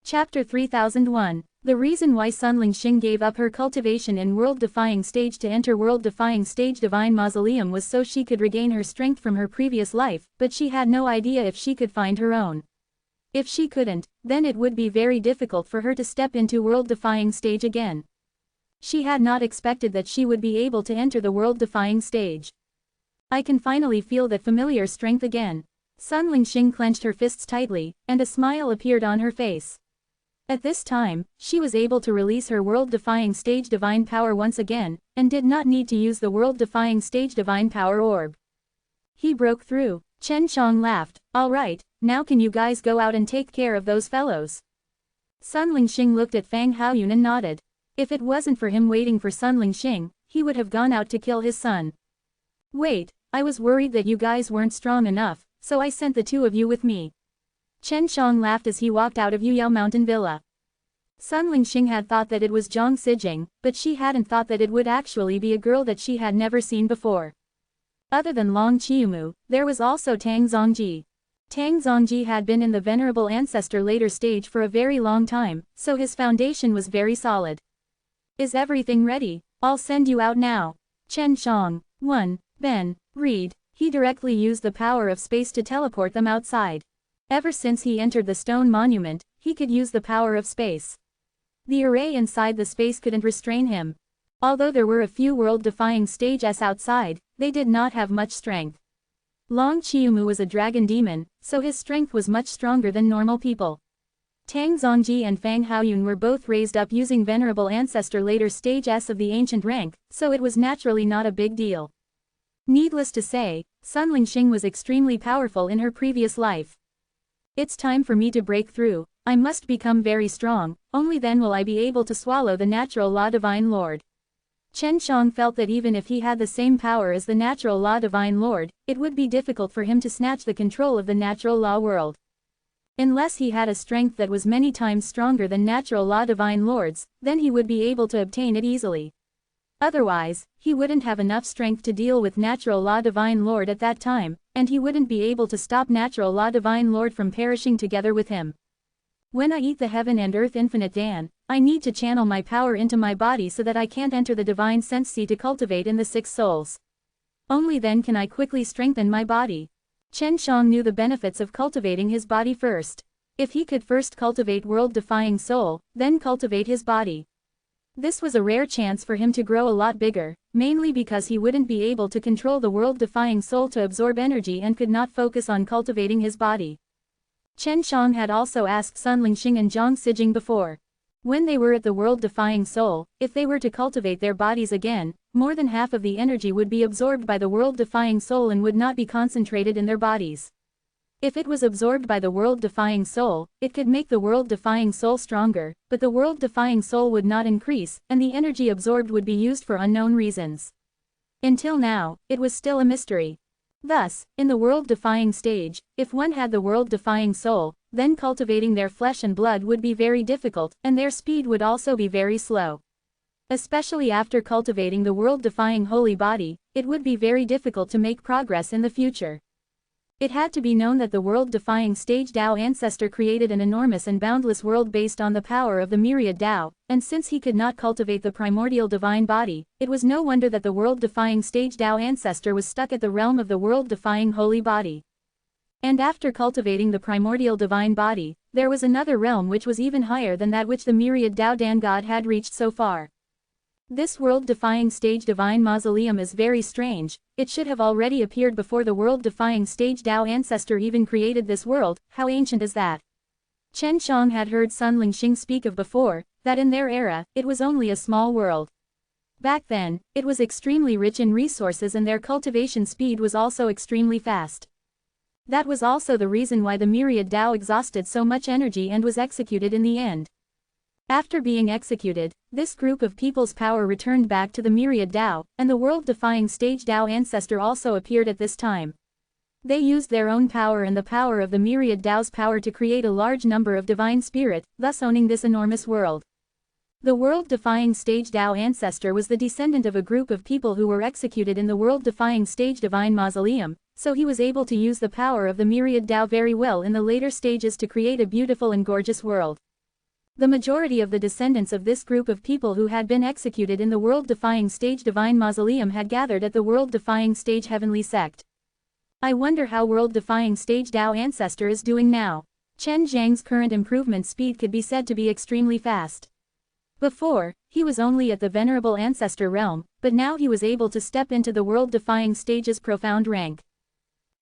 Chapter 3001. The reason why Sun Lingxing gave up her cultivation in World-Defying Stage to enter World-Defying Stage Divine Mausoleum was so she could regain her strength from her previous life, but she had no idea if she could find her own. If she couldn't, then it would be very difficult for her to step into World-Defying Stage again. She had not expected that she would be able to enter the World-Defying Stage. I can finally feel that familiar strength again. Sun Lingxing clenched her fists tightly, and a smile appeared on her face. At this time, she was able to release her World-Defying Stage Divine Power once again, and did not need to use the World-Defying Stage Divine Power Orb. He broke through. Chen Chong laughed. Alright, now can you guys go out and take care of those fellows? Sun Lingxing looked at Fang Haoyun and nodded. If it wasn't for him waiting for Sun Lingxing, he would have gone out to kill his son. Wait, I was worried that you guys weren't strong enough, so I sent the two of you with me. Chen Chong laughed as he walked out of Yuyao Mountain Villa. Sun Lingxing had thought that it was Zhang Sijing, but she hadn't thought that it would actually be a girl that she had never seen before. Other than Long Qiumu, there was also Tang Zongji. Tang Zongji had been in the Venerable Ancestor later stage for a very long time, so his foundation was very solid. Is everything ready? I'll send you out now. Chen Chong. 1. Ben. Read. He directly used the power of space to teleport them outside. Ever since he entered the stone monument, he could use the power of space. The array inside the space couldn't restrain him. Although there were a few world-defying stages outside, they did not have much strength. Long Qiumu was a dragon demon, so his strength was much stronger than normal people. Tang Zongji and Fang Haoyun were both raised up using Venerable Ancestor later stage S of the ancient rank, so it was naturally not a big deal. Needless to say, Sun Lingxing was extremely powerful in her previous life. It's time for me to break through. I must become very strong, only then will I be able to swallow the natural law Divine Lord. Chen Chong felt that even if he had the same power as the natural law Divine Lord, it would be difficult for him to snatch the control of the natural law world. Unless he had a strength that was many times stronger than natural law Divine Lord's, then he would be able to obtain it easily. Otherwise, he wouldn't have enough strength to deal with natural law Divine Lord at that time, and he wouldn't be able to stop natural law Divine Lord from perishing together with him. When I eat the heaven and earth infinite Dan, I need to channel my power into my body so that I can't enter the divine sense sea to cultivate in the 6 souls. Only then can I quickly strengthen my body. Chen Chong knew the benefits of cultivating his body first. If he could first cultivate world-defying soul, then cultivate his body. This was a rare chance for him to grow a lot bigger, mainly because he wouldn't be able to control the world-defying soul to absorb energy and could not focus on cultivating his body. Chen Chong had also asked Sun Lingxing and Zhang Sijing before. When they were at the world-defying soul, if they were to cultivate their bodies again, more than half of the energy would be absorbed by the world-defying soul and would not be concentrated in their bodies. If it was absorbed by the world-defying soul, it could make the world-defying soul stronger, but the world-defying soul would not increase, and the energy absorbed would be used for unknown reasons. Until now, it was still a mystery. Thus, in the world-defying stage, if one had the world-defying soul, then cultivating their flesh and blood would be very difficult, and their speed would also be very slow. Especially after cultivating the world-defying holy body, it would be very difficult to make progress in the future. It had to be known that the world-defying stage Tao ancestor created an enormous and boundless world based on the power of the myriad Tao, and since he could not cultivate the primordial divine body, it was no wonder that the world-defying stage Tao ancestor was stuck at the realm of the world-defying holy body. And after cultivating the primordial divine body, there was another realm which was even higher than that which the myriad Tao Dan God had reached so far. This world-defying stage divine mausoleum is very strange. It should have already appeared before the world-defying stage Tao ancestor even created this world. How ancient is that? Chen Chong had heard Sun Lingxing speak of before, that in their era, it was only a small world. Back then, it was extremely rich in resources and their cultivation speed was also extremely fast. That was also the reason why the myriad Tao exhausted so much energy and was executed in the end. After being executed, this group of people's power returned back to the myriad Tao, and the world-defying stage Tao ancestor also appeared at this time. They used their own power and the power of the myriad Tao's power to create a large number of divine spirit, thus owning this enormous world. The world-defying stage Tao ancestor was the descendant of a group of people who were executed in the world-defying stage divine mausoleum, so he was able to use the power of the myriad Tao very well in the later stages to create a beautiful and gorgeous world. The majority of the descendants of this group of people who had been executed in the world-defying stage divine mausoleum had gathered at the world-defying stage heavenly sect. I wonder how world-defying stage Dao ancestor is doing now. Chen Zhang's current improvement speed could be said to be extremely fast. Before, he was only at the Venerable Ancestor realm, but now he was able to step into the world-defying stage's profound rank.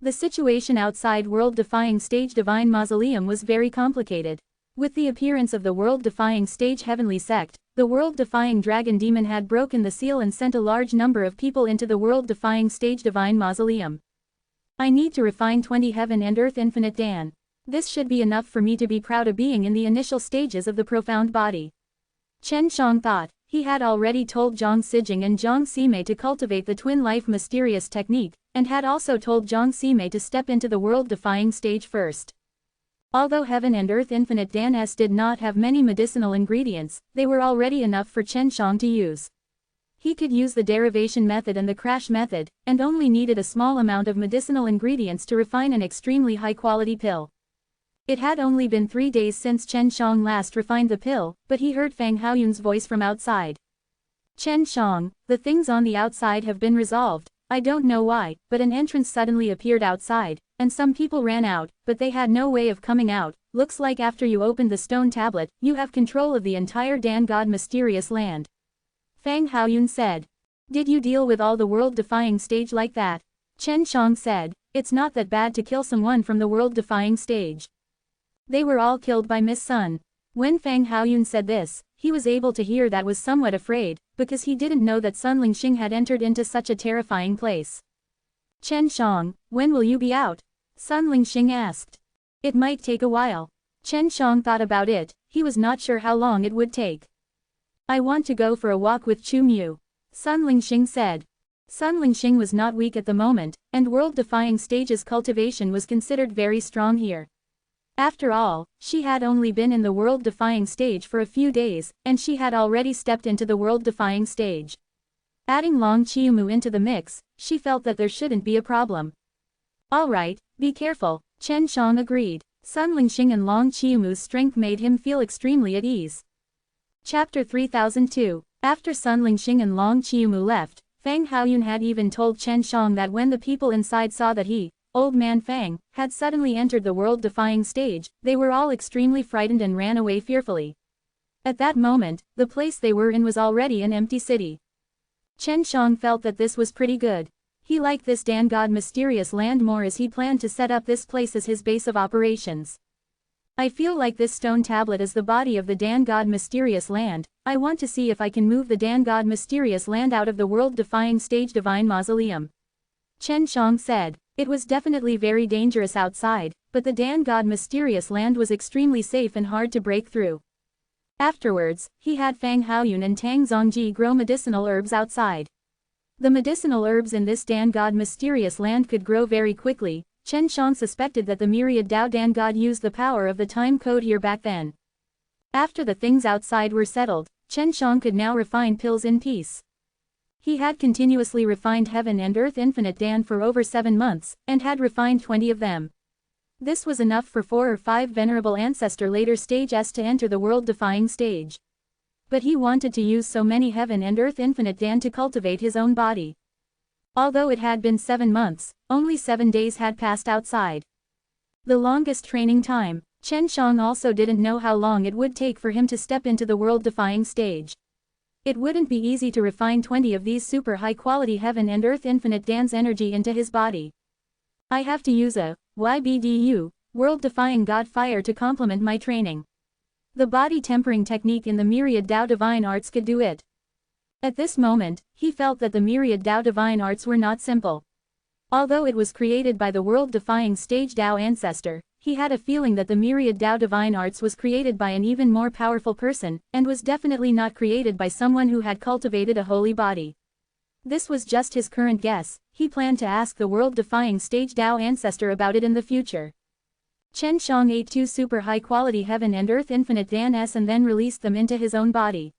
The situation outside world-defying stage divine mausoleum was very complicated. With the appearance of the world-defying stage heavenly sect, the world-defying dragon demon had broken the seal and sent a large number of people into the world-defying stage divine mausoleum. I need to refine 20 heaven and earth infinite Dan. This should be enough for me to be proud of being in the initial stages of the profound body. Chen Shang thought. He had already told Zhang Sijing and Zhang Simei to cultivate the twin life mysterious technique, and had also told Zhang Simei to step into the world-defying stage first. Although Heaven and Earth Infinite Dan did not have many medicinal ingredients, they were already enough for Chen Shang to use. He could use the derivation method and the crash method, and only needed a small amount of medicinal ingredients to refine an extremely high-quality pill. It had only been 3 days since Chen Shang last refined the pill, but he heard Fang Haoyun's voice from outside. Chen Shang, the things on the outside have been resolved. I don't know why, but an entrance suddenly appeared outside, and some people ran out, but they had no way of coming out. Looks like after you opened the stone tablet, you have control of the entire Dan God mysterious land. Fang Haoyun said. Did you deal with all the world-defying stage like that? Chen Shang said. It's not that bad to kill someone from the world-defying stage. They were all killed by Miss Sun. When Fang Haoyun said this, he was able to hear that was somewhat afraid, because he didn't know that Sun Lingxing had entered into such a terrifying place. Chen Shang, when will you be out? Sun Lingxing asked. It might take a while. Chen Shang thought about it. He was not sure how long it would take. I want to go for a walk with Chu Mu. Sun Lingxing said. Sun Lingxing was not weak at the moment, and world-defying stages cultivation was considered very strong here. After all, she had only been in the world-defying stage for a few days, and she had already stepped into the world-defying stage. Adding Long Chiumu into the mix, she felt that there shouldn't be a problem. Alright, be careful, Chen Shang agreed. Sun Lingxing and Long Chiumu's strength made him feel extremely at ease. Chapter 3002. After Sun Lingxing and Long Chiumu left, Fang Haoyun had even told Chen Shang that when the people inside saw that he, Old Man Fang, had suddenly entered the world-defying stage, they were all extremely frightened and ran away fearfully. At that moment, the place they were in was already an empty city. Chen Shang felt that this was pretty good. He liked this Dan God mysterious land more as he planned to set up this place as his base of operations. I feel like this stone tablet is the body of the Dan God mysterious land. I want to see if I can move the Dan God mysterious land out of the world-defying stage divine mausoleum. Chen Shang said. It was definitely very dangerous outside, but the Dan God mysterious land was extremely safe and hard to break through. Afterwards, he had Fang Haoyun and Tang Zongji grow medicinal herbs outside. The medicinal herbs in this Dan God mysterious land could grow very quickly. Chen Shang suspected that the myriad Dao Dan God used the power of the time code here back then. After the things outside were settled, Chen Shang could now refine pills in peace. He had continuously refined Heaven and Earth Infinite Dan for over 7 months, and had refined 20 of them. This was enough for 4 or 5 Venerable Ancestor later stages to enter the world-defying stage. But he wanted to use so many Heaven and Earth Infinite Dan to cultivate his own body. Although it had been 7 months, only 7 days had passed outside. The longest training time. Chen Shang also didn't know how long it would take for him to step into the world-defying stage. It wouldn't be easy to refine 20 of these super high-quality Heaven and Earth Infinite Dan's energy into his body. I have to use a YBDU, World-Defying God Fire to complement my training. The body tempering technique in the Myriad Dao Divine Arts could do it. At this moment, he felt that the Myriad Dao Divine Arts were not simple. Although it was created by the world-defying stage Dao ancestor, he had a feeling that the Myriad Dao Divine Arts was created by an even more powerful person, and was definitely not created by someone who had cultivated a holy body. This was just his current guess. He planned to ask the world-defying stage Dao ancestor about it in the future. Chen Shang ate 2 super high-quality Heaven and Earth Infinite Dans and then released them into his own body.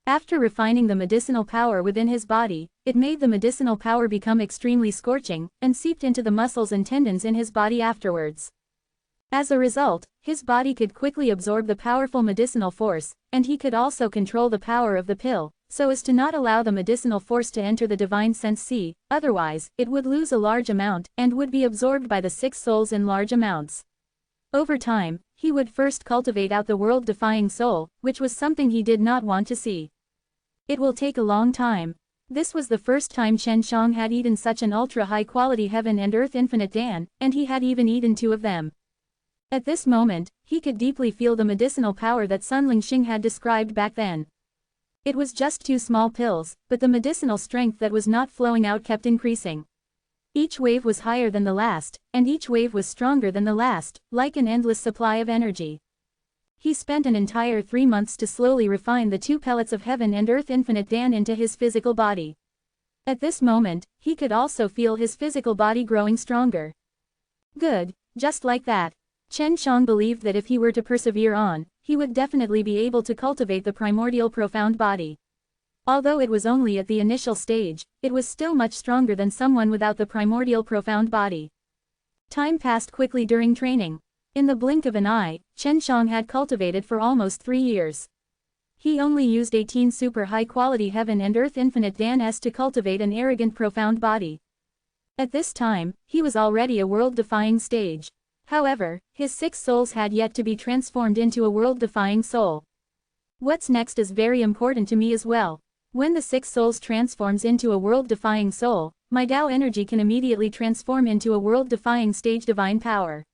After refining the medicinal power within his body, it made the medicinal power become extremely scorching, and seeped into the muscles and tendons in his body afterwards. As a result, his body could quickly absorb the powerful medicinal force, and he could also control the power of the pill, so as to not allow the medicinal force to enter the divine sense sea, otherwise, it would lose a large amount, and would be absorbed by the 6 souls in large amounts. Over time, he would first cultivate out the world-defying soul, which was something he did not want to see. It will take a long time. This was the first time Chen Shang had eaten such an ultra-high-quality heaven and earth infinite Dan, and he had even eaten 2 of them. At this moment, he could deeply feel the medicinal power that Sun Lingxing had described back then. It was just 2 small pills, but the medicinal strength that was not flowing out kept increasing. Each wave was higher than the last, and each wave was stronger than the last, like an endless supply of energy. He spent an entire 3 months to slowly refine the 2 pellets of heaven and earth infinite Dan into his physical body. At this moment, he could also feel his physical body growing stronger. Good, just like that. Chen Shang believed that if he were to persevere on, he would definitely be able to cultivate the primordial profound body. Although it was only at the initial stage, it was still much stronger than someone without the primordial profound body. Time passed quickly during training. In the blink of an eye, Chen Shang had cultivated for almost 3 years. He only used 18 super high-quality heaven and earth infinite Dan-s to cultivate an arrogant profound body. At this time, he was already a world-defying stage. However, his 6 souls had yet to be transformed into a world-defying soul. What's next is very important to me as well. When the 6 souls transforms into a world-defying soul, my Tao energy can immediately transform into a world-defying stage divine power.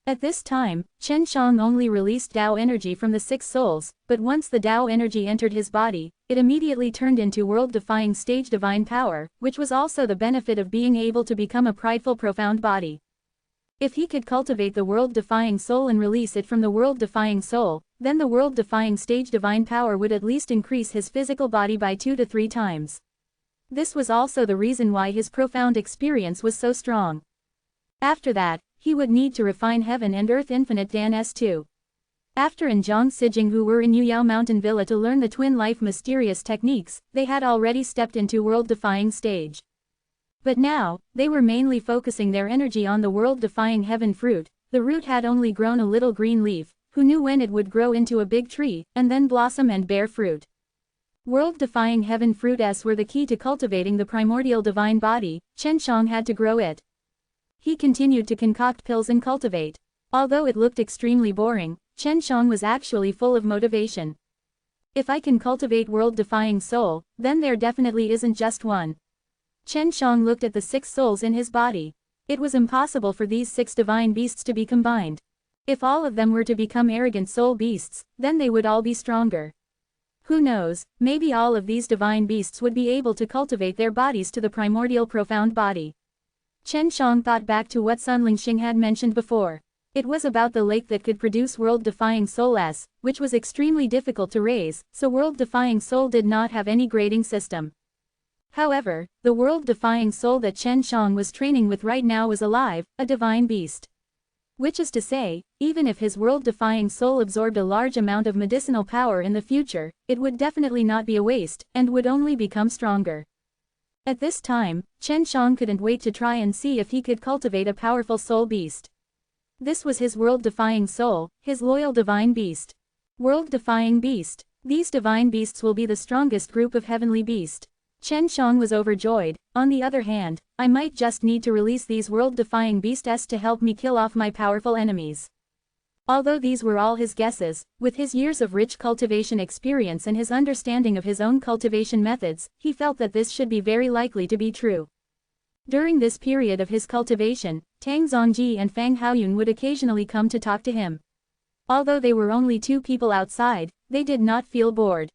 At this time, Chen Shang only released Tao energy from the 6 souls, but once the Tao energy entered his body, it immediately turned into world-defying stage divine power, which was also the benefit of being able to become a prideful profound body. If he could cultivate the world-defying soul and release it from the world-defying soul, then the world-defying stage divine power would at least increase his physical body by 2 to 3 times. This was also the reason why his profound experience was so strong. After that, he would need to refine heaven and earth infinite Dan-s too. After and Zhang Sijing who were in Yuyao Mountain Villa to learn the twin life mysterious techniques, they had already stepped into world-defying stage. But now, they were mainly focusing their energy on the world-defying heaven fruit. The root had only grown a little green leaf, who knew when it would grow into a big tree, and then blossom and bear fruit. World-defying heaven fruit were the key to cultivating the primordial divine body. Chen Shang had to grow it. He continued to concoct pills and cultivate. Although it looked extremely boring, Chen Shang was actually full of motivation. If I can cultivate world-defying soul, then there definitely isn't just one. Chen Shang looked at the 6 souls in his body. It was impossible for these 6 divine beasts to be combined. If all of them were to become arrogant soul beasts, then they would all be stronger. Who knows, maybe all of these divine beasts would be able to cultivate their bodies to the primordial profound body. Chen Shang thought back to what Sun Lingxing had mentioned before. It was about the lake that could produce world-defying souls, which was extremely difficult to raise, so world-defying soul did not have any grading system. However, the world-defying soul that Chen Shang was training with right now was alive, a divine beast. Which is to say, even if his world-defying soul absorbed a large amount of medicinal power in the future, it would definitely not be a waste, and would only become stronger. At this time, Chen Shang couldn't wait to try and see if he could cultivate a powerful soul beast. This was his world-defying soul, his loyal divine beast. World-defying beast. These divine beasts will be the strongest group of heavenly beast. Chen Shang was overjoyed. On the other hand, I might just need to release these world-defying beasts to help me kill off my powerful enemies. Although these were all his guesses, with his years of rich cultivation experience and his understanding of his own cultivation methods, he felt that this should be very likely to be true. During this period of his cultivation, Tang Zongji and Fang Haoyun would occasionally come to talk to him. Although they were only 2 people outside, they did not feel bored.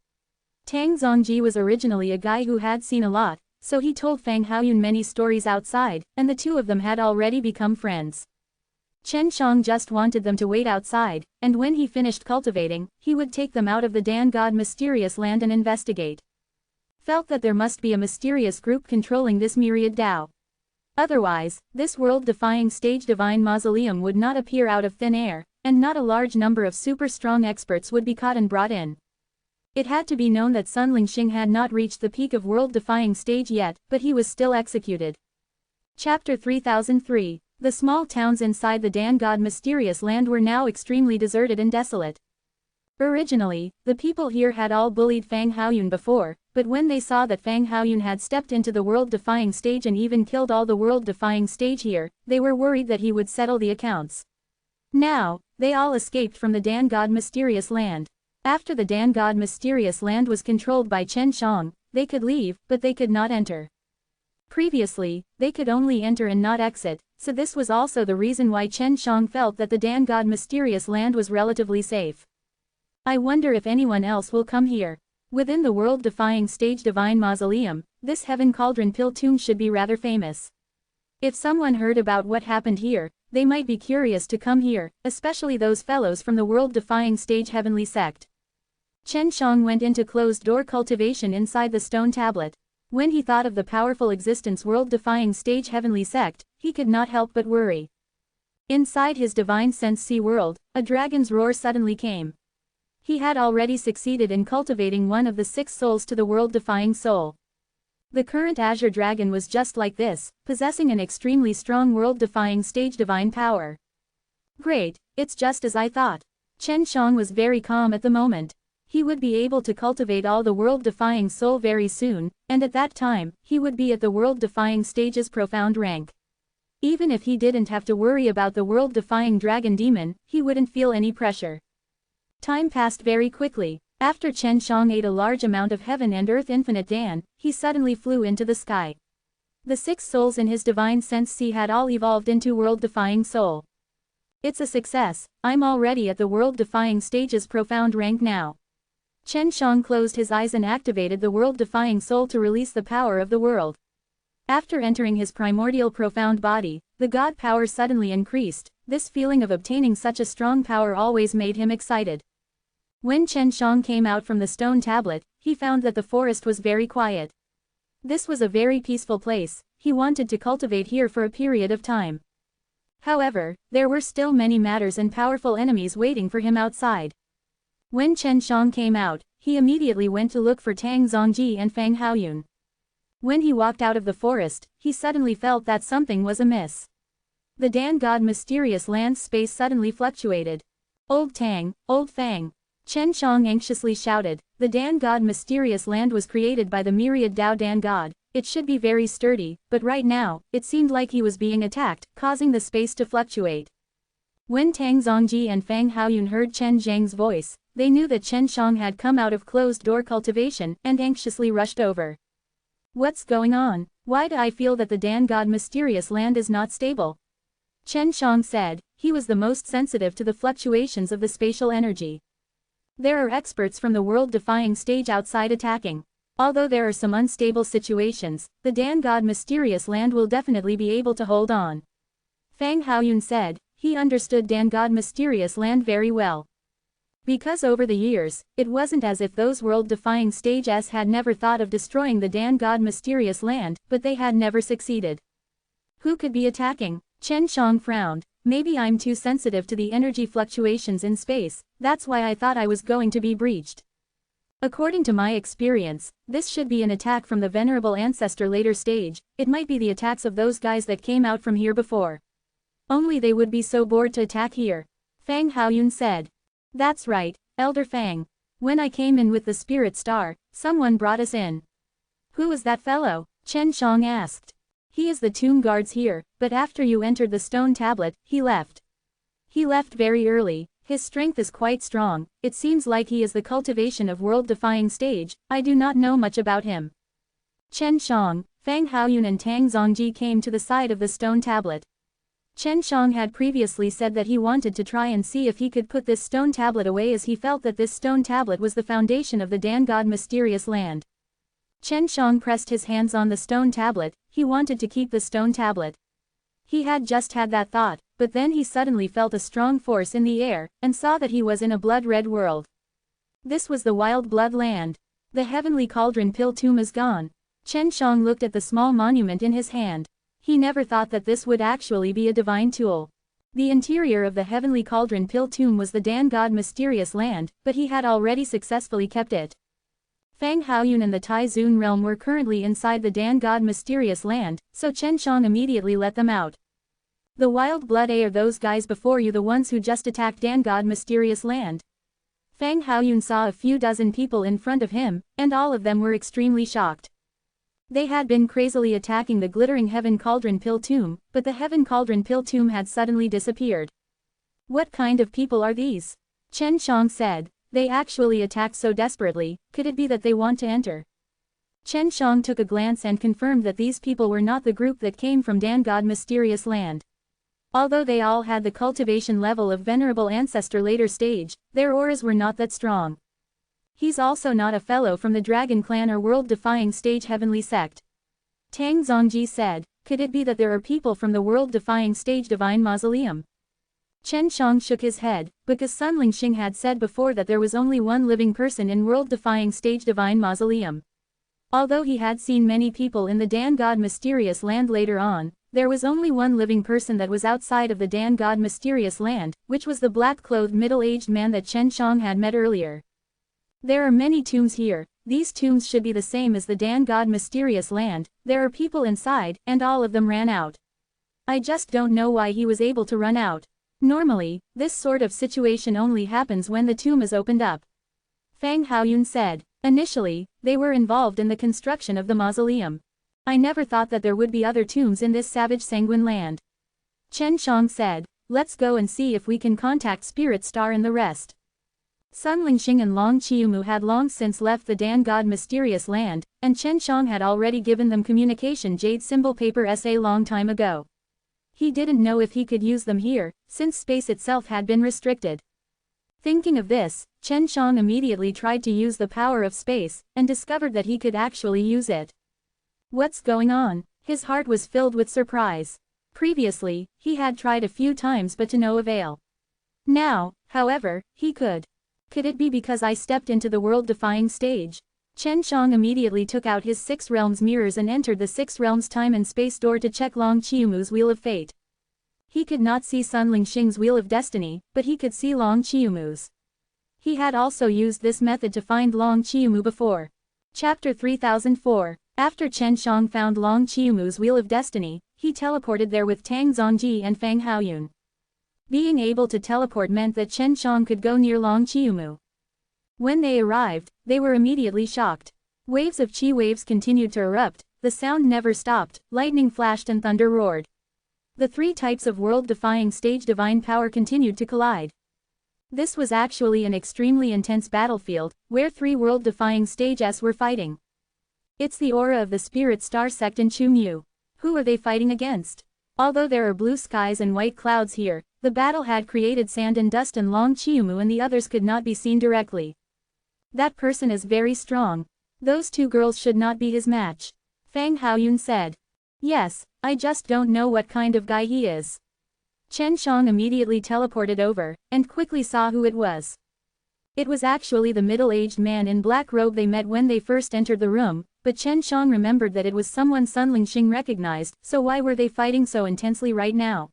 Tang Zongji was originally a guy who had seen a lot, so he told Fang Haoyun many stories outside, and the 2 of them had already become friends. Chen Shang just wanted them to wait outside, and when he finished cultivating, he would take them out of the Dan God mysterious land and investigate. Felt that there must be a mysterious group controlling this myriad Tao. Otherwise, this world-defying stage divine mausoleum would not appear out of thin air, and not a large number of super strong experts would be caught and brought in. It had to be known that Sun Lingxing had not reached the peak of world-defying stage yet, but he was still executed. Chapter 3003. The small towns inside the Dan God mysterious land were now extremely deserted and desolate. Originally, the people here had all bullied Fang Haoyun before, but when they saw that Fang Haoyun had stepped into the world-defying stage and even killed all the world-defying stage here, they were worried that he would settle the accounts. Now, they all escaped from the Dan God mysterious land. After the Dan God mysterious land was controlled by Chen Shang, they could leave, but they could not enter. Previously, they could only enter and not exit, so this was also the reason why Chen Shang felt that the Dan God mysterious land was relatively safe. I wonder if anyone else will come here. Within the world-defying stage divine mausoleum, this heaven cauldron pill tomb should be rather famous. If someone heard about what happened here, they might be curious to come here, especially those fellows from the world-defying stage heavenly sect. Chen Shang went into closed-door cultivation inside the stone tablet. When he thought of the powerful existence world-defying stage heavenly sect, he could not help but worry. Inside his divine sense sea world, a dragon's roar suddenly came. He had already succeeded in cultivating one of the 6 souls to the world-defying soul. The current Azure Dragon was just like this, possessing an extremely strong world-defying stage divine power. Great, it's just as I thought. Chen Shang was very calm at the moment. He would be able to cultivate all the world-defying soul very soon, and at that time, he would be at the world-defying stage's profound rank. Even if he didn't have to worry about the world-defying dragon demon, he wouldn't feel any pressure. Time passed very quickly. After Chen Shang ate a large amount of heaven and earth infinite Dan, he suddenly flew into the sky. The 6 souls in his divine sense sea had all evolved into world-defying soul. It's a success, I'm already at the world-defying stage's profound rank now. Chen Shang closed his eyes and activated the world-defying soul to release the power of the world. After entering his primordial profound body, the god power suddenly increased. This feeling of obtaining such a strong power always made him excited. When Chen Shang came out from the stone tablet, he found that the forest was very quiet. This was a very peaceful place. He wanted to cultivate here for a period of time. However, there were still many matters and powerful enemies waiting for him outside. When Chen Shang came out, he immediately went to look for Tang Zongji and Fang Haoyun. When he walked out of the forest, he suddenly felt that something was amiss. The Dan God mysterious land space suddenly fluctuated. Old Tang, old Fang. Chen Shang anxiously shouted, the Dan God mysterious land was created by the myriad Dao Dan God, it should be very sturdy, but right now, it seemed like he was being attacked, causing the space to fluctuate. When Tang Zongji and Fang Haoyun heard Chen Zhang's voice, they knew that Chen Shang had come out of closed-door cultivation and anxiously rushed over. What's going on? Why do I feel that the Dan God mysterious land is not stable? Chen Shang said, he was the most sensitive to the fluctuations of the spatial energy. There are experts from the world-defying stage outside attacking. Although there are some unstable situations, the Dan God mysterious land will definitely be able to hold on. Fang Haoyun said, he understood Dan God mysterious land very well. Because over the years, it wasn't as if those world-defying stages had never thought of destroying the Dan God mysterious land, but they had never succeeded. Who could be attacking? Chen Shang frowned. Maybe I'm too sensitive to the energy fluctuations in space, that's why I thought I was going to be breached. According to my experience, this should be an attack from the Venerable Ancestor later stage, it might be the attacks of those guys that came out from here before. Only they would be so bored to attack here. Fang Haoyun said. That's right, Elder Fang. When I came in with the Spirit Star, someone brought us in. Who was that fellow? Chen Shang asked. He is the tomb guards here, but after you entered the stone tablet, he left. He left very early, his strength is quite strong, it seems like he is the cultivation of world-defying stage, I do not know much about him. Chen Shang, Fang Haoyun and Tang Zongji came to the side of the stone tablet. Chen Shang had previously said that he wanted to try and see if he could put this stone tablet away as he felt that this stone tablet was the foundation of the Dan God mysterious land. Chen Shang pressed his hands on the stone tablet, he wanted to keep the stone tablet. He had just had that thought, but then he suddenly felt a strong force in the air, and saw that he was in a blood-red world. This was the wild blood land. The heavenly cauldron pill tomb is gone. Chen Shang looked at the small monument in his hand. He never thought that this would actually be a divine tool. The interior of the heavenly cauldron pill tomb was the Dan God mysterious land, but he had already successfully kept it. Fang Haoyun and the Tai Zun realm were currently inside the Dan God mysterious land, so Chen Shang immediately let them out. The wild blood are those guys before you, the ones who just attacked Dangod Mysterious Land. Fang Haoyun saw a few dozen people in front of him, and all of them were extremely shocked. They had been crazily attacking the glittering Heaven Cauldron Pill Tomb, but the Heaven Cauldron Pill Tomb had suddenly disappeared. What kind of people are these? Chen Shang said. They actually attacked so desperately, could it be that they want to enter? Chen Shang took a glance and confirmed that these people were not the group that came from Dangod Mysterious Land. Although they all had the cultivation level of Venerable Ancestor later stage, their auras were not that strong. He's also not a fellow from the Dragon Clan or World-Defying Stage Heavenly Sect. Tang Zongji said. Could it be that there are people from the World-Defying Stage Divine Mausoleum? Chen Shang shook his head, because Sun Lingxing had said before that there was only one living person in World-Defying Stage Divine Mausoleum. Although he had seen many people in the Dangod Mysterious Land later on, there was only one living person that was outside of the Dangod Mysterious Land, which was the black-clothed middle-aged man that Chen Shang had met earlier. There are many tombs here. These tombs should be the same as the Dangod Mysterious Land. There are people inside, and all of them ran out. I just don't know why he was able to run out. Normally, this sort of situation only happens when the tomb is opened up. Fang Haoyun said. Initially, they were involved in the construction of the mausoleum. I never thought that there would be other tombs in this savage sanguine land. Chen Shang said. Let's go and see if we can contact Spirit Star and the rest. Sun Lingxing and Long Qiumu had long since left the Dangod Mysterious Land, and Chen Shang had already given them communication jade symbol papers a long time ago. He didn't know if he could use them here, since space itself had been restricted. Thinking of this, Chen Shang immediately tried to use the power of space, and discovered that he could actually use it. What's going on? His heart was filled with surprise. Previously, he had tried a few times but to no avail. Now, however, he could. Could it be because I stepped into the world-defying stage? Chen Shang immediately took out his 6 realms mirrors and entered the 6 realms time and space door to check Long Qiumu's Wheel of Fate. He could not see Sun Lingxing's Wheel of Destiny, but he could see Long Qiumu's. He had also used this method to find Long Qiumu before. Chapter 3004. After Chen Shang found Long Qiumu's Wheel of Destiny, he teleported there with Tang Zongji and Fang Haoyun. Being able to teleport meant that Chen Shang could go near Long Qiumu. When they arrived, they were immediately shocked. Waves of chi waves continued to erupt, the sound never stopped, lightning flashed and thunder roared. The 3 types of world-defying stage divine power continued to collide. This was actually an extremely intense battlefield, where 3 world-defying stages were fighting. It's the aura of the Spirit Star sect in Chumyu. Who are they fighting against? Although there are blue skies and white clouds here, the battle had created sand and dust and Long Qiumu and the others could not be seen directly. That person is very strong. Those 2 girls should not be his match. Fang Haoyun said. Yes, I just don't know what kind of guy he is. Chen Shang immediately teleported over, and quickly saw who it was. It was actually the middle-aged man in black robe they met when they first entered the room, but Chen Shang remembered that it was someone Sun Lingxing recognized, so why were they fighting so intensely right now?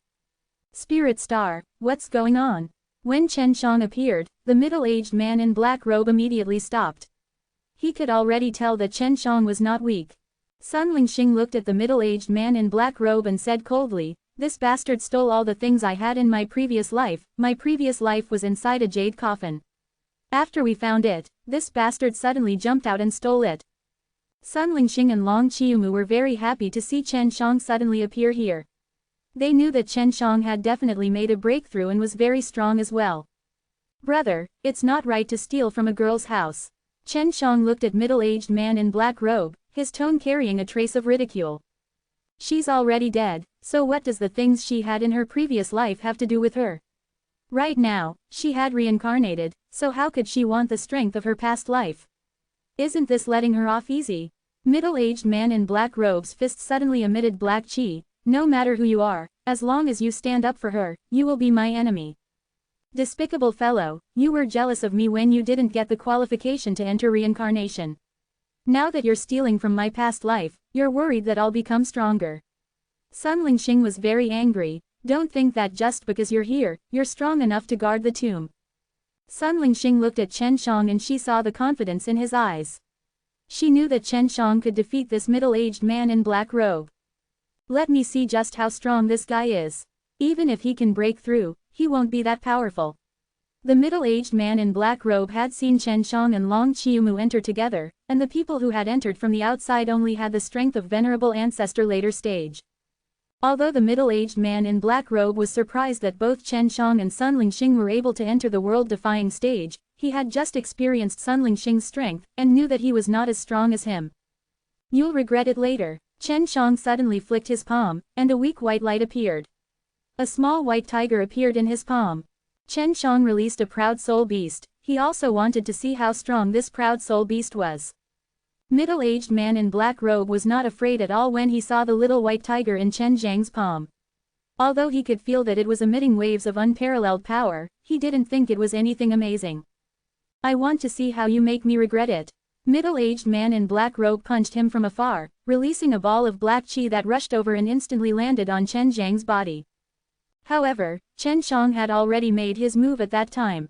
Spirit Star, what's going on? When Chen Shang appeared, the middle-aged man in black robe immediately stopped. He could already tell that Chen Shang was not weak. Sun Lingxing looked at the middle-aged man in black robe and said coldly, "This bastard stole all the things I had in my previous life was inside a jade coffin. After we found it, this bastard suddenly jumped out and stole it." Sun Lingxing and Long Qiumu were very happy to see Chen Shang suddenly appear here. They knew that Chen Shang had definitely made a breakthrough and was very strong as well. "Brother, it's not right to steal from a girl's house." Chen Shang looked at middle-aged man in black robe, his tone carrying a trace of ridicule. "She's already dead, so what does the things she had in her previous life have to do with her? Right now, she had reincarnated, so how could she want the strength of her past life? Isn't this letting her off easy?" Middle-aged man in black robe's fist suddenly emitted black chi. "No matter who you are, as long as you stand up for her, you will be my enemy. Despicable fellow, you were jealous of me when you didn't get the qualification to enter reincarnation. Now that you're stealing from my past life, you're worried that I'll become stronger." Sun Lingxing was very angry. "Don't think that just because you're here, you're strong enough to guard the tomb." Sun Lingxing looked at Chen Shang and she saw the confidence in his eyes. She knew that Chen Shang could defeat this middle-aged man in black robe. "Let me see just how strong this guy is." Even if he can break through, he won't be that powerful. The middle-aged man in black robe had seen Chen Shang and Long Qiumu enter together, and the people who had entered from the outside only had the strength of Venerable Ancestor later stage. Although the middle-aged man in black robe was surprised that both Chen Shang and Sun Lingxing were able to enter the world-defying stage, he had just experienced Sun Lingxing's strength, and knew that he was not as strong as him. You'll regret it later. Chen Shang suddenly flicked his palm, and a weak white light appeared. A small white tiger appeared in his palm. Chen Shang released a proud soul beast. He also wanted to see how strong this proud soul beast was. Middle-aged man in black robe was not afraid at all when he saw the little white tiger in Chen Zhang's palm. Although he could feel that it was emitting waves of unparalleled power, he didn't think it was anything amazing. I want to see how you make me regret it. Middle-aged man in black robe punched him from afar, releasing a ball of black chi that rushed over and instantly landed on Chen Zhang's body. However, Chen Shang had already made his move at that time.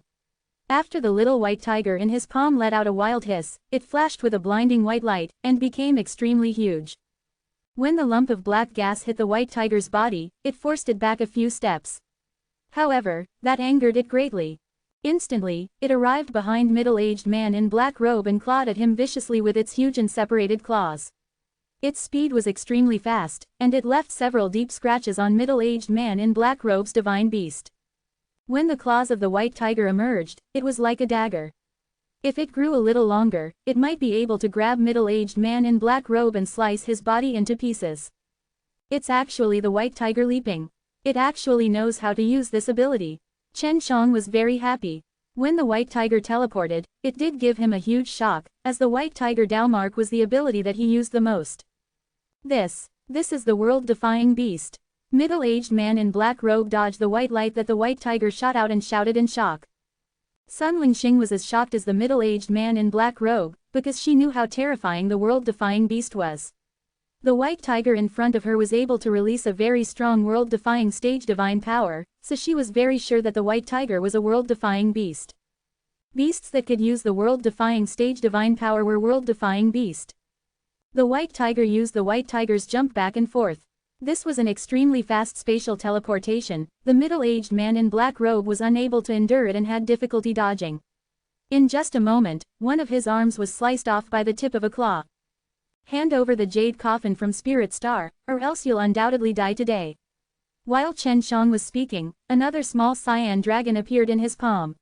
After the little white tiger in his palm let out a wild hiss, it flashed with a blinding white light, and became extremely huge. When the lump of black gas hit the white tiger's body, it forced it back a few steps. However, that angered it greatly. Instantly, it arrived behind middle-aged man in black robe and clawed at him viciously with its huge and separated claws. Its speed was extremely fast, and it left several deep scratches on middle-aged man in black robe's divine beast. When the claws of the white tiger emerged, it was like a dagger. If it grew a little longer, it might be able to grab middle-aged man in black robe and slice his body into pieces. It's actually the white tiger leaping. It actually knows how to use this ability. Chen Shang was very happy. When the white tiger teleported, it did give him a huge shock, as the white tiger Dalmark was the ability that he used the most. This is the world-defying beast. Middle-aged man in black robe dodged the white light that the white tiger shot out and shouted in shock. Sun Lingxing was as shocked as the middle-aged man in black robe, because she knew how terrifying the world-defying beast was. The white tiger in front of her was able to release a very strong world-defying stage divine power, so she was very sure that the white tiger was a world-defying beast. Beasts that could use the world-defying stage divine power were world-defying beast. The white tiger used the white tiger's jump back and forth. This was an extremely fast spatial teleportation. The middle-aged man in black robe was unable to endure it and had difficulty dodging. In just a moment, one of his arms was sliced off by the tip of a claw. Hand over the jade coffin from Spirit Star, or else you'll undoubtedly die today. While Chen Shang was speaking, another small cyan dragon appeared in his palm.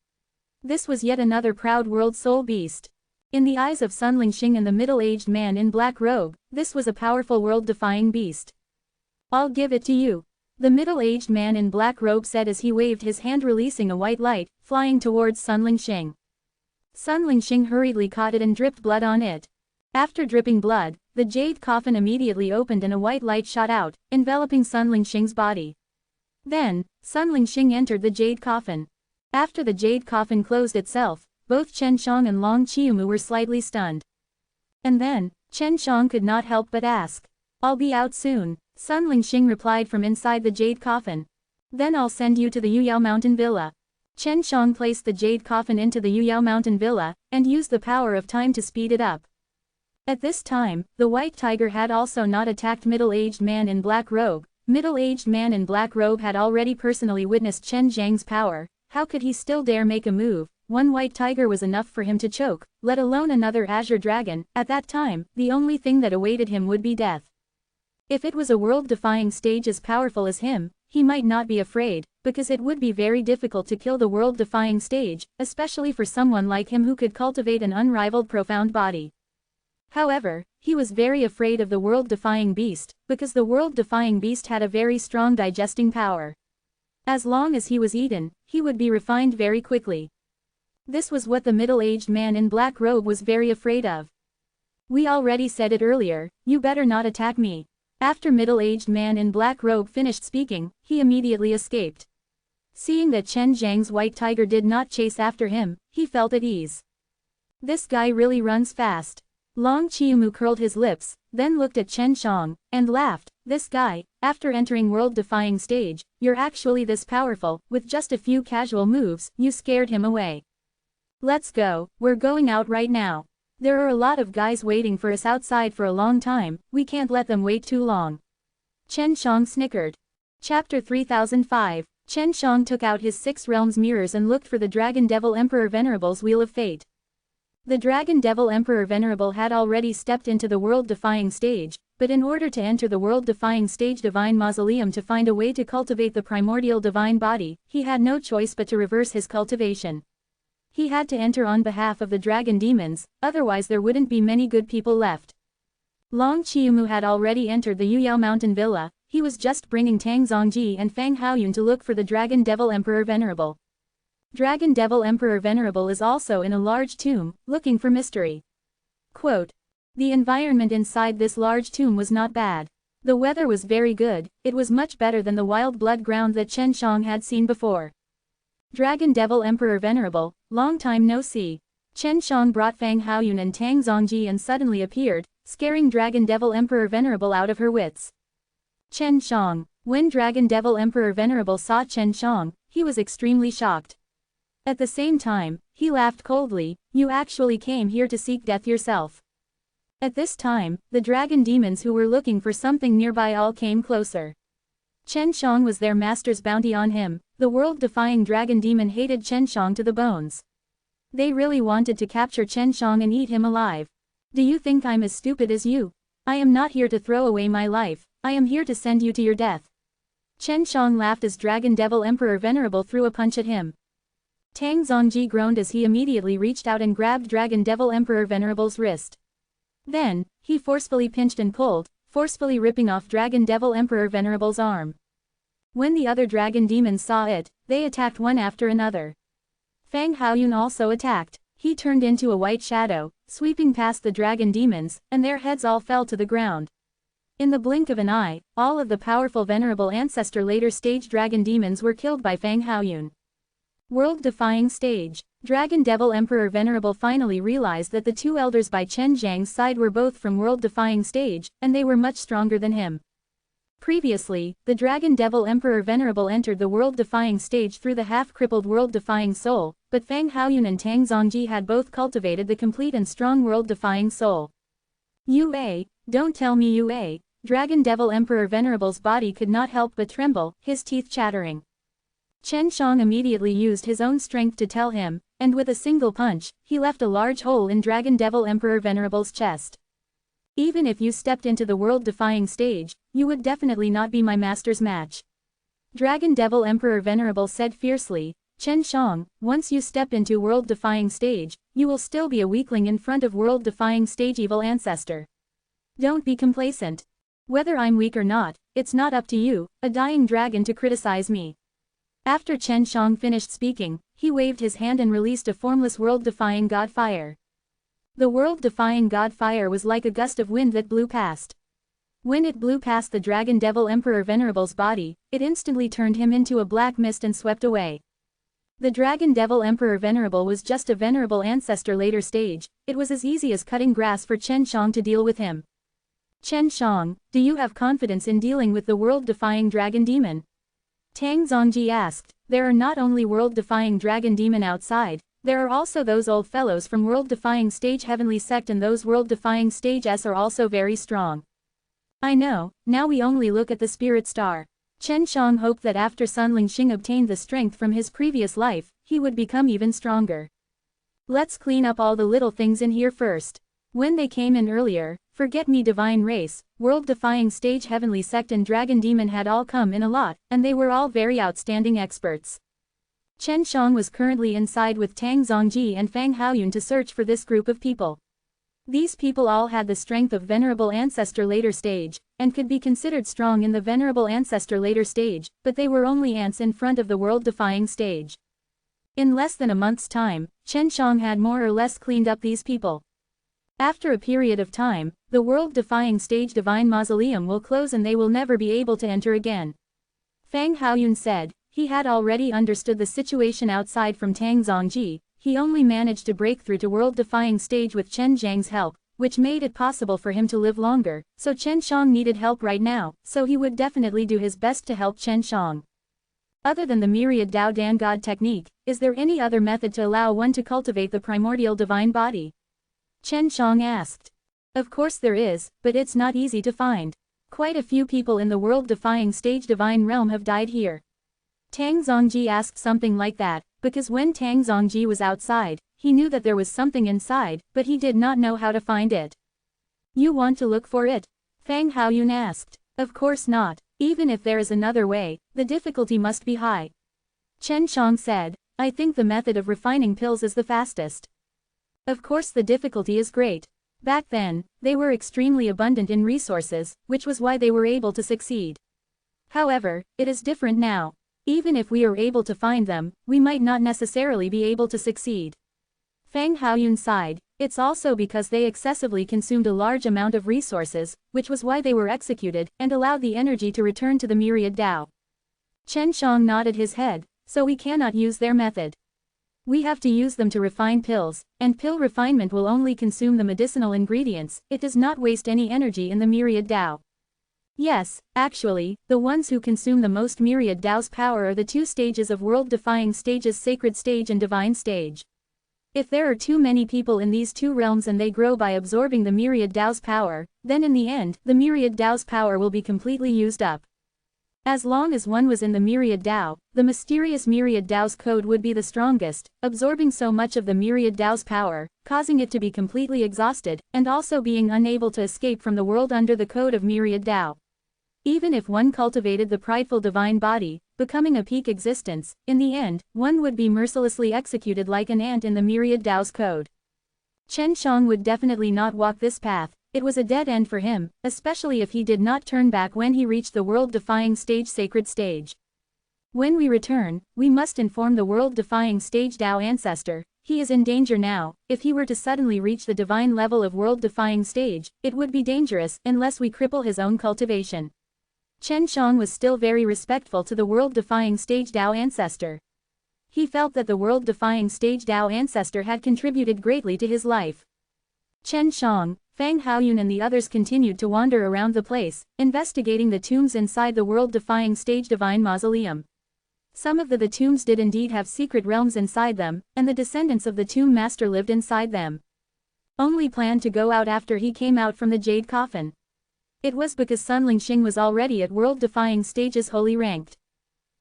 This was yet another proud world soul beast. In the eyes of Sun Lingxing and the middle-aged man in black robe, this was a powerful world-defying beast. I'll give it to you. The middle-aged man in black robe said as he waved his hand, releasing a white light, flying towards Sun Lingxing. Sun Lingxing hurriedly caught it and dripped blood on it. After dripping blood, the jade coffin immediately opened and a white light shot out, enveloping Sun Lingxing's body. Then, Sun Lingxing entered the jade coffin. After the jade coffin closed itself, both Chen Shang and Long Qiumu were slightly stunned. And then, Chen Shang could not help but ask, "I'll be out soon." Sun Lingxing replied from inside the jade coffin. "Then I'll send you to the Yuyao Mountain Villa." Chen Shang placed the jade coffin into the Yuyao Mountain Villa, and used the power of time to speed it up. At this time, the white tiger had also not attacked middle-aged man in black robe. Middle-aged man in black robe had already personally witnessed Chen Zhang's power. How could he still dare make a move? One white tiger was enough for him to choke, let alone another azure dragon. At that time, the only thing that awaited him would be death. If it was a world-defying stage as powerful as him, he might not be afraid, because it would be very difficult to kill the world-defying stage, especially for someone like him who could cultivate an unrivaled profound body. However, he was very afraid of the world-defying beast, because the world-defying beast had a very strong digesting power. As long as he was eaten, he would be refined very quickly. This was what the middle-aged man in black robe was very afraid of. "We already said it earlier, you better not attack me." After middle-aged man in black robe finished speaking, he immediately escaped. Seeing that Chen Zhang's white tiger did not chase after him, he felt at ease. This guy really runs fast. Long Qiumu curled his lips, then looked at Chen Shang, and laughed. "This guy, after entering world-defying stage, you're actually this powerful. With just a few casual moves, you scared him away. Let's go, we're going out right now. There are a lot of guys waiting for us outside for a long time, we can't let them wait too long." Chen Shang snickered. Chapter 3005. Chen Shang took out his 6 realms mirrors and looked for the Dragon Devil Emperor Venerable's Wheel of Fate. The Dragon Devil Emperor Venerable had already stepped into the world-defying stage, but in order to enter the world-defying stage Divine Mausoleum to find a way to cultivate the primordial divine body, he had no choice but to reverse his cultivation. He had to enter on behalf of the dragon demons, otherwise there wouldn't be many good people left. Long Qiumu had already entered the Yuyao Mountain Villa. He was just bringing Tang Zongji and Fang Haoyun to look for the Dragon Devil Emperor Venerable. Dragon Devil Emperor Venerable is also in a large tomb, looking for mystery. Quote, the environment inside this large tomb was not bad. The weather was very good, it was much better than the wild blood ground that Chen Shang had seen before. Dragon Devil Emperor Venerable, long time no see. Chen Shang brought Fang Haoyun and Tang Zongji and suddenly appeared, scaring Dragon Devil Emperor Venerable out of her wits. Chen Shang. When Dragon Devil Emperor Venerable saw Chen Shang, he was extremely shocked. At the same time, he laughed coldly, you actually came here to seek death yourself. At this time, the dragon demons who were looking for something nearby all came closer. Chen Shang was their master's bounty on him. The world-defying dragon demon hated Chen Shang to the bones. They really wanted to capture Chen Shang and eat him alive. Do you think I'm as stupid as you? I am not here to throw away my life, I am here to send you to your death. Chen Shang laughed as Dragon Devil Emperor Venerable threw a punch at him. Tang Zongji groaned as he immediately reached out and grabbed Dragon Devil Emperor Venerable's wrist. Then, he forcefully pinched and pulled, forcefully ripping off Dragon Devil Emperor Venerable's arm. When the other dragon demons saw it, they attacked one after another. Fang Haoyun also attacked. He turned into a white shadow, sweeping past the dragon demons, and their heads all fell to the ground. In the blink of an eye, all of the powerful Venerable Ancestor later stage dragon demons were killed by Fang Haoyun. World-defying stage. Dragon Devil Emperor Venerable finally realized that the 2 elders by Chen Zhang's side were both from world-defying stage, and they were much stronger than him. Previously, the Dragon Devil Emperor Venerable entered the world-defying stage through the half-crippled world-defying soul, but Fang Haoyun and Tang Zongji had both cultivated the complete and strong world-defying soul. Yue, don't tell me Yue. Dragon Devil Emperor Venerable's body could not help but tremble, his teeth chattering. Chen Shang immediately used his own strength to tell him, and with a single punch, he left a large hole in Dragon Devil Emperor Venerable's chest. Even if you stepped into the world-defying stage, you would definitely not be my master's match. Dragon Devil Emperor Venerable said fiercely, Chen Shang, once you step into world-defying stage, you will still be a weakling in front of world-defying stage evil ancestor. Don't be complacent. Whether I'm weak or not, it's not up to you, a dying dragon, to criticize me. After Chen Shang finished speaking, he waved his hand and released a formless world-defying god fire. The world-defying god fire was like a gust of wind that blew past. When it blew past the Dragon Devil Emperor Venerable's body, it instantly turned him into a black mist and swept away. The Dragon Devil Emperor Venerable was just a Venerable Ancestor later stage. It was as easy as cutting grass for Chen Shang to deal with him. Chen Shang, do you have confidence in dealing with the world-defying dragon demon? Tang Zongji asked. There are not only world-defying dragon demon outside, there are also those old fellows from world-defying stage heavenly sect, and those world-defying stage S are also very strong. I know, now we only look at the spirit star. Chen Shang hoped that after Sunling Xing obtained the strength from his previous life, he would become even stronger. Let's clean up all the little things in here first. When they came in earlier, Forget Me Divine Race, World-Defying Stage Heavenly Sect and Dragon Demon had all come in a lot, and they were all very outstanding experts. Chen Shang was currently inside with Tang Zongji and Fang Haoyun to search for this group of people. These people all had the strength of Venerable Ancestor later stage, and could be considered strong in the Venerable Ancestor later stage, but they were only ants in front of the world-defying stage. In less than a month's time, Chen Shang had more or less cleaned up these people. After a period of time, the world-defying stage Divine Mausoleum will close and they will never be able to enter again. Fang Haoyun said. He had already understood the situation outside from Tang Zongji. He only managed to break through to world-defying stage with Chen Zhang's help, which made it possible for him to live longer, so Chen Shang needed help right now, so he would definitely do his best to help Chen Shang. Other than the myriad Dao Dan God technique, is there any other method to allow one to cultivate the primordial divine body? Chen Shang asked. Of course there is, but it's not easy to find. Quite a few people in the world-defying stage divine realm have died here. Tang Zongji asked something like that, because when Tang Zongji was outside, he knew that there was something inside, but he did not know how to find it. You want to look for it? Fang Haoyun asked. Of course not. Even if there is another way, the difficulty must be high. Chen Shang said, I think the method of refining pills is the fastest. Of course the difficulty is great. Back then, they were extremely abundant in resources, which was why they were able to succeed. However, it is different now. Even if we are able to find them, we might not necessarily be able to succeed. Fang Haoyun sighed, it's also because they excessively consumed a large amount of resources, which was why they were executed, and allowed the energy to return to the myriad Tao. Chen Shang nodded his head, so we cannot use their method. We have to use them to refine pills, and pill refinement will only consume the medicinal ingredients, it does not waste any energy in the myriad Tao. Yes, actually, the ones who consume the most myriad Tao's power are the two stages of world-defying stages, sacred stage and divine stage. If there are too many people in these two realms and they grow by absorbing the myriad Tao's power, then in the end, the myriad Tao's power will be completely used up. As long as one was in the myriad Tao, the mysterious myriad Tao's code would be the strongest, absorbing so much of the myriad Tao's power, causing it to be completely exhausted, and also being unable to escape from the world under the code of myriad Tao. Even if one cultivated the prideful divine body, becoming a peak existence, in the end, one would be mercilessly executed like an ant in the myriad Tao's code. Chen Shang would definitely not walk this path, it was a dead end for him, especially if he did not turn back when he reached the world-defying stage, sacred stage. When we return, we must inform the world-defying stage Tao ancestor, he is in danger now. If he were to suddenly reach the divine level of world-defying stage, it would be dangerous unless we cripple his own cultivation. Chen Shang was still very respectful to the world-defying stage Tao ancestor. He felt that the world-defying stage Tao ancestor had contributed greatly to his life. Chen Shang, Fang Haoyun and the others continued to wander around the place, investigating the tombs inside the world-defying stage divine mausoleum. Some of the tombs did indeed have secret realms inside them, and the descendants of the tomb master lived inside them. Only planned to go out after he came out from the jade coffin. It was because Sun Lingxing was already at world-defying stages holy ranked.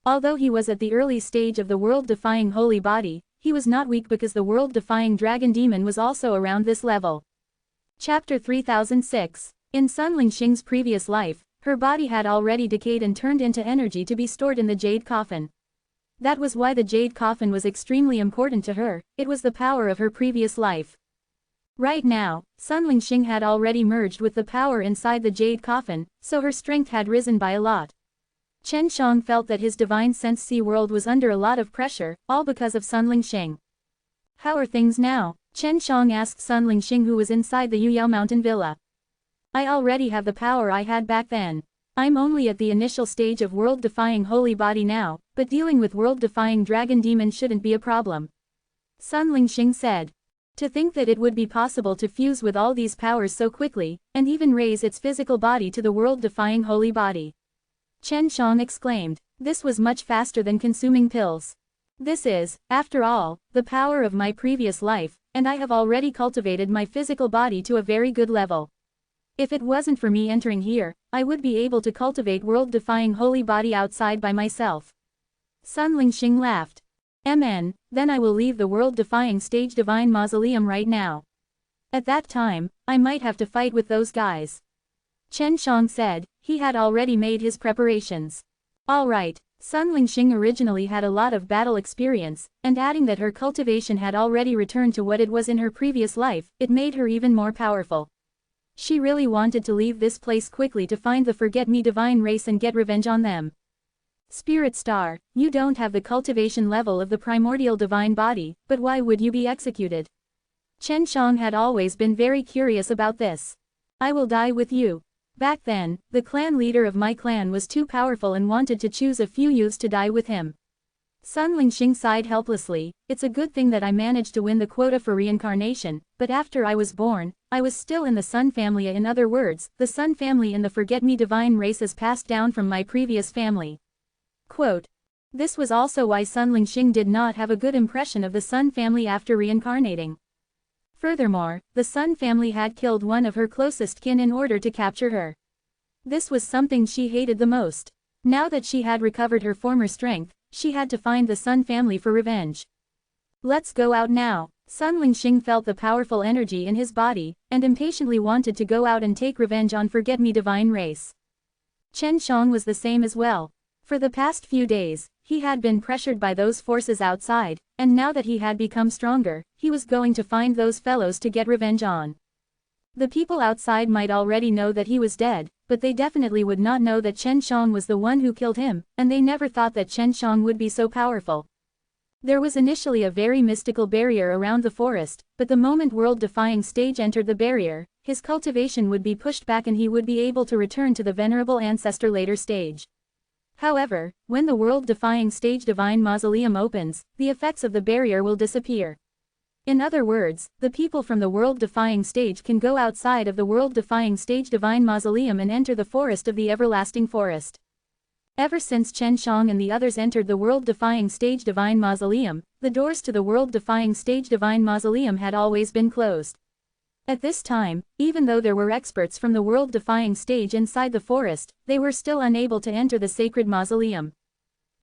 Although he was at the early stage of the world-defying holy body, he was not weak because the world-defying dragon demon was also around this level. Chapter 3006. In Sun Lingxing's previous life, her body had already decayed and turned into energy to be stored in the jade coffin. That was why the jade coffin was extremely important to her, it was the power of her previous life. Right now, Sun Lingxing had already merged with the power inside the jade coffin, so her strength had risen by a lot. Chen Shang felt that his divine sense sea world was under a lot of pressure, all because of Sun Lingxing. How are things now? Chen Shang asked Sun Lingxing, who was inside the Yuyao mountain villa. I already have the power I had back then. I'm only at the initial stage of world-defying holy body now, but dealing with world-defying dragon demon shouldn't be a problem. Sun Lingxing said. To think that it would be possible to fuse with all these powers so quickly, and even raise its physical body to the world-defying holy body. Chen Shang exclaimed. This was much faster than consuming pills. This is, after all, the power of my previous life, and I have already cultivated my physical body to a very good level. If it wasn't for me entering here, I would be able to cultivate world-defying holy body outside by myself. Sun Lingxing laughed. Then I will leave the world-defying stage divine mausoleum right now. At that time, I might have to fight with those guys. Chen Shang said, he had already made his preparations. Alright, Sun Lingxing originally had a lot of battle experience, and adding that her cultivation had already returned to what it was in her previous life, it made her even more powerful. She really wanted to leave this place quickly to find the Forget-Me divine race and get revenge on them. Spirit Star, you don't have the cultivation level of the primordial divine body, but why would you be executed? Chen Shang had always been very curious about this. I will die with you. Back then, the clan leader of my clan was too powerful and wanted to choose a few youths to die with him. Sun Lingxing sighed helplessly, it's a good thing that I managed to win the quota for reincarnation, but after I was born, I was still in the Sun family. In other words, the Sun family in the Forget-Me divine race is passed down from my previous family. Quote. This was also why Sun Lingxing did not have a good impression of the Sun family after reincarnating. Furthermore, the Sun family had killed one of her closest kin in order to capture her. This was something she hated the most. Now that she had recovered her former strength, she had to find the Sun family for revenge. Let's go out now. Sun Lingxing felt the powerful energy in his body, and impatiently wanted to go out and take revenge on Forget-Me Divine Race. Chen Xiang was the same as well. For the past few days, he had been pressured by those forces outside, and now that he had become stronger, he was going to find those fellows to get revenge on. The people outside might already know that he was dead, but they definitely would not know that Chen Xiang was the one who killed him, and they never thought that Chen Xiang would be so powerful. There was initially a very mystical barrier around the forest, but the moment world-defying stage entered the barrier, his cultivation would be pushed back and he would be able to return to the Venerable Ancestor later stage. However, when the world-defying stage Divine Mausoleum opens, the effects of the barrier will disappear. In other words, the people from the world-defying stage can go outside of the world-defying stage Divine Mausoleum and enter the forest of the Everlasting Forest. Ever since Chen Xiang and the others entered the world-defying stage Divine Mausoleum, the doors to the world-defying stage Divine Mausoleum had always been closed. At this time, even though there were experts from the world-defying stage inside the forest, they were still unable to enter the sacred mausoleum.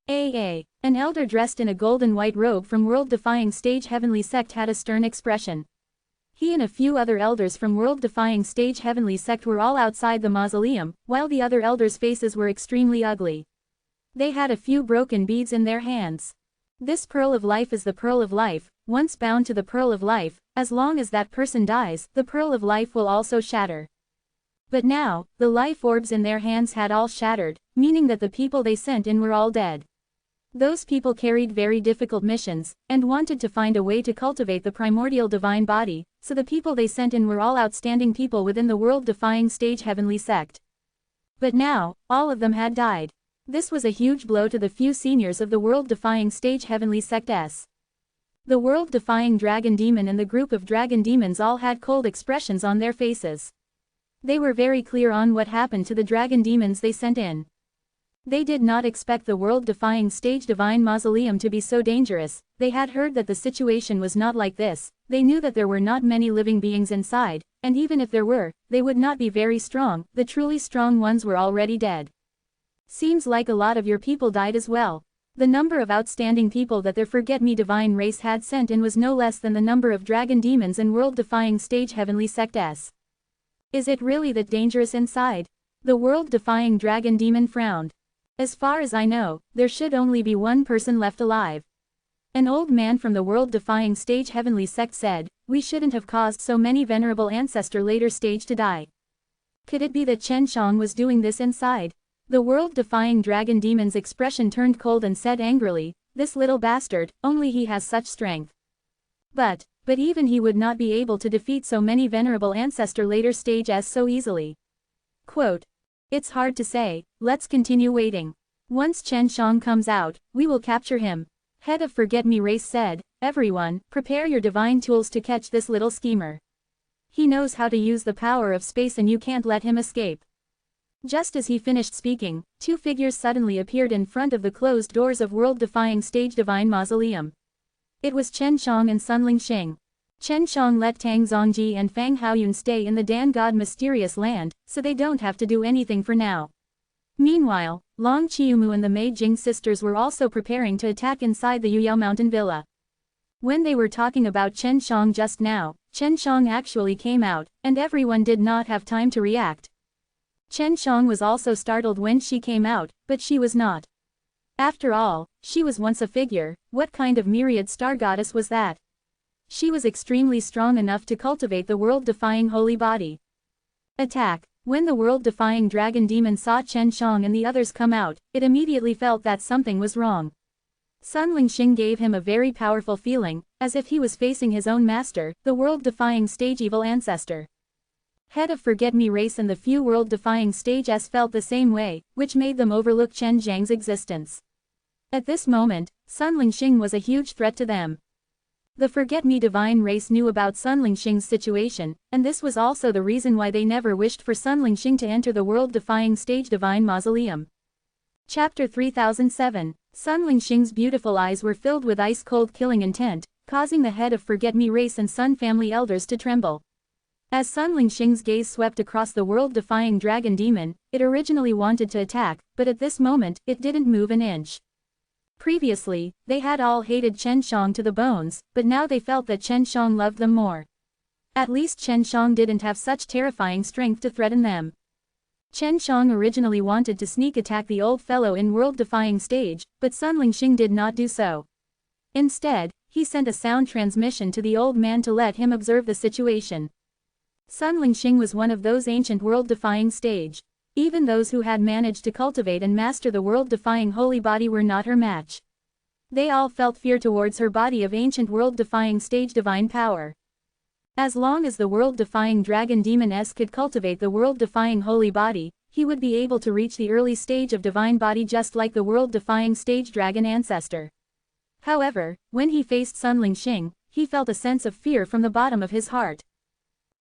An elder dressed in a golden white robe from world-defying stage Heavenly Sect had a stern expression. He and a few other elders from world-defying stage Heavenly Sect were all outside the mausoleum, while the other elders' faces were extremely ugly. They had a few broken beads in their hands. This pearl of life is the pearl of life. Once bound to the pearl of life, as long as that person dies, the pearl of life will also shatter. But now, the life orbs in their hands had all shattered, meaning that the people they sent in were all dead. Those people carried very difficult missions, and wanted to find a way to cultivate the primordial divine body, so the people they sent in were all outstanding people within the world-defying stage Heavenly Sect. But now, all of them had died. This was a huge blow to the few seniors of the world-defying stage Heavenly Sect S. The world-defying dragon demon and the group of dragon demons all had cold expressions on their faces. They were very clear on what happened to the dragon demons they sent in. They did not expect the world-defying stage Divine Mausoleum to be so dangerous. They had heard that the situation was not like this. They knew that there were not many living beings inside, and even if there were, they would not be very strong. The truly strong ones were already dead. Seems like a lot of your people died as well. The number of outstanding people that their Forget-Me Divine Race had sent in was no less than the number of dragon demons and world-defying stage Heavenly Sect S. Is it really that dangerous inside? The world-defying dragon demon frowned. As far as I know, there should only be one person left alive. An old man from the world-defying stage Heavenly Sect said, we shouldn't have caused so many Venerable Ancestor later stage to die. Could it be that Chen Xiang was doing this inside? The world-defying dragon demon's expression turned cold and said angrily, this little bastard, only he has such strength. But even he would not be able to defeat so many Venerable Ancestor later stage as so easily. Quote, it's hard to say, let's continue waiting. Once Chen Xiang comes out, we will capture him. Head of Forget-Me Race said, everyone, prepare your divine tools to catch this little schemer. He knows how to use the power of space and you can't let him escape. Just as he finished speaking, two figures suddenly appeared in front of the closed doors of world-defying stage Divine Mausoleum. It was Chen Xiang and Sun Lingxing. Chen Xiang let Tang Zongji and Fang Haoyun stay in the Dan God Mysterious Land, so they don't have to do anything for now. Meanwhile, Long Qiumu and the Mei Jing sisters were also preparing to attack inside the Yuyao Mountain Villa. When they were talking about Chen Xiang just now, Chen Xiang actually came out, and everyone did not have time to react. Chen Xiang was also startled when she came out, but she was not. After all, she was once a figure. What kind of myriad star goddess was that? She was extremely strong enough to cultivate the world-defying holy body. Attack! When the world-defying dragon demon saw Chen Xiang and the others come out, it immediately felt that something was wrong. Sun Lingxing gave him a very powerful feeling, as if he was facing his own master, the world-defying stage evil ancestor. Head of Forget-Me Race and the few world-defying stage S felt the same way, which made them overlook Chen Zhang's existence. At this moment, Sun Lingxing was a huge threat to them. The Forget-Me Divine Race knew about Sun Lingxing's situation, and this was also the reason why they never wished for Sun Lingxing to enter the world-defying stage Divine Mausoleum. Chapter 3007. Sun Lingxing's beautiful eyes were filled with ice-cold killing intent, causing the head of Forget-Me Race and Sun family elders to tremble. As Sun Lingxing's gaze swept across the world-defying dragon demon, it originally wanted to attack, but at this moment, it didn't move an inch. Previously, they had all hated Chen Shang to the bones, but now they felt that Chen Shang loved them more. At least Chen Shang didn't have such terrifying strength to threaten them. Chen Shang originally wanted to sneak attack the old fellow in world-defying stage, but Sun Lingxing did not do so. Instead, he sent a sound transmission to the old man to let him observe the situation. Sun Lingxing was one of those ancient world-defying stage. Even those who had managed to cultivate and master the world-defying holy body were not her match. They all felt fear towards her body of ancient world-defying stage divine power. As long as the world-defying dragon demon S could cultivate the world-defying holy body, he would be able to reach the early stage of divine body just like the world-defying stage dragon ancestor. However, when he faced Sun Lingxing, he felt a sense of fear from the bottom of his heart.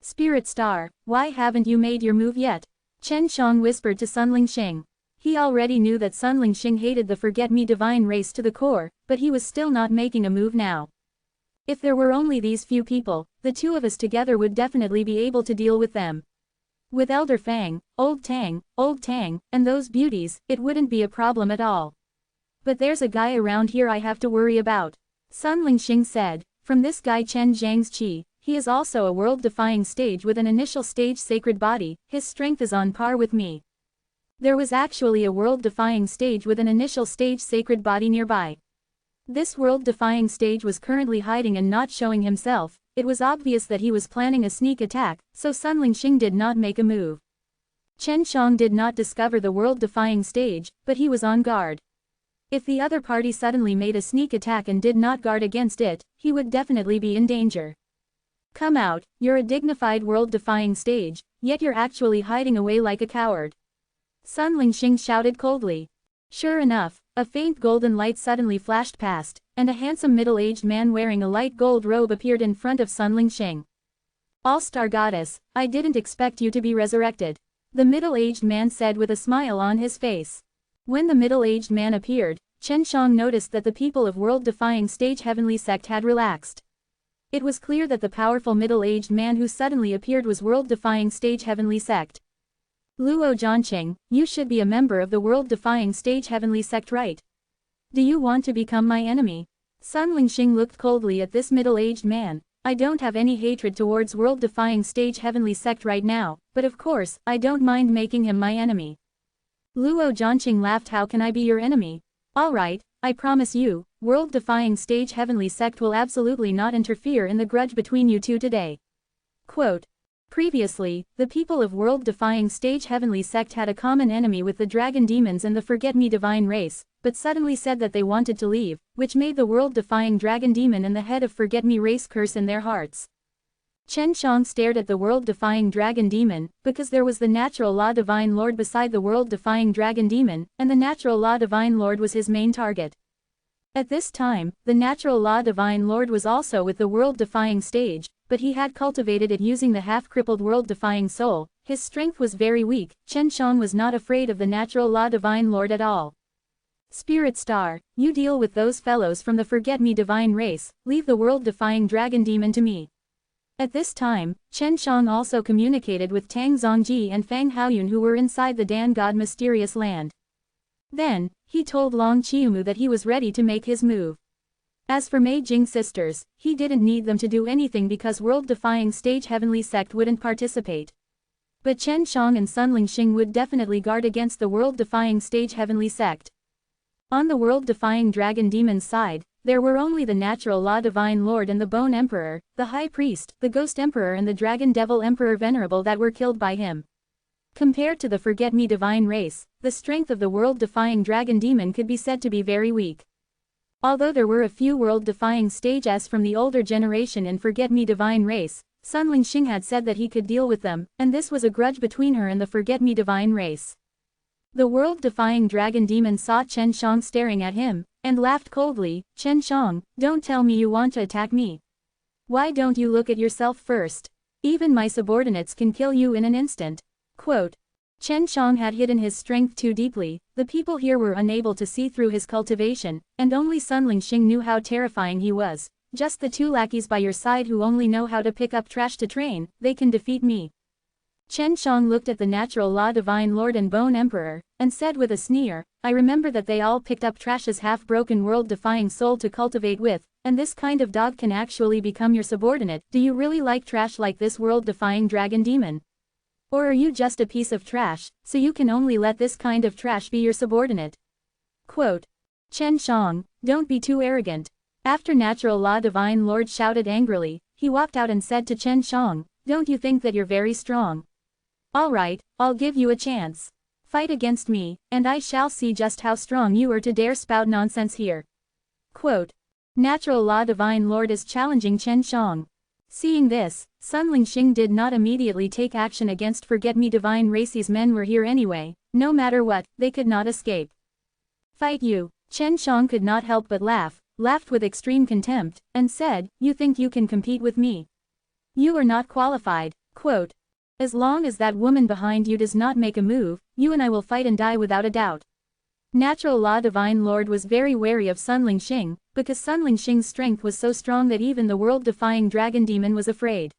Spirit Star, why haven't you made your move yet? Chen Shang whispered to Sun Lingxing. He already knew that Sun Lingxing hated the Forget-Me divine race to the core, but he was still not making a move now. If there were only these few people, the two of us together would definitely be able to deal with them. With Elder Fang, Old Tang, and those beauties, it wouldn't be a problem at all. But there's a guy around here I have to worry about. Sun Lingxing said, from this guy Chen Zhang's Qi, he is also a world-defying stage with an initial stage sacred body, his strength is on par with me. There was actually a world-defying stage with an initial stage sacred body nearby. This world-defying stage was currently hiding and not showing himself. It was obvious that he was planning a sneak attack, so Sun Lingxing did not make a move. Chen Shang did not discover the world-defying stage, but he was on guard. If the other party suddenly made a sneak attack and did not guard against it, he would definitely be in danger. Come out, you're a dignified world-defying stage, yet you're actually hiding away like a coward. Sun Lingxing shouted coldly. Sure enough, a faint golden light suddenly flashed past, and a handsome middle-aged man wearing a light gold robe appeared in front of Sun Lingxing. All-Star Goddess, I didn't expect you to be resurrected. The middle-aged man said with a smile on his face. When the middle-aged man appeared, Chen Shang noticed that the people of world-defying stage heavenly sect had relaxed. It was clear that the powerful middle-aged man who suddenly appeared was world-defying stage heavenly sect. Luo Zhanqing, you should be a member of the world-defying stage heavenly sect, right? Do you want to become my enemy? Sun Lingxing looked coldly at this middle-aged man. I don't have any hatred towards world-defying stage heavenly sect right now, but of course, I don't mind making him my enemy. Luo Zhanqing laughed. How can I be your enemy? Alright, I promise you, world-defying stage heavenly sect will absolutely not interfere in the grudge between you two today. Quote. Previously, the people of world-defying stage heavenly sect had a common enemy with the dragon demons and the Forget-Me divine race, but suddenly said that they wanted to leave, which made the world-defying dragon demon and the head of Forget-Me race curse in their hearts. Chen Shang stared at the world-defying dragon demon, because there was the natural law divine lord beside the world-defying dragon demon, and the natural law divine lord was his main target. At this time, the natural law divine lord was also with the world-defying stage, but he had cultivated it using the half-crippled world-defying soul. His strength was very weak. Chen Shang was not afraid of the natural law divine lord at all. Spirit Star, you deal with those fellows from the Forget-Me divine race, leave the world-defying dragon demon to me. At this time, Chen Shang also communicated with Tang Zongji and Fang Haoyun who were inside the Dan God mysterious land. Then, he told Long Qiumu that he was ready to make his move. As for Mei Jing sisters, he didn't need them to do anything because world-defying stage heavenly sect wouldn't participate. But Chen Shang and Sun Lingxing would definitely guard against the world-defying stage heavenly sect. On the world-defying dragon demon's side, there were only the natural law divine lord and the bone emperor, the high priest, the ghost emperor and the dragon devil emperor Venerable that were killed by him. Compared to the Forget-Me divine race, the strength of the world-defying dragon demon could be said to be very weak. Although there were a few world-defying stages from the older generation in Forget-Me divine race, Sun Lingxing had said that he could deal with them, and this was a grudge between her and the Forget-Me divine race. The world-defying dragon demon saw Chen Shang staring at him, and laughed coldly. Chen Shang, don't tell me you want to attack me. Why don't you look at yourself first? Even my subordinates can kill you in an instant. Quote. Chen Shang had hidden his strength too deeply. The people here were unable to see through his cultivation, and only Sun Lingxing knew how terrifying he was. Just the two lackeys by your side who only know how to pick up trash to train, they can defeat me. Chen Shang looked at the Natural Law Divine Lord and Bone Emperor, and said with a sneer, I remember that they all picked up trash's half-broken world-defying soul to cultivate with, and this kind of dog can actually become your subordinate. Do you really like trash like this world-defying dragon demon? Or are you just a piece of trash, so you can only let this kind of trash be your subordinate? Quote. Chen Shang, don't be too arrogant. After Natural Law Divine Lord shouted angrily, he walked out and said to Chen Shang, don't you think that you're very strong? Alright, I'll give you a chance. Fight against me, and I shall see just how strong you are to dare spout nonsense here. Quote. Natural Law Divine Lord is challenging Chen Shang. Seeing this, Sun Lingxing did not immediately take action against Forget Me Divine Race's men were here anyway, no matter what, they could not escape. Fight you. Chen Shang could not help but laughed with extreme contempt, and said, you think you can compete with me? You are not qualified. Quote. As long as that woman behind you does not make a move, you and I will fight and die without a doubt. Natural Law Divine Lord was very wary of Sun Lingxing, because Sun Lingxing's strength was so strong that even the world-defying dragon demon was afraid.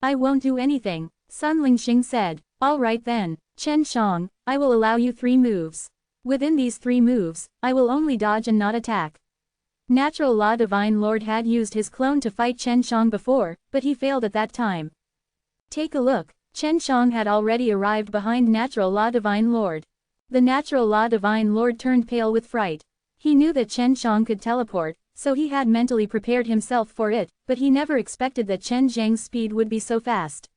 I won't do anything, Sun Lingxing said. Alright then, Chen Shang, I will allow you 3 moves. Within these 3 moves, I will only dodge and not attack. Natural Law Divine Lord had used his clone to fight Chen Shang before, but he failed at that time. Take a look. Chen Shang had already arrived behind Natural Law Divine Lord. The Natural Law Divine Lord turned pale with fright. He knew that Chen Shang could teleport, so he had mentally prepared himself for it, but he never expected that Chen Zhang's speed would be so fast.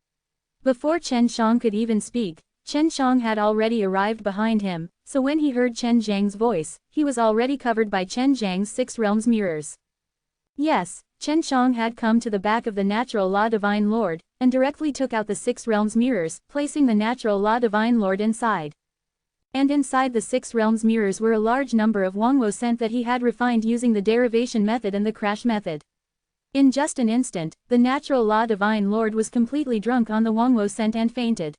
Before Chen Shang could even speak, Chen Shang had already arrived behind him, so when he heard Chen Zhang's voice, he was already covered by Chen Zhang's 6 realms mirrors. Yes, Chen Shang had come to the back of the Natural Law Divine Lord, and directly took out the 6 realms mirrors, placing the Natural Law Divine Lord inside. And inside the 6 realms mirrors were a large number of Wangwo scent that he had refined using the derivation method and the crash method. In just an instant, the Natural Law Divine Lord was completely drunk on the Wangwo scent and fainted.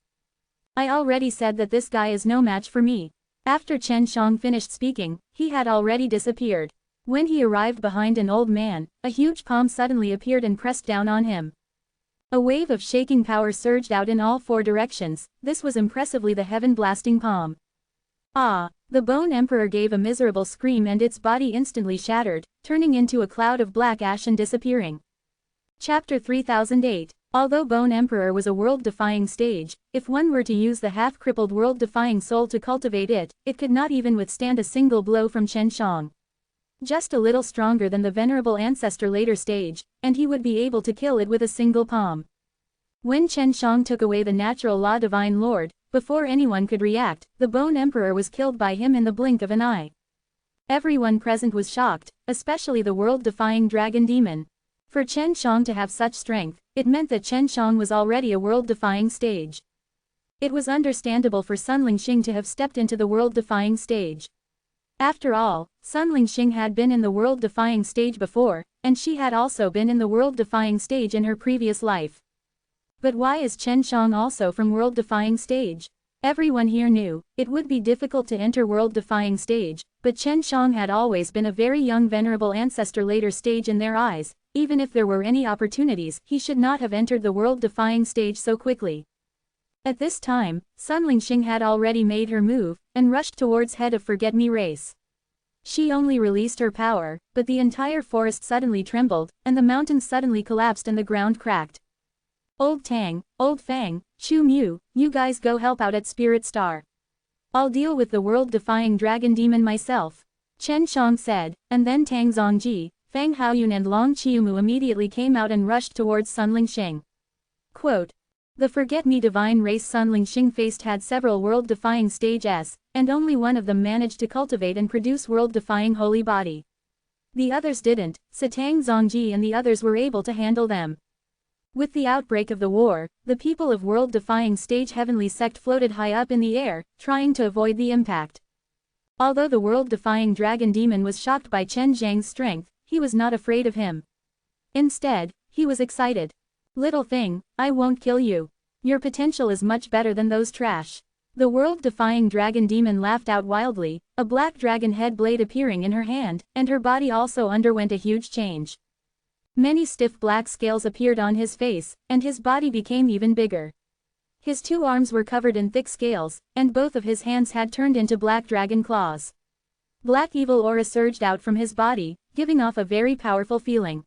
I already said that this guy is no match for me. After Chen Shang finished speaking, he had already disappeared. When he arrived behind an old man, a huge palm suddenly appeared and pressed down on him. A wave of shaking power surged out in all 4 directions. This was impressively the heaven-blasting palm. Ah! The Bone Emperor gave a miserable scream and its body instantly shattered, turning into a cloud of black ash and disappearing. Chapter 3008. Although Bone Emperor was a world-defying stage, if one were to use the half-crippled world-defying soul to cultivate it, it could not even withstand a single blow from Chen Shang. Just a little stronger than the Venerable Ancestor later stage, and he would be able to kill it with a single palm. When Chen Shang took away the Natural Law Divine Lord, before anyone could react, the Bone Emperor was killed by him in the blink of an eye. Everyone present was shocked, especially the world-defying dragon demon. For Chen Shang to have such strength, it meant that Chen Shang was already a world-defying stage. It was understandable for Sun Lingxing to have stepped into the world-defying stage. After all, Sun Lingxing had been in the world-defying stage before, and she had also been in the world-defying stage in her previous life. But why is Chen Shang also from world-defying stage? Everyone here knew, it would be difficult to enter world-defying stage, but Chen Shang had always been a very young Venerable Ancestor later stage in their eyes. Even if there were any opportunities, he should not have entered the world-defying stage so quickly. At this time, Sun Lingxing had already made her move, and rushed towards head of Forget Me race. She only released her power, but the entire forest suddenly trembled, and the mountains suddenly collapsed and the ground cracked. Old Tang, Old Fang, Chu Mu, you guys go help out at Spirit Star. I'll deal with the world-defying dragon demon myself, Chen Shang said, and then Tang Zongji, Fang Haoyun and Long Chiumu immediately came out and rushed towards Sun Lingxing. Quote. The Forget Me Divine Race Sun Lingxing faced had several world-defying stages, and only one of them managed to cultivate and produce world-defying holy body. The others didn't, so Tang Zongji and the others were able to handle them. With the outbreak of the war, the people of world-defying stage Heavenly Sect floated high up in the air, trying to avoid the impact. Although the world-defying dragon demon was shocked by Chen Zhang's strength, he was not afraid of him. Instead, he was excited. Little thing, I won't kill you. Your potential is much better than those trash. The world-defying dragon demon laughed out wildly, a black dragon head blade appearing in her hand, and her body also underwent a huge change. Many stiff black scales appeared on his face, and his body became even bigger. His 2 arms were covered in thick scales, and both of his hands had turned into black dragon claws. Black evil aura surged out from his body, giving off a very powerful feeling.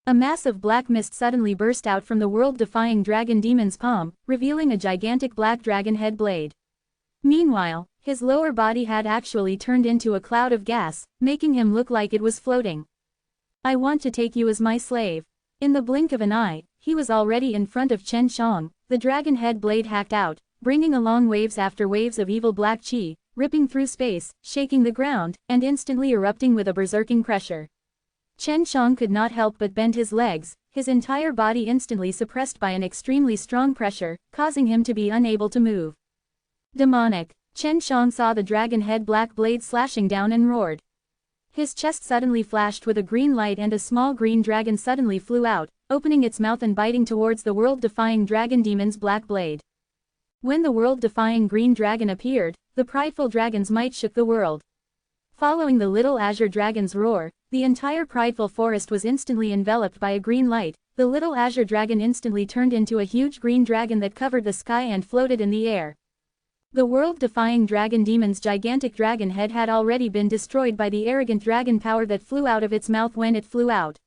A mass of black mist suddenly burst out from the world-defying dragon demon's palm, revealing a gigantic black dragon head blade. Meanwhile, his lower body had actually turned into a cloud of gas, making him look like it was floating. "I want to take you as my slave." In the blink of an eye, he was already in front of Chen Shang, the dragon head blade hacked out, bringing along waves after waves of evil black chi, ripping through space, shaking the ground, and instantly erupting with a berserking pressure. Chen Shang could not help but bend his legs, his entire body instantly suppressed by an extremely strong pressure, causing him to be unable to move. Demonic. Chen Shang saw the dragon head black blade slashing down and roared. His chest suddenly flashed with a green light and a small green dragon suddenly flew out, opening its mouth and biting towards the world-defying dragon demon's black blade. When the world-defying green dragon appeared, the prideful dragon's might shook the world. Following the little azure dragon's roar, the entire prideful forest was instantly enveloped by a green light. The little azure dragon instantly turned into a huge green dragon that covered the sky and floated in the air. The world-defying dragon demon's gigantic dragon head had already been destroyed by the arrogant dragon power that flew out of its mouth when it flew out.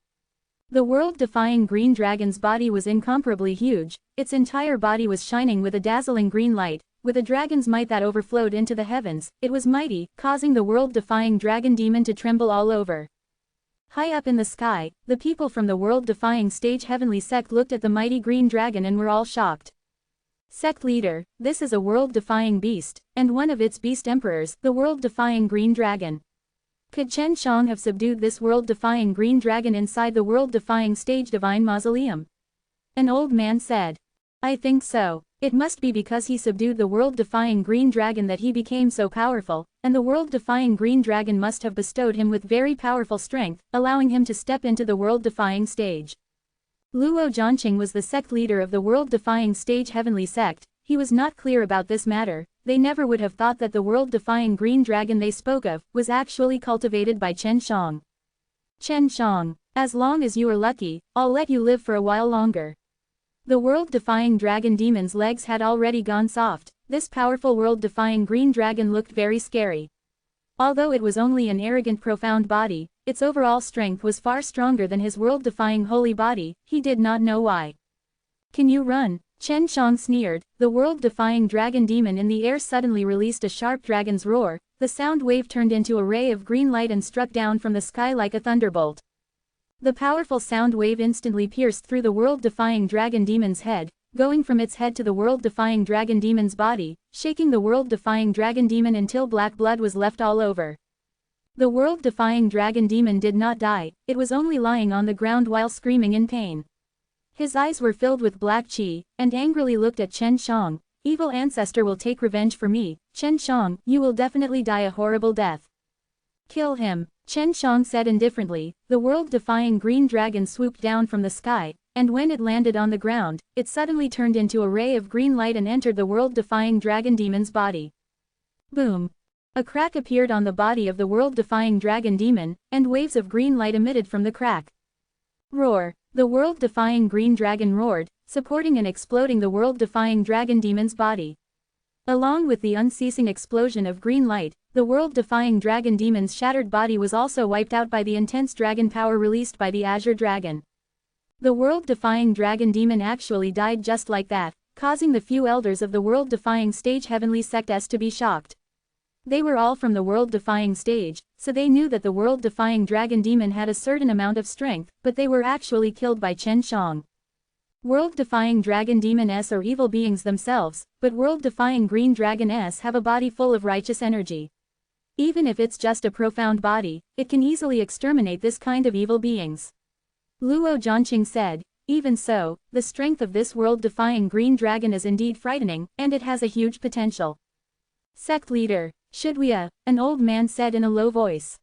The world-defying green dragon's body was incomparably huge, its entire body was shining with a dazzling green light, with a dragon's might that overflowed into the heavens. It was mighty, causing the world-defying dragon demon to tremble all over. High up in the sky, the people from the world-defying stage heavenly sect looked at the mighty green dragon and were all shocked. Sect leader, this is a world-defying beast, and one of its beast emperors, the world-defying green dragon. Could Chen Shang have subdued this world-defying green dragon inside the world-defying stage divine mausoleum? An old man said. I think so. It must be because he subdued the world-defying green dragon that he became so powerful, and the world-defying green dragon must have bestowed him with very powerful strength, allowing him to step into the world-defying stage. Luo Zhanqing was the sect leader of the world-defying stage heavenly sect. He was not clear about this matter. They never would have thought that the world-defying green dragon they spoke of was actually cultivated by Chen Shang. Chen Shang, as long as you are lucky, I'll let you live for a while longer. The world-defying dragon demon's legs had already gone soft. This powerful world-defying green dragon looked very scary. Although it was only an arrogant profound body, its overall strength was far stronger than his world-defying holy body. He did not know why. Can you run? Chen Shang sneered. The world-defying dragon demon in the air suddenly released a sharp dragon's roar. The sound wave turned into a ray of green light and struck down from the sky like a thunderbolt. The powerful sound wave instantly pierced through the world-defying dragon demon's head, going from its head to the world-defying dragon demon's body, shaking the world-defying dragon demon until black blood was left all over. The world-defying dragon demon did not die, it was only lying on the ground while screaming in pain. His eyes were filled with black chi, and angrily looked at Chen Shang. Evil ancestor will take revenge for me. Chen Shang, you will definitely die a horrible death. Kill him, Chen Shang said indifferently. The world-defying green dragon swooped down from the sky, and when it landed on the ground, it suddenly turned into a ray of green light and entered the world-defying dragon demon's body. Boom! A crack appeared on the body of the world-defying dragon demon, and waves of green light emitted from the crack. Roar! The world-defying green dragon roared, supporting and exploding the world-defying dragon demon's body. Along with the unceasing explosion of green light, the world-defying dragon demon's shattered body was also wiped out by the intense dragon power released by the Azure Dragon. The world-defying dragon demon actually died just like that, causing the few elders of the world-defying stage heavenly sects to be shocked. They were all from the world-defying stage, so they knew that the world-defying dragon demon had a certain amount of strength, but they were actually killed by Chen Shang. World-defying dragon demons are evil beings themselves, but world-defying green dragons have a body full of righteous energy. Even if it's just a profound body, it can easily exterminate this kind of evil beings. Luo Zhanqing said, even so, the strength of this world-defying green dragon is indeed frightening, and it has a huge potential. Sect leader, should we an old man said in a low voice.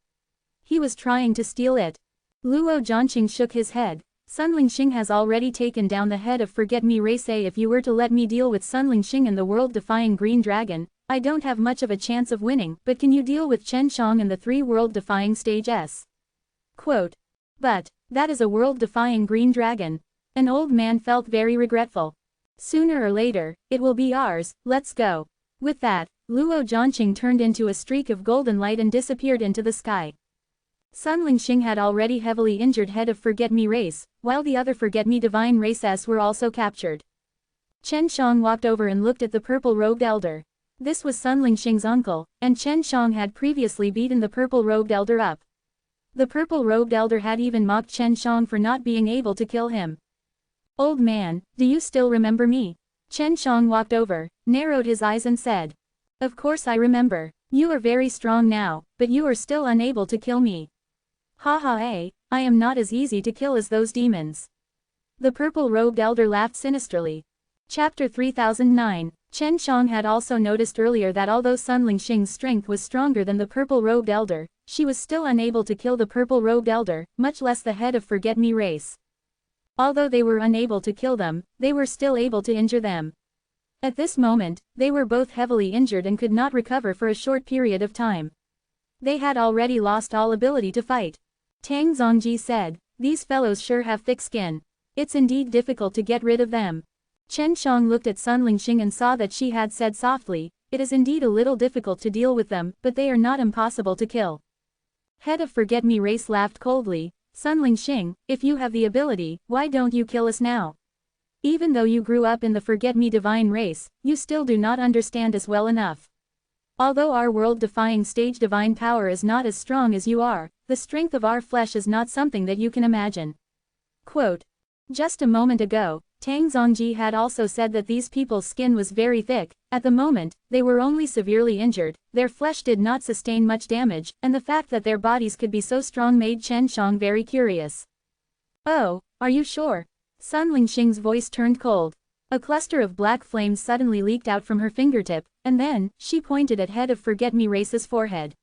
He was trying to steal it. Luo Zhanqing shook his head. Sunling Xing has already taken down the head of Forget-Me-Race. If you were to let me deal with Sunling Xing and the world-defying green dragon, I don't have much of a chance of winning, but can you deal with Chen Shang and the 3 world-defying stages? Quote. But, That is a world-defying green dragon. An old man felt very regretful. Sooner or later, it will be ours, let's go. With that, Luo Zhanqing turned into a streak of golden light and disappeared into the sky. Sun Lingxing had already heavily injured head of Forget-Me race, while the other Forget-Me divine races were also captured. Chen Shang walked over and looked at the purple-robed elder. This was Sun Lingxing's uncle, and Chen Shang had previously beaten the purple-robed elder up. The purple-robed elder had even mocked Chen Shang for not being able to kill him. Old man, do you still remember me? Chen Shang walked over, narrowed his eyes and said. Of course I remember. You are very strong now, but you are still unable to kill me. Haha, I am not as easy to kill as those demons. The purple-robed elder laughed sinisterly. Chapter 3009. Chen Shang had also noticed earlier that although Sun Lingxing's strength was stronger than the purple-robed elder, she was still unable to kill the purple-robed elder, much less the head of Forget-Me race. Although they were unable to kill them, they were still able to injure them. At this moment, they were both heavily injured and could not recover for a short period of time. They had already lost all ability to fight. Tang Zongji said, these fellows sure have thick skin. It's indeed difficult to get rid of them. Chen Shang looked at Sun Lingxing and saw that she had said softly, it is indeed a little difficult to deal with them, but they are not impossible to kill. Head of Forget-Me race laughed coldly, Sun Lingxing, if you have the ability, why don't you kill us now? Even though you grew up in the Forget-Me divine race, you still do not understand us well enough. Although our world-defying stage divine power is not as strong as you are, the strength of our flesh is not something that you can imagine. Quote. Just a moment ago, Tang Zongji had also said that these people's skin was very thick. At the moment, they were only severely injured, their flesh did not sustain much damage, and the fact that their bodies could be so strong made Chen Shang very curious. Oh, are you sure? Sun Lingxing's voice turned cold. A cluster of black flames suddenly leaked out from her fingertip, and then, she pointed at head of Forget-Me race's forehead.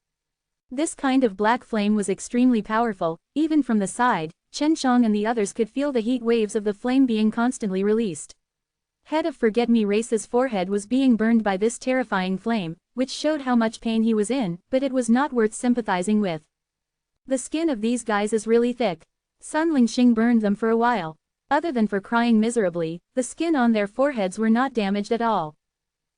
This kind of black flame was extremely powerful, even from the side, Chen Shang and the others could feel the heat waves of the flame being constantly released. Head of Forget-Me race's forehead was being burned by this terrifying flame, which showed how much pain he was in, but it was not worth sympathizing with. The skin of these guys is really thick. Sun Lingxing burned them for a while. Other than for crying miserably, the skin on their foreheads were not damaged at all.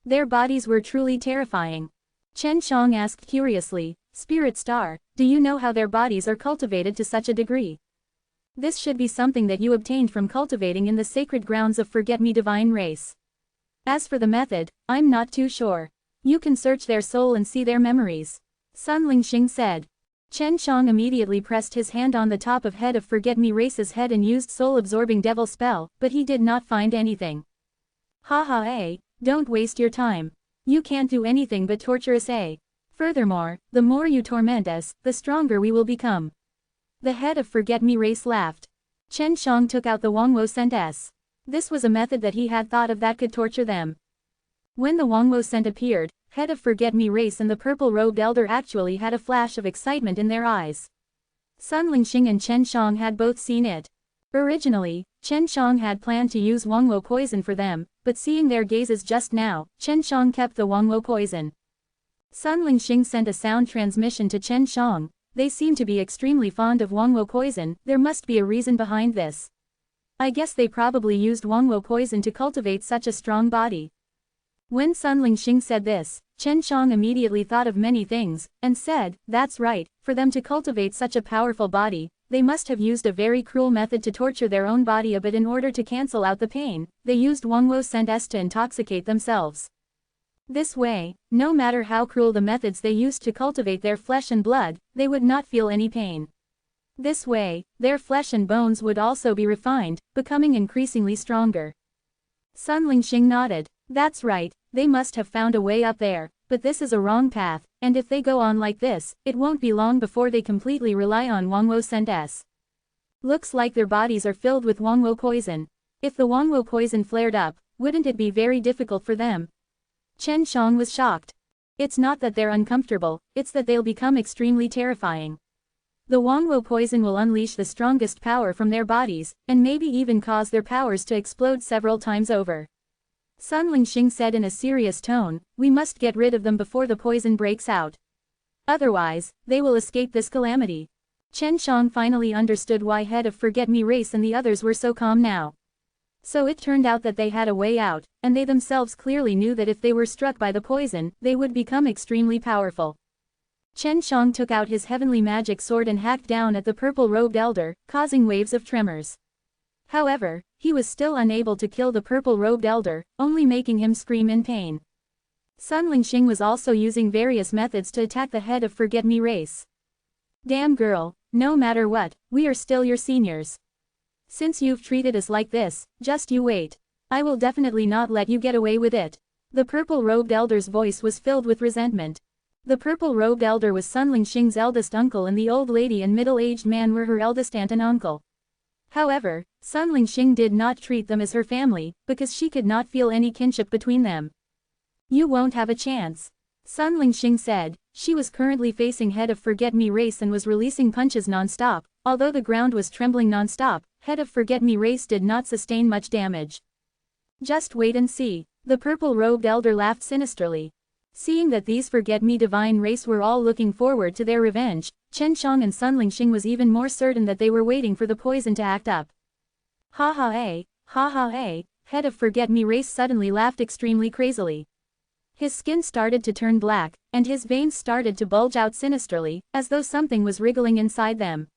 Their bodies were truly terrifying. Chen Shang asked curiously, Spirit Star, do you know how their bodies are cultivated to such a degree? This should be something that you obtained from cultivating in the sacred grounds of Forget-Me divine race. As for the method, I'm not too sure. You can search their soul and see their memories. Sun Lingxing said. Chen Shang immediately pressed his hand on the top of head of Forget-Me race's head and used soul-absorbing devil spell, but he did not find anything. Haha, don't waste your time. You can't do anything but torture us. Furthermore, the more you torment us, the stronger we will become. The head of Forget-Me race laughed. Chen Shang took out the Wangwo scent S. This was a method that he had thought of that could torture them. When the Wangwo scent appeared, head of Forget-Me race and the purple-robed elder actually had a flash of excitement in their eyes. Sun Lingxing and Chen Shang had both seen it. Originally, Chen Shang had planned to use Wangwo poison for them, but seeing their gazes just now, Chen Shang kept the Wangwo poison. Sun Lingxing sent a sound transmission to Chen Shang. They seem to be extremely fond of Wangwo poison, there must be a reason behind this. I guess they probably used Wangwo poison to cultivate such a strong body. When Sun Lingxing said this, Chen Shang immediately thought of many things, and said, that's right, for them to cultivate such a powerful body, they must have used a very cruel method to torture their own body a bit in order to cancel out the pain, they used Wangwo scent S to intoxicate themselves. This way, no matter how cruel the methods they used to cultivate their flesh and blood, they would not feel any pain. This way, their flesh and bones would also be refined, becoming increasingly stronger. Sun Lingxing nodded. That's right, they must have found a way up there, but this is a wrong path, and if they go on like this, it won't be long before they completely rely on Wangwo scent S. Looks like their bodies are filled with Wangwo poison. If the Wangwo poison flared up, wouldn't it be very difficult for them? Chen Shang was shocked. It's not that they're uncomfortable, it's that they'll become extremely terrifying. The Wangwo poison will unleash the strongest power from their bodies, and maybe even cause their powers to explode several times over. Sun Lingxing said in a serious tone, we must get rid of them before the poison breaks out. Otherwise, they will escape this calamity. Chen Shang finally understood why head of Forget-Me Race and the others were so calm now. So it turned out that they had a way out, and they themselves clearly knew that if they were struck by the poison, they would become extremely powerful. Chen Shang took out his heavenly magic sword and hacked down at the purple-robed elder, causing waves of tremors. However, he was still unable to kill the purple-robed elder, only making him scream in pain. Sun Lingxing was also using various methods to attack the head of Forget-Me Race. Damn girl, no matter what, we are still your seniors. Since you've treated us like this, just you wait. I will definitely not let you get away with it. The purple-robed elder's voice was filled with resentment. The purple-robed elder was Sun Lingxing's eldest uncle, and the old lady and middle-aged man were her eldest aunt and uncle. However, Sun Lingxing did not treat them as her family, because she could not feel any kinship between them. You won't have a chance. Sun Lingxing said. She was currently facing head of Forget-Me Race and was releasing punches non-stop. Although the ground was trembling non-stop, head of Forget-Me Race did not sustain much damage. Just wait and see. The purple-robed elder laughed sinisterly. Seeing that these Forget-Me divine race were all looking forward to their revenge, Chen Shang and Sun Lingxing was even more certain that they were waiting for the poison to act up. Ha ha eh, ha ha eh, head of Forget-Me Race suddenly laughed extremely crazily. His skin started to turn black, and his veins started to bulge out sinisterly, as though something was wriggling inside them.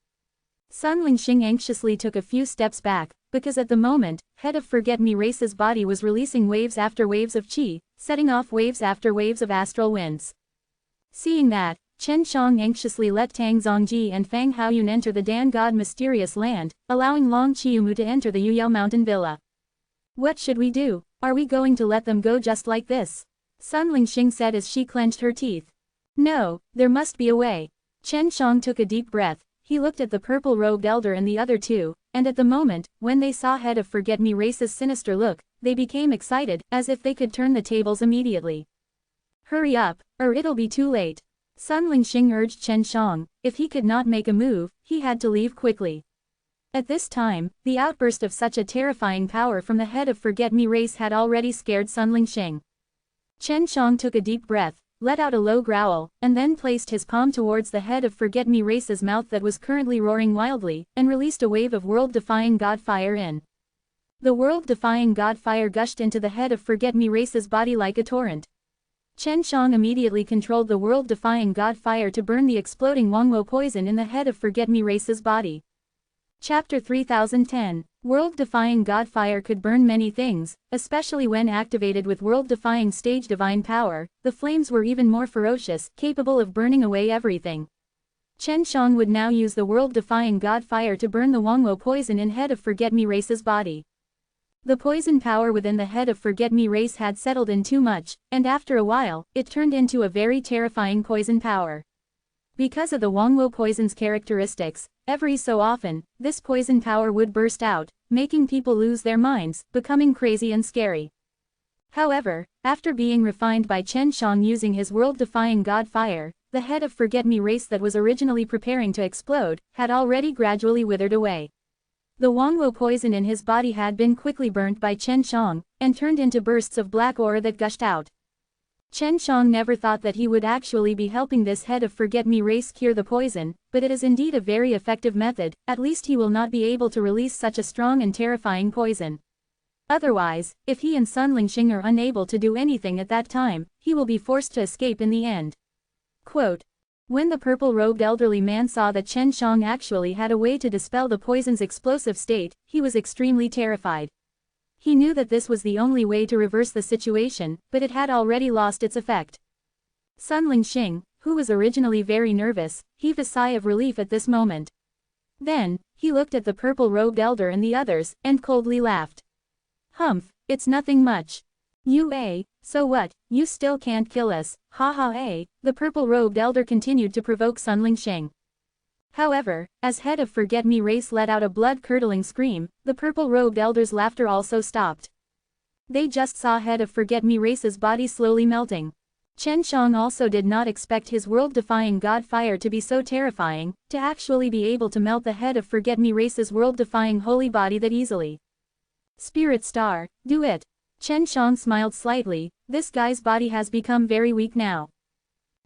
Sun Lingxing anxiously took a few steps back, because at the moment, head of Forget-Me Race's body was releasing waves after waves of qi, setting off waves after waves of astral winds. Seeing that, Chen Shang anxiously let Tang Zongji and Fang Haoyun enter the Dan God Mysterious Land, allowing Long Qiumu to enter the Yuyao Mountain Villa. What should we do? Are we going to let them go just like this? Sun Lingxing said as she clenched her teeth. No, there must be a way. Chen Shang took a deep breath. He looked at the purple-robed elder and the other two, and at the moment, when they saw head of Forget-Me Race's sinister look, they became excited, as if they could turn the tables immediately. Hurry up, or it'll be too late. Sun Lingxing urged Chen Shang. If he could not make a move, he had to leave quickly. At this time, the outburst of such a terrifying power from the head of Forget-Me Race had already scared Sun Lingxing. Chen Shang took a deep breath, let out a low growl, and then placed his palm towards the head of Forget-Me Race's mouth that was currently roaring wildly, and released a wave of world-defying god fire in. The world-defying god fire gushed into the head of Forget-Me Race's body like a torrent. Chen Shang immediately controlled the world-defying god fire to burn the exploding Wangwo poison in the head of Forget-Me Race's body. Chapter 3010. World-defying god fire could burn many things, especially when activated with world-defying stage divine power. The flames were even more ferocious, capable of burning away everything. Chen Shang would now use the world-defying god fire to burn the Wangwo poison in head of Forget-Me Race's body. The poison power within the head of Forget-Me Race had settled in too much, and after a while, it turned into a very terrifying poison power. Because of the Wangwo poison's characteristics, every so often, this poison power would burst out, making people lose their minds, becoming crazy and scary. However, after being refined by Chen Shang using his world-defying god fire, the head of Forget-Me Race that was originally preparing to explode, had already gradually withered away. The Wangwo poison in his body had been quickly burnt by Chen Shang, and turned into bursts of black aura that gushed out. Chen Shang never thought that he would actually be helping this head of Forget-Me Race cure the poison, but it is indeed a very effective method. At least he will not be able to release such a strong and terrifying poison. Otherwise, if he and Sun Lingxing are unable to do anything at that time, he will be forced to escape in the end. Quote. When the purple-robed elderly man saw that Chen Shang actually had a way to dispel the poison's explosive state, he was extremely terrified. He knew that this was the only way to reverse the situation, but it had already lost its effect. Sun Lingxing, who was originally very nervous, heaved a sigh of relief at this moment. Then, he looked at the purple-robed elder and the others, and coldly laughed. Humph, it's nothing much. So what, you still can't kill us, ha ha the purple-robed elder continued to provoke Sun Lingxing. However, as head of Forget-Me Race let out a blood-curdling scream, the purple-robed elder's laughter also stopped. They just saw head of Forget-Me Race's body slowly melting. Chen Shang also did not expect his world-defying god fire to be so terrifying, to actually be able to melt the head of Forget-Me Race's world-defying holy body that easily. Spirit Star, do it. Chen Shang smiled slightly. This guy's body has become very weak now.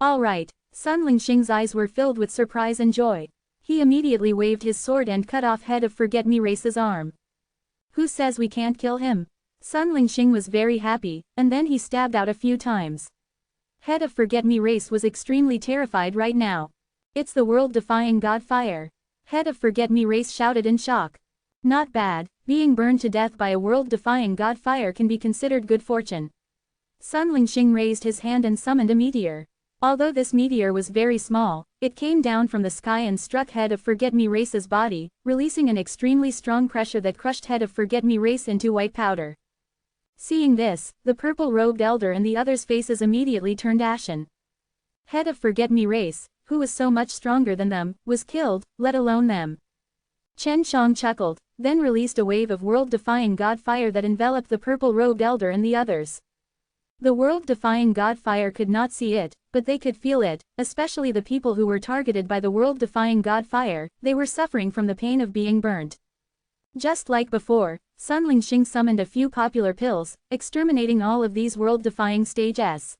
All right. Sun Lingxing's eyes were filled with surprise and joy. He immediately waved his sword and cut off head of Forget-Me-Race's arm. Who says we can't kill him? Sun Lingxing was very happy, and then he stabbed out a few times. Head of Forget-Me-Race was extremely terrified right now. It's the world-defying God Fire. Head of Forget-Me-Race shouted in shock. Not bad, being burned to death by a world-defying God Fire can be considered good fortune. Sun Lingxing raised his hand and summoned a meteor. Although this meteor was very small, it came down from the sky and struck Head of Forget-Me-Race's body, releasing an extremely strong pressure that crushed Head of Forget-Me-Race into white powder. Seeing this, the purple-robed elder and the others' faces immediately turned ashen. Head of Forget-Me-Race, who was so much stronger than them, was killed, let alone them. Chen Shang chuckled, then released a wave of world-defying God Fire that enveloped the purple-robed elder and the others. The world-defying God Fire could not see it, but they could feel it, especially the people who were targeted by the world-defying God Fire. They were suffering from the pain of being burnt. Just like before, Sun Lingxing summoned a few popular pills, exterminating all of these world-defying stage S.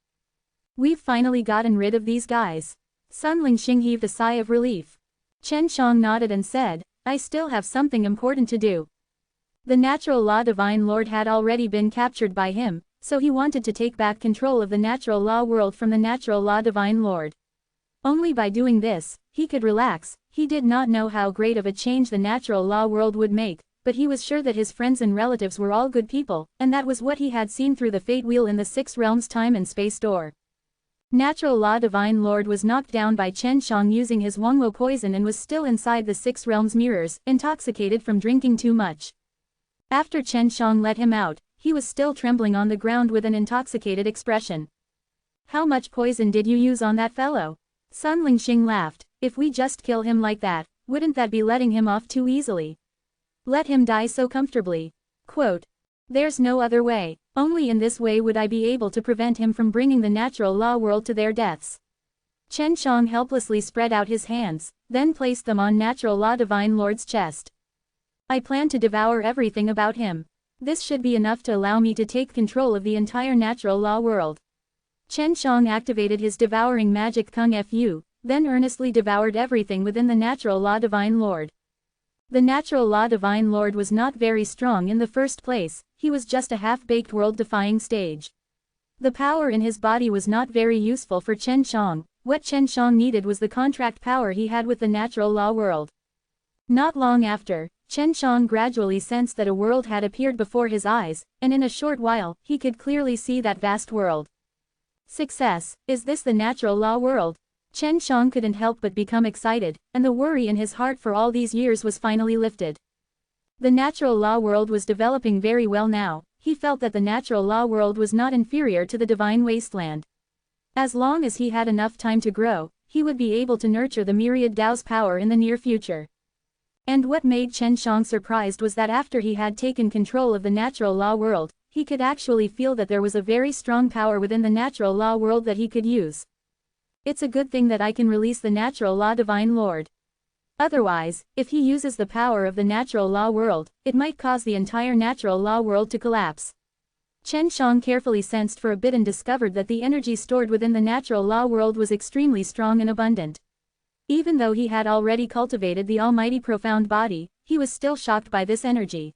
We've finally gotten rid of these guys. Sun Lingxing heaved a sigh of relief. Chen Shang nodded and said, I still have something important to do. The Natural Law Divine Lord had already been captured by him, so he wanted to take back control of the Natural Law world from the Natural Law Divine Lord. Only by doing this, he could relax. He did not know how great of a change the Natural Law world would make, but he was sure that his friends and relatives were all good people, and that was what he had seen through the fate wheel in the Six Realms time and space door. Natural Law Divine Lord was knocked down by Chen Shang using his Wangwo poison and was still inside the Six Realms mirrors, intoxicated from drinking too much. After Chen Shang let him out, he was still trembling on the ground with an intoxicated expression. How much poison did you use on that fellow? Sun Lingxing laughed. If we just kill him like that, wouldn't that be letting him off too easily? Let him die so comfortably. Quote. There's no other way. Only in this way would I be able to prevent him from bringing the Natural Law world to their deaths. Chen Shang helplessly spread out his hands, then placed them on Natural Law Divine Lord's chest. I plan to devour everything about him. This should be enough to allow me to take control of the entire Natural Law world. Chen Shang activated his devouring magic Kung Fu, then earnestly devoured everything within the Natural Law Divine Lord. The Natural Law Divine Lord was not very strong in the first place, he was just a half-baked world-defying stage. The power in his body was not very useful for Chen Shang. What Chen Shang needed was the contract power he had with the Natural Law world. Not long after, Chen Shang gradually sensed that a world had appeared before his eyes, and in a short while, he could clearly see that vast world. Success! Is this the Natural Law world? Chen Shang couldn't help but become excited, and the worry in his heart for all these years was finally lifted. The Natural Law world was developing very well now. He felt that the Natural Law world was not inferior to the Divine Wasteland. As long as he had enough time to grow, he would be able to nurture the myriad Tao's power in the near future. And what made Chen Shang surprised was that after he had taken control of the Natural Law world, he could actually feel that there was a very strong power within the Natural Law world that he could use. It's a good thing that I can release the Natural Law Divine Lord. Otherwise, if he uses the power of the Natural Law world, it might cause the entire Natural Law world to collapse. Chen Shang carefully sensed for a bit and discovered that the energy stored within the Natural Law world was extremely strong and abundant. Even though he had already cultivated the almighty profound body, he was still shocked by this energy.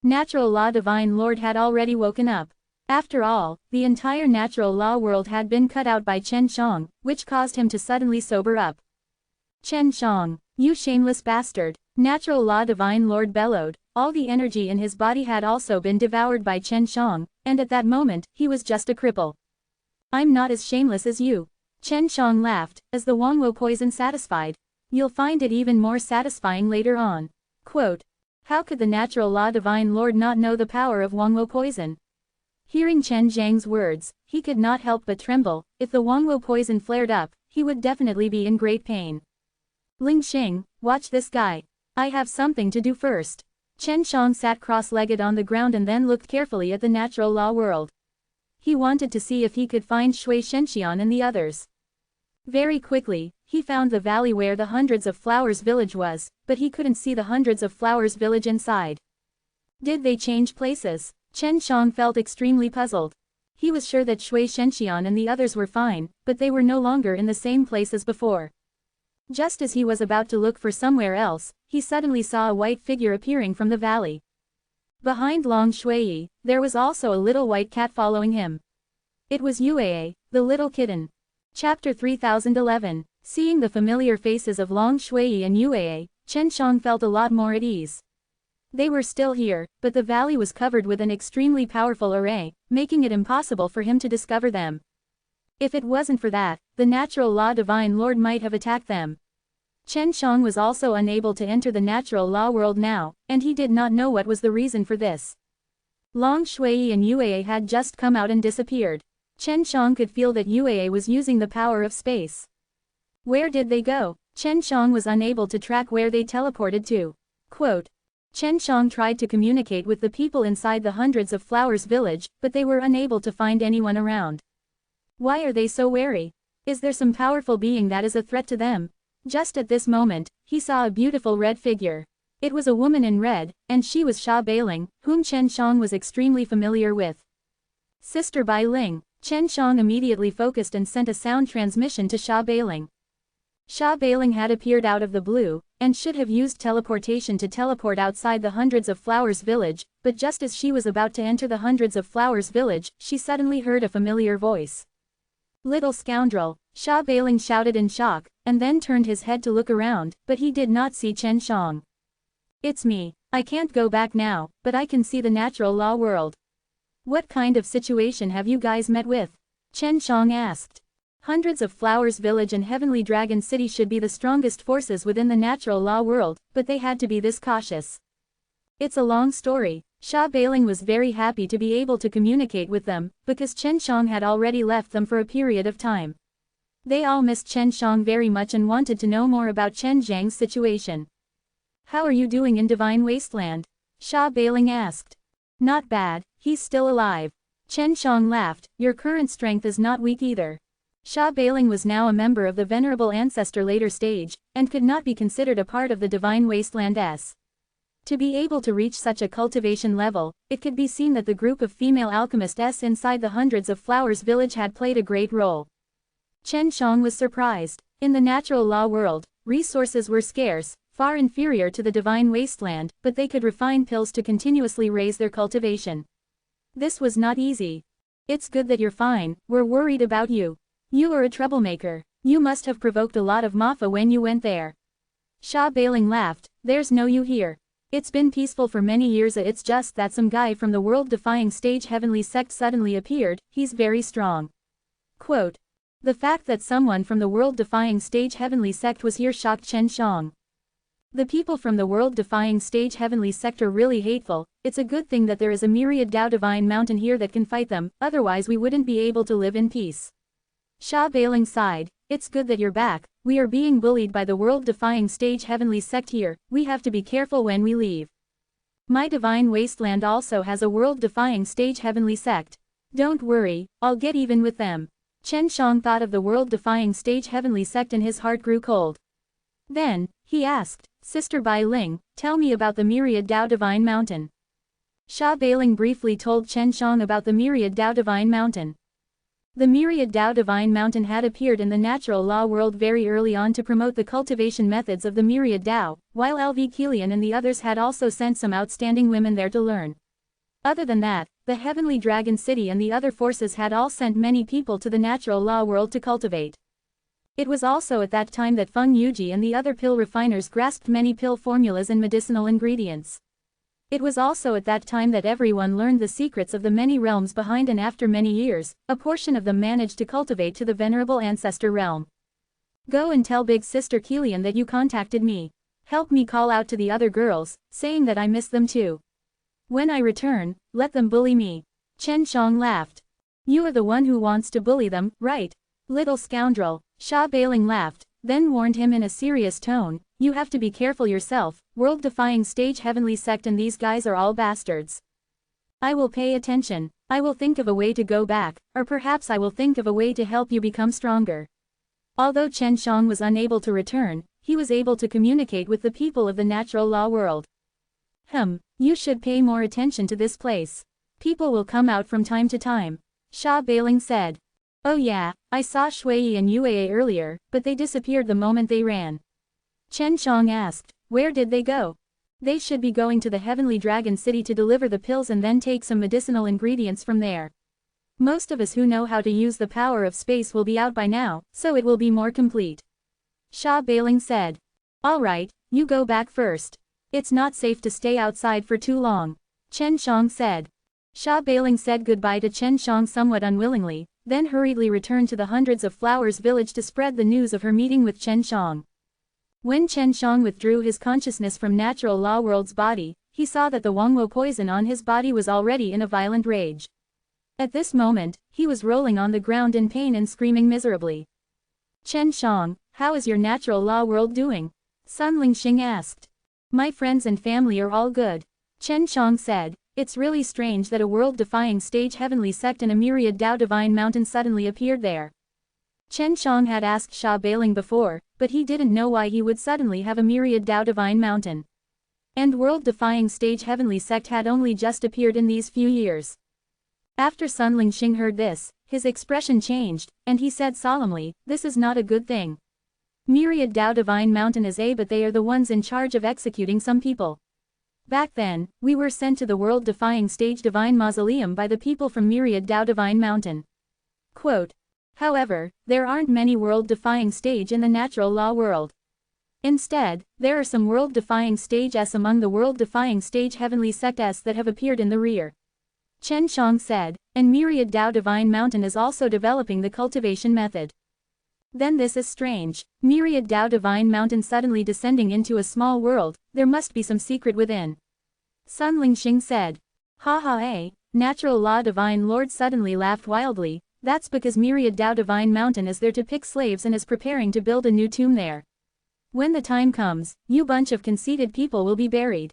Natural Law Divine Lord had already woken up. After all, the entire Natural Law world had been cut out by Chen Shang, which caused him to suddenly sober up. Chen Shang, you shameless bastard! Natural Law Divine Lord bellowed. All the energy in his body had also been devoured by Chen Shang, and at that moment, he was just a cripple. I'm not as shameless as you. Chen Shang laughed, as the Wangwo poison satisfied. You'll find it even more satisfying later on. Quote. How could the Natural Law Divine Lord not know the power of Wangwo poison? Hearing Chen Zhang's words, he could not help but tremble. If the Wangwo poison flared up, he would definitely be in great pain. Lingxing, watch this guy. I have something to do first. Chen Shang sat cross-legged on the ground and then looked carefully at the Natural Law world. He wanted to see if he could find Shui Shenxian and the others. Very quickly, he found the valley where the Hundreds of Flowers village was, but he couldn't see the Hundreds of Flowers village inside. Did they change places? Chen Shang felt extremely puzzled. He was sure that Shui Shenxian and the others were fine, but they were no longer in the same place as before. Just as he was about to look for somewhere else, he suddenly saw a white figure appearing from the valley. Behind Long Shui, there was also a little white cat following him. It was Yue, the little kitten. Chapter 3011. Seeing the familiar faces of Long Shui and Yue, Chen Shang felt a lot more at ease. They were still here, but the valley was covered with an extremely powerful array, making it impossible for him to discover them. If it wasn't for that, the natural law divine lord might have attacked them. Chen Shang was also unable to enter the natural law world now, and he did not know what was the reason for this. Long Shui and Yue had just come out and disappeared. Chen Shang could feel that Yue was using the power of space. Where did they go? Chen Shang was unable to track where they teleported to. Quote. Chen Shang tried to communicate with the people inside the Hundreds of Flowers village, but they were unable to find anyone around. Why are they so wary? Is there some powerful being that is a threat to them? Just at this moment, he saw a beautiful red figure. It was a woman in red, and she was Xia Beiling, whom Chen Shang was extremely familiar with. Sister Bai Ling. Chen Shang immediately focused and sent a sound transmission to Xia Beiling. Xia Beiling had appeared out of the blue, and should have used teleportation to teleport outside the Hundreds of Flowers village, but just as she was about to enter the Hundreds of Flowers village, she suddenly heard a familiar voice. Little scoundrel, Xia Beiling shouted in shock, and then turned his head to look around, but he did not see Chen Shang. It's me. I can't go back now, but I can see the natural law world. What kind of situation have you guys met with? Chen Shang asked. Hundreds of Flowers village and Heavenly Dragon City should be the strongest forces within the natural law world, but they had to be this cautious. It's a long story. Xia Beiling was very happy to be able to communicate with them, because Chen Shang had already left them for a period of time. They all missed Chen Shang very much and wanted to know more about Chen Zhang's situation. How are you doing in Divine Wasteland? Xia Beiling asked. Not bad, he's still alive. Chen Shang laughed, your current strength is not weak either. Xia Beiling was now a member of the Venerable Ancestor later stage, and could not be considered a part of the Divine Wasteland S. To be able to reach such a cultivation level, it could be seen that the group of female alchemists inside the Hundreds of Flowers village had played a great role. Chen Shang was surprised. In the natural law world, resources were scarce, far inferior to the Divine Wasteland, but they could refine pills to continuously raise their cultivation. This was not easy. It's good that you're fine, we're worried about you. You are a troublemaker. You must have provoked a lot of Mafa when you went there. Xia Beiling laughed, there's no you here. It's been peaceful for many years, it's just that some guy from the world-defying stage heavenly sect suddenly appeared, he's very strong. Quote. The fact that someone from the world-defying stage heavenly sect was here shocked Chen Shang. The people from the world-defying stage heavenly sect are really hateful, it's a good thing that there is a myriad Dao Divine Mountain here that can fight them, otherwise we wouldn't be able to live in peace. Xia Beiling sighed, it's good that you're back, we are being bullied by the world-defying stage heavenly sect here, we have to be careful when we leave. My Divine Wasteland also has a world-defying stage heavenly sect. Don't worry, I'll get even with them. Chen Shang thought of the world-defying stage heavenly sect and his heart grew cold. Then, he asked, Sister Bai Ling, tell me about the myriad Dao Divine Mountain. Xia Beiling briefly told Chen Shang about the myriad Dao Divine Mountain. The myriad Dao Divine Mountain had appeared in the natural law world very early on to promote the cultivation methods of the myriad Dao, while LV Kilian and the others had also sent some outstanding women there to learn. Other than that, the Heavenly Dragon City and the other forces had all sent many people to the natural law world to cultivate. It was also at that time that Feng Yuji and the other pill refiners grasped many pill formulas and medicinal ingredients. It was also at that time that everyone learned the secrets of the many realms behind, and after many years, a portion of them managed to cultivate to the Venerable Ancestor realm. Go and tell Big Sister Kilian that you contacted me. Help me call out to the other girls, saying that I miss them too. When I return, let them bully me. Chen Shang laughed. You are the one who wants to bully them, right? Little scoundrel. Xia Beiling laughed, then warned him in a serious tone, you have to be careful yourself, world-defying stage heavenly sect and these guys are all bastards. I will pay attention, I will think of a way to go back, or perhaps I will think of a way to help you become stronger. Although Chen Shang was unable to return, he was able to communicate with the people of the natural law world. You should pay more attention to this place. People will come out from time to time. Xia Beiling said. Oh yeah, I saw Shui and Yue earlier, but they disappeared the moment they ran. Chen Shang asked, where did they go? They should be going to the Heavenly Dragon City to deliver the pills and then take some medicinal ingredients from there. Most of us who know how to use the power of space will be out by now, so it will be more complete. Sha Bailing said. Alright, you go back first. It's not safe to stay outside for too long. Chen Shang said. Sha Bailing said goodbye to Chen Shang somewhat unwillingly, then hurriedly returned to the Hundreds of Flowers village to spread the news of her meeting with Chen Shang. When Chen Shang withdrew his consciousness from Natural Law World's body, he saw that the Wangwo poison on his body was already in a violent rage. At this moment, he was rolling on the ground in pain and screaming miserably. Chen Shang, how is your Natural Law World doing? Sun Lingxing asked. My friends and family are all good. Chen Shang said, it's really strange that a world-defying stage heavenly sect and a myriad Tao divine mountain suddenly appeared there. Chen Shang had asked Sha Bailing before, but he didn't know why he would suddenly have a myriad Tao divine mountain. And world-defying stage heavenly sect had only just appeared in these few years. After Sun Lingxing heard this, his expression changed, and he said solemnly, this is not a good thing. Myriad Tao divine mountain is but they are the ones in charge of executing some people. Back then, we were sent to the world-defying stage divine mausoleum by the people from myriad Tao divine mountain. Quote. However, there aren't many world-defying stage in the natural law world. Instead, there are some world-defying stage S among the world-defying stage heavenly sect S that have appeared in the rear. Chen Shang said, and myriad Tao divine mountain is also developing the cultivation method. Then this is strange, myriad Tao divine mountain suddenly descending into a small world, there must be some secret within. Sun Lingxing said. Ha ha Natural Law Divine Lord suddenly laughed wildly. That's because myriad Tao divine mountain is there to pick slaves and is preparing to build a new tomb there. When the time comes, you bunch of conceited people will be buried.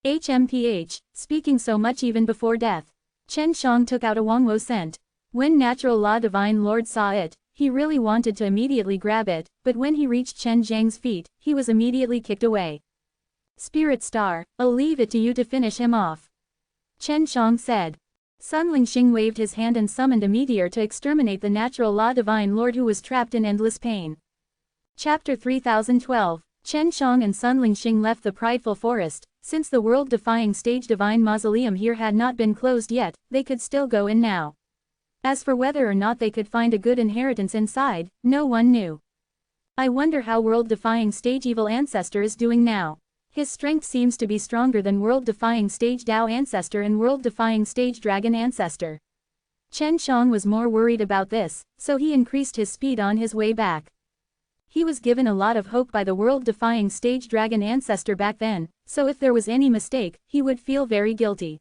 HMPH, speaking so much even before death. Chen Shang took out a Wangwo scent. When Natural Law Divine Lord saw it, he really wanted to immediately grab it, but when he reached Chen Zhang's feet, he was immediately kicked away. Spirit Star, I'll leave it to you to finish him off. Chen Shang said. Sun Lingxing waved his hand and summoned a meteor to exterminate the Natural Law Divine Lord who was trapped in endless pain. Chapter 3012, Chen Shang and Sun Lingxing left the prideful forest. Since the world-defying stage divine mausoleum here had not been closed yet, they could still go in now. As for whether or not they could find a good inheritance inside, no one knew. I wonder how world-defying stage evil ancestor is doing now. His strength seems to be stronger than world-defying stage Tao ancestor and world-defying stage dragon ancestor. Chen Shang was more worried about this, so he increased his speed on his way back. He was given a lot of hope by the world-defying stage dragon ancestor back then, so if there was any mistake, he would feel very guilty.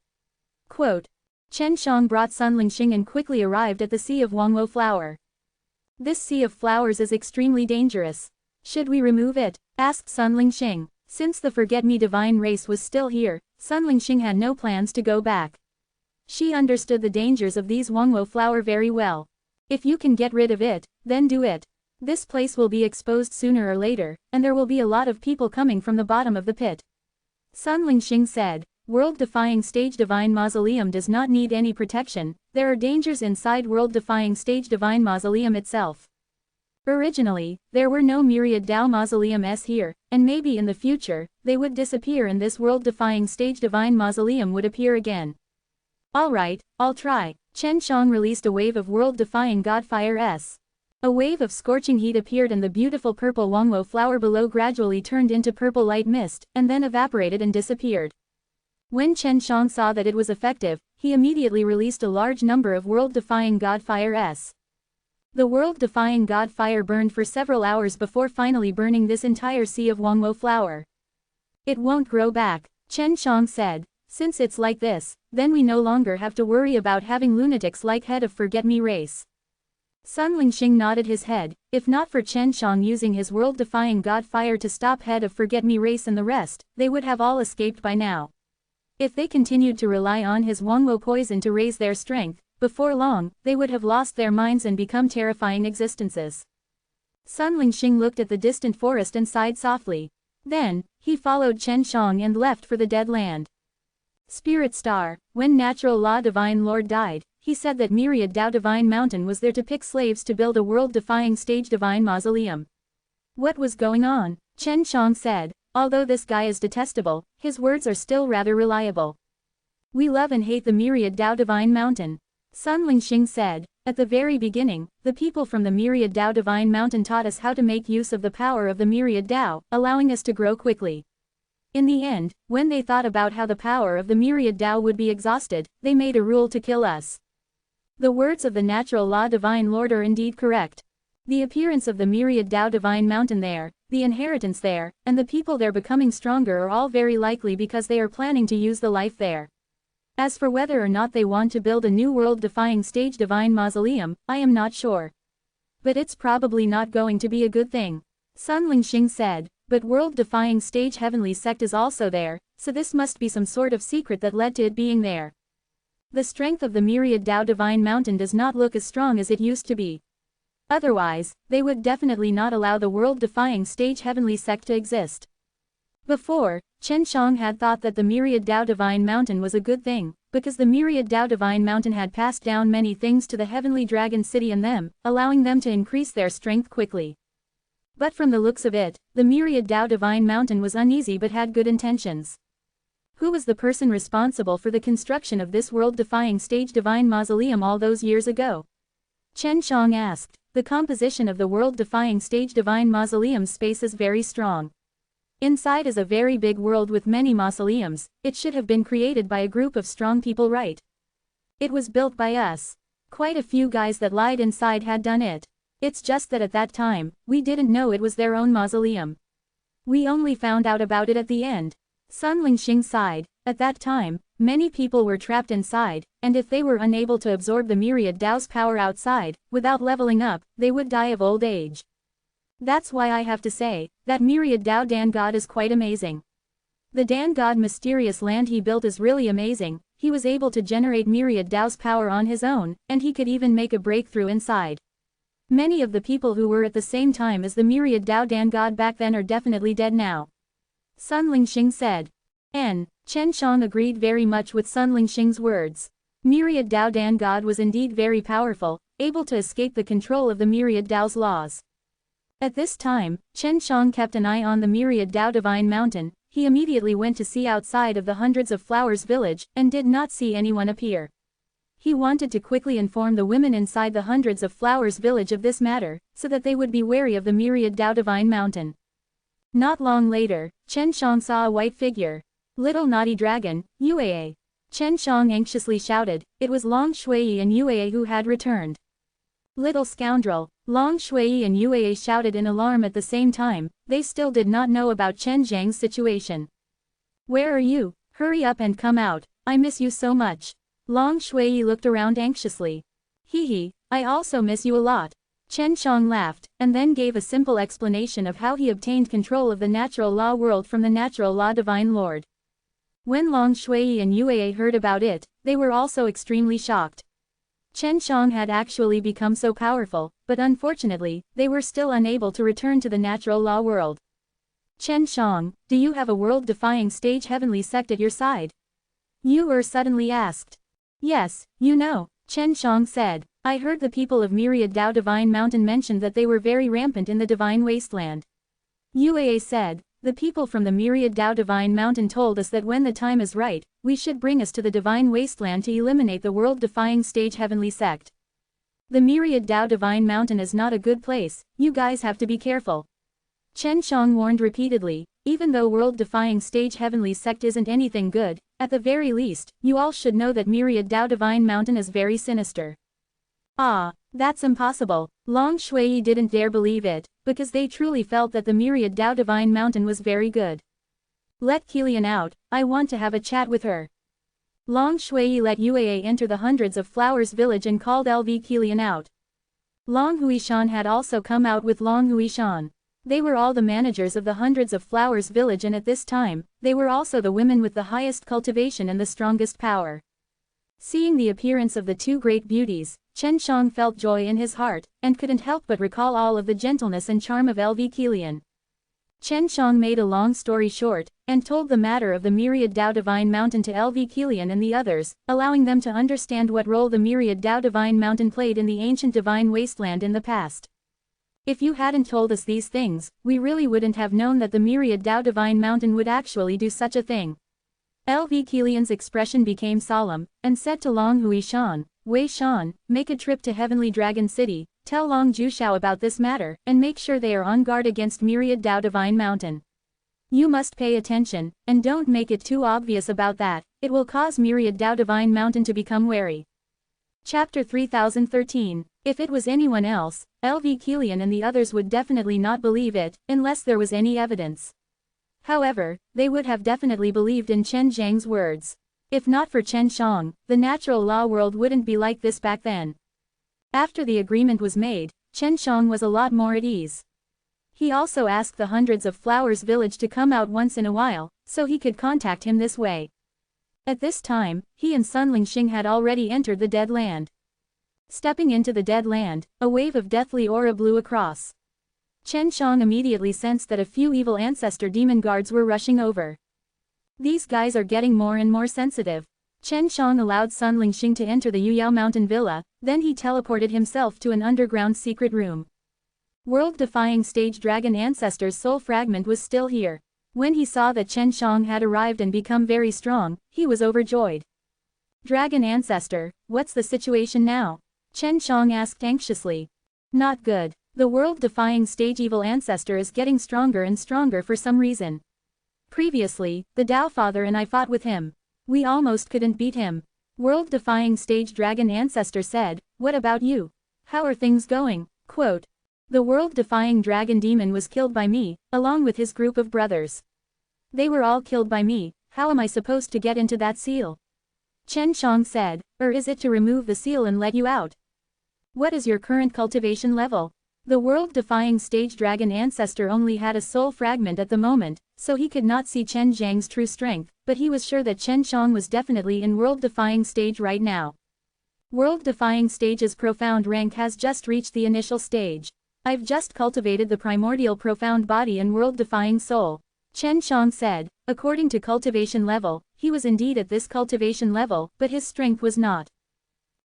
Quote. Chen Shang brought Sun Lingxing and quickly arrived at the Sea of Wangwo Flower. This Sea of Flowers is extremely dangerous. Should we remove it? Asked Sun Lingxing. Since the Forget-Me divine race was still here, Sun Lingxing had no plans to go back. She understood the dangers of these Wangwo flower very well. If you can get rid of it, then do it. This place will be exposed sooner or later, and there will be a lot of people coming from the bottom of the pit. Sun Lingxing said, world-defying stage divine mausoleum does not need any protection, there are dangers inside world-defying stage divine mausoleum itself. Originally, there were no myriad Tao mausoleums here, and maybe in the future, they would disappear and this world-defying stage divine mausoleum would appear again. Alright, I'll try. Chen Shang released a wave of world-defying Godfire S. A wave of scorching heat appeared and the beautiful purple Wangwo flower below gradually turned into purple light mist, and then evaporated and disappeared. When Chen Shang saw that it was effective, he immediately released a large number of world-defying Godfire S. The world-defying Godfire burned for several hours before finally burning this entire sea of Wangwo flower. It won't grow back, Chen Shang said. Since it's like this, then we no longer have to worry about having lunatics like head of Forget-Me race. Sun Lingxing nodded his head. If not for Chen Shang using his world-defying Godfire to stop head of Forget-Me race and the rest, they would have all escaped by now. If they continued to rely on his Wangwo poison to raise their strength, before long, they would have lost their minds and become terrifying existences. Sun Lingxing looked at the distant forest and sighed softly. Then, he followed Chen Shang and left for the Dead Land. Spirit Star, when Natural Law Divine Lord died, he said that Myriad Dao Divine Mountain was there to pick slaves to build a world-defying stage divine mausoleum. What was going on? Chen Shang said. Although this guy is detestable, his words are still rather reliable. We love and hate the Myriad Dao Divine Mountain. Sun Lingxing said. At the very beginning, the people from the Myriad Dao Divine Mountain taught us how to make use of the power of the Myriad Dao, allowing us to grow quickly. In the end, when they thought about how the power of the Myriad Dao would be exhausted, they made a rule to kill us. The words of the Natural Law Divine Lord are indeed correct. The appearance of the Myriad Dao Divine Mountain there, the inheritance there, and the people there becoming stronger are all very likely because they are planning to use the life there. As for whether or not they want to build a new world-defying stage divine mausoleum, I am not sure. But it's probably not going to be a good thing. Sun Lingxing said, but world-defying stage heavenly sect is also there, so this must be some sort of secret that led to it being there. The strength of the Myriad Dao Divine Mountain does not look as strong as it used to be. Otherwise, they would definitely not allow the world-defying stage heavenly sect to exist. Before, Chen Shang had thought that the Myriad Dao Divine Mountain was a good thing, because the Myriad Dao Divine Mountain had passed down many things to the Heavenly Dragon City and them, allowing them to increase their strength quickly. But from the looks of it, the Myriad Dao Divine Mountain was uneasy but had good intentions. Who was the person responsible for the construction of this world-defying stage divine mausoleum all those years ago? Chen Shang asked. The composition of the world-defying stage divine mausoleum space is very strong. Inside is a very big world with many mausoleums. It should have been created by a group of strong people, right? It was built by us. Quite a few guys that lied inside had done it. It's just that at that time, we didn't know it was their own mausoleum. We only found out about it at the end. Sun Lingxing sighed. At that time, many people were trapped inside, and if they were unable to absorb the Myriad Dao's power outside, without leveling up, they would die of old age. That's why I have to say, that Myriad Dao Dan God is quite amazing. The Dan God mysterious land he built is really amazing. He was able to generate Myriad Dao's power on his own, and he could even make a breakthrough inside. Many of the people who were at the same time as the Myriad Dao Dan God back then are definitely dead now. Sun Lingxing said. Chen Shang agreed very much with Sun Lingxing's words. Myriad Dao Dan God was indeed very powerful, able to escape the control of the Myriad Dao's laws. At this time, Chen Shang kept an eye on the Myriad Dao Divine Mountain. He immediately went to see outside of the Hundreds of Flowers village, and did not see anyone appear. He wanted to quickly inform the women inside the Hundreds of Flowers village of this matter, so that they would be wary of the Myriad Dao Divine Mountain. Not long later, Chen Shang saw a white figure. Little naughty dragon, Yue. Chen Shang anxiously shouted. It was Long Shui and Yue who had returned. Little scoundrel, Long Shui and Yue shouted in alarm at the same time. They still did not know about Chen Zhang's situation. Where are you? Hurry up and come out, I miss you so much. Long Shui looked around anxiously. Hee, I also miss you a lot. Chen Shang laughed, and then gave a simple explanation of how he obtained control of the natural law world from the natural law divine lord. When Long Shui and Yue heard about it, they were also extremely shocked. Chen Shang had actually become so powerful, but unfortunately, they were still unable to return to the natural law world. Chen Shang, do you have a world-defying stage heavenly sect at your side? Yu suddenly asked. Yes, you know, Chen Shang said. I heard the people of Myriad Dao Divine Mountain mentioned that they were very rampant in the Divine Wasteland. Yue said, the people from the Myriad Dao Divine Mountain told us that when the time is right, we should bring us to the Divine Wasteland to eliminate the world-defying stage heavenly sect. The Myriad Dao Divine Mountain is not a good place, you guys have to be careful. Chen Shang warned repeatedly, even though world-defying stage heavenly sect isn't anything good, at the very least, you all should know that Myriad Dao Divine Mountain is very sinister. Ah, that's impossible. Long Shui didn't dare believe it, because they truly felt that the Myriad Dao Divine Mountain was very good. Let Kilian out, I want to have a chat with her. Long Shui let Yue enter the Hundreds of Flowers village and called LV Kilian out. Long Huishan had also come out with Long Huishan. They were all the managers of the Hundreds of Flowers village, and at this time, they were also the women with the highest cultivation and the strongest power. Seeing the appearance of the two great beauties, Chen Shang felt joy in his heart, and couldn't help but recall all of the gentleness and charm of LV Kilian. Chen Shang made a long story short, and told the matter of the Myriad Tao Divine Mountain to LV Kilian and the others, allowing them to understand what role the Myriad Tao Divine Mountain played in the ancient divine wasteland in the past. If you hadn't told us these things, we really wouldn't have known that the Myriad Tao Divine Mountain would actually do such a thing. LV Kilian's expression became solemn, and said to Long Hui Shan, Wei Shan, make a trip to Heavenly Dragon City, tell Long Jushao about this matter, and make sure they are on guard against Myriad Tao Divine Mountain. You must pay attention, and don't make it too obvious about that, it will cause Myriad Tao Divine Mountain to become wary. Chapter 3013. If it was anyone else, LV Kilian and the others would definitely not believe it, unless there was any evidence. However, they would have definitely believed in Chen Zhang's words. If not for Chen Shang, the natural law world wouldn't be like this back then. After the agreement was made, Chen Shang was a lot more at ease. He also asked the hundreds of Flowers Village to come out once in a while, so he could contact him this way. At this time, he and Sun Lingxing had already entered the Dead Land. Stepping into the Dead Land, a wave of deathly aura blew across. Chen Shang immediately sensed that a few evil ancestor demon guards were rushing over. These guys are getting more and more sensitive. Chen Shang allowed Sun Lingxing to enter the Yuyao Mountain Villa, then he teleported himself to an underground secret room. World-defying stage dragon ancestor's soul fragment was still here. When he saw that Chen Shang had arrived and become very strong, he was overjoyed. Dragon ancestor, what's the situation now? Chen Shang asked anxiously. Not good. The world-defying stage evil ancestor is getting stronger and stronger for some reason. Previously, the Tao Father and I fought with him. We almost couldn't beat him. World-defying stage dragon ancestor said, what about you? How are things going? Quote, the world-defying dragon demon was killed by me, along with his group of brothers. They were all killed by me, how am I supposed to get into that seal? Chen Shang said, or is it to remove the seal and let you out? What is your current cultivation level? The world-defying stage dragon ancestor only had a soul fragment at the moment, so he could not see Chen Zhang's true strength, but he was sure that Chen Shang was definitely in world-defying stage right now. World-defying stage's profound rank has just reached the initial stage. I've just cultivated the primordial profound body and world-defying soul. Chen Shang said, according to cultivation level, he was indeed at this cultivation level, but his strength was not.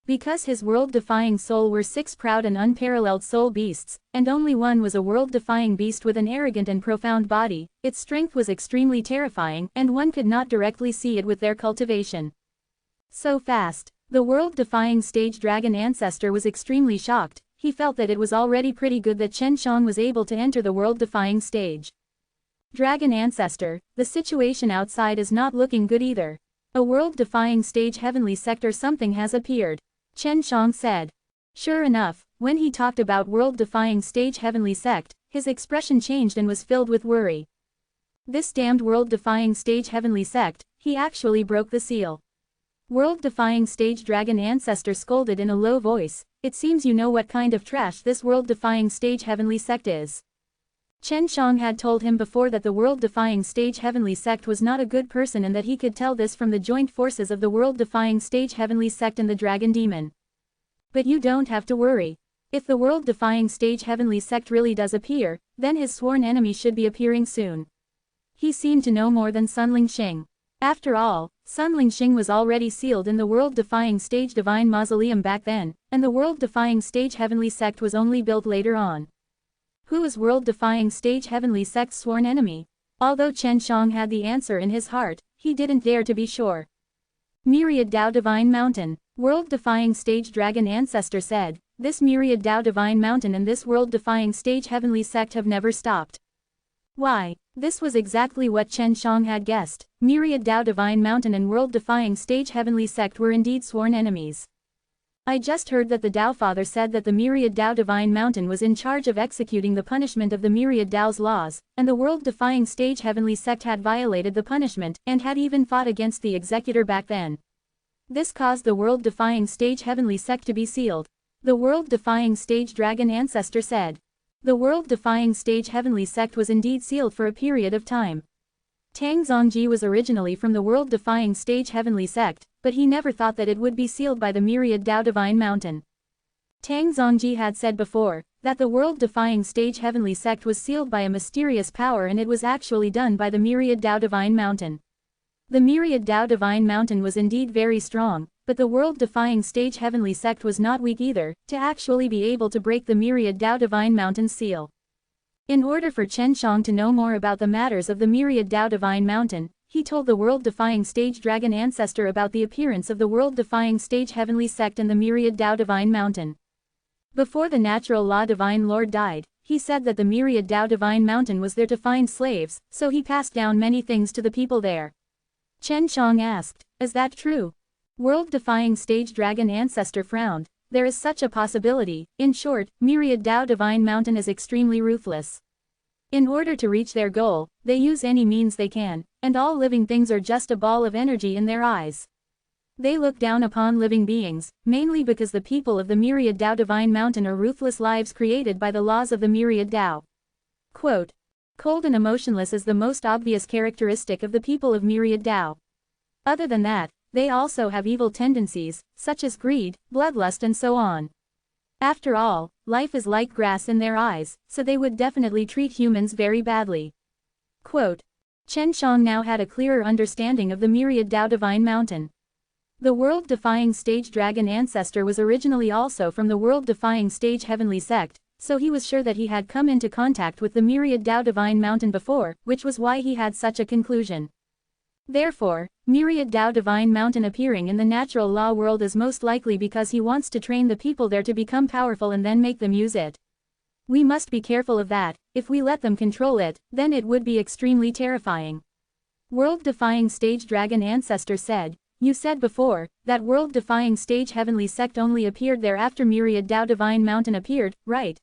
Because his world-defying soul were 6 proud and unparalleled soul beasts, and only one was a world-defying beast with an arrogant and profound body, its strength was extremely terrifying, and one could not directly see it with their cultivation. So fast, the world-defying stage dragon ancestor was extremely shocked, he felt that it was already pretty good that Chen Shang was able to enter the world-defying stage. Dragon ancestor, the situation outside is not looking good either. A world-defying stage heavenly sector something has appeared. Chen Shang said. Sure enough, when he talked about world-defying stage heavenly sect, his expression changed and was filled with worry. This damned world-defying stage heavenly sect, he actually broke the seal. World-defying stage dragon ancestor scolded in a low voice, it seems you know what kind of trash this world-defying stage heavenly sect is. Chen Shang had told him before that the world-defying stage heavenly sect was not a good person and that he could tell this from the joint forces of the world-defying stage heavenly sect and the dragon demon. But you don't have to worry. If the world-defying stage heavenly sect really does appear, then his sworn enemy should be appearing soon. He seemed to know more than Sun Lingxing. After all, Sun Lingxing was already sealed in the world-defying stage divine mausoleum back then, and the world-defying stage heavenly sect was only built later on. Who is world-defying stage heavenly sect's sworn enemy? Although Chen Shang had the answer in his heart, he didn't dare to be sure. Myriad Tao Divine Mountain, world-defying stage dragon ancestor said, this Myriad Tao Divine Mountain and this world-defying stage heavenly sect have never stopped. Why? This was exactly what Chen Shang had guessed. Myriad Tao Divine Mountain and world-defying stage heavenly sect were indeed sworn enemies. I just heard that the Tao Father said that the Myriad Tao Divine Mountain was in charge of executing the punishment of the Myriad Tao's laws, and the world-defying stage heavenly sect had violated the punishment, and had even fought against the executor back then. This caused the world-defying stage heavenly sect to be sealed. The world-defying stage dragon ancestor said. The world-defying stage heavenly sect was indeed sealed for a period of time. Tang Zongji was originally from the world-defying stage heavenly sect, but he never thought that it would be sealed by the Myriad Tao Divine Mountain. Tang Zongji had said before, that the world-defying stage heavenly sect was sealed by a mysterious power, and it was actually done by the myriad Tao Divine Mountain. The myriad Tao Divine Mountain was indeed very strong, but the world-defying stage heavenly sect was not weak either, to actually be able to break the myriad Tao Divine Mountain's seal. In order for Chen Shang to know more about the matters of the myriad Tao Divine Mountain, he told the world-defying stage dragon ancestor about the appearance of the world-defying stage heavenly sect and the myriad Tao Divine Mountain. Before the natural law Divine Lord died, he said that the myriad Tao Divine Mountain was there to find slaves, so he passed down many things to the people there. Chen Shang asked, "Is that true?" World-defying stage dragon ancestor frowned. There is such a possibility. In short, myriad Tao Divine Mountain is extremely ruthless. In order to reach their goal, they use any means they can, and all living things are just a ball of energy in their eyes. They look down upon living beings, mainly because the people of the myriad Tao Divine Mountain are ruthless lives created by the laws of the myriad Tao. Quote, "Cold and emotionless is the most obvious characteristic of the people of myriad Tao. Other than that, they also have evil tendencies, such as greed, bloodlust and so on. After all, life is like grass in their eyes, so they would definitely treat humans very badly." Quote, Chen Shang now had a clearer understanding of the myriad Tao Divine Mountain. The world-defying stage dragon ancestor was originally also from the world-defying stage heavenly sect, so he was sure that he had come into contact with the myriad Tao Divine Mountain before, which was why he had such a conclusion. Therefore, myriad Tao Divine Mountain appearing in the natural law world is most likely because he wants to train the people there to become powerful and then make them use it. We must be careful of that. If we let them control it, then it would be extremely terrifying. World-defying stage dragon ancestor said, "You said before, that world-defying stage heavenly sect only appeared there after myriad Tao Divine Mountain appeared, right?"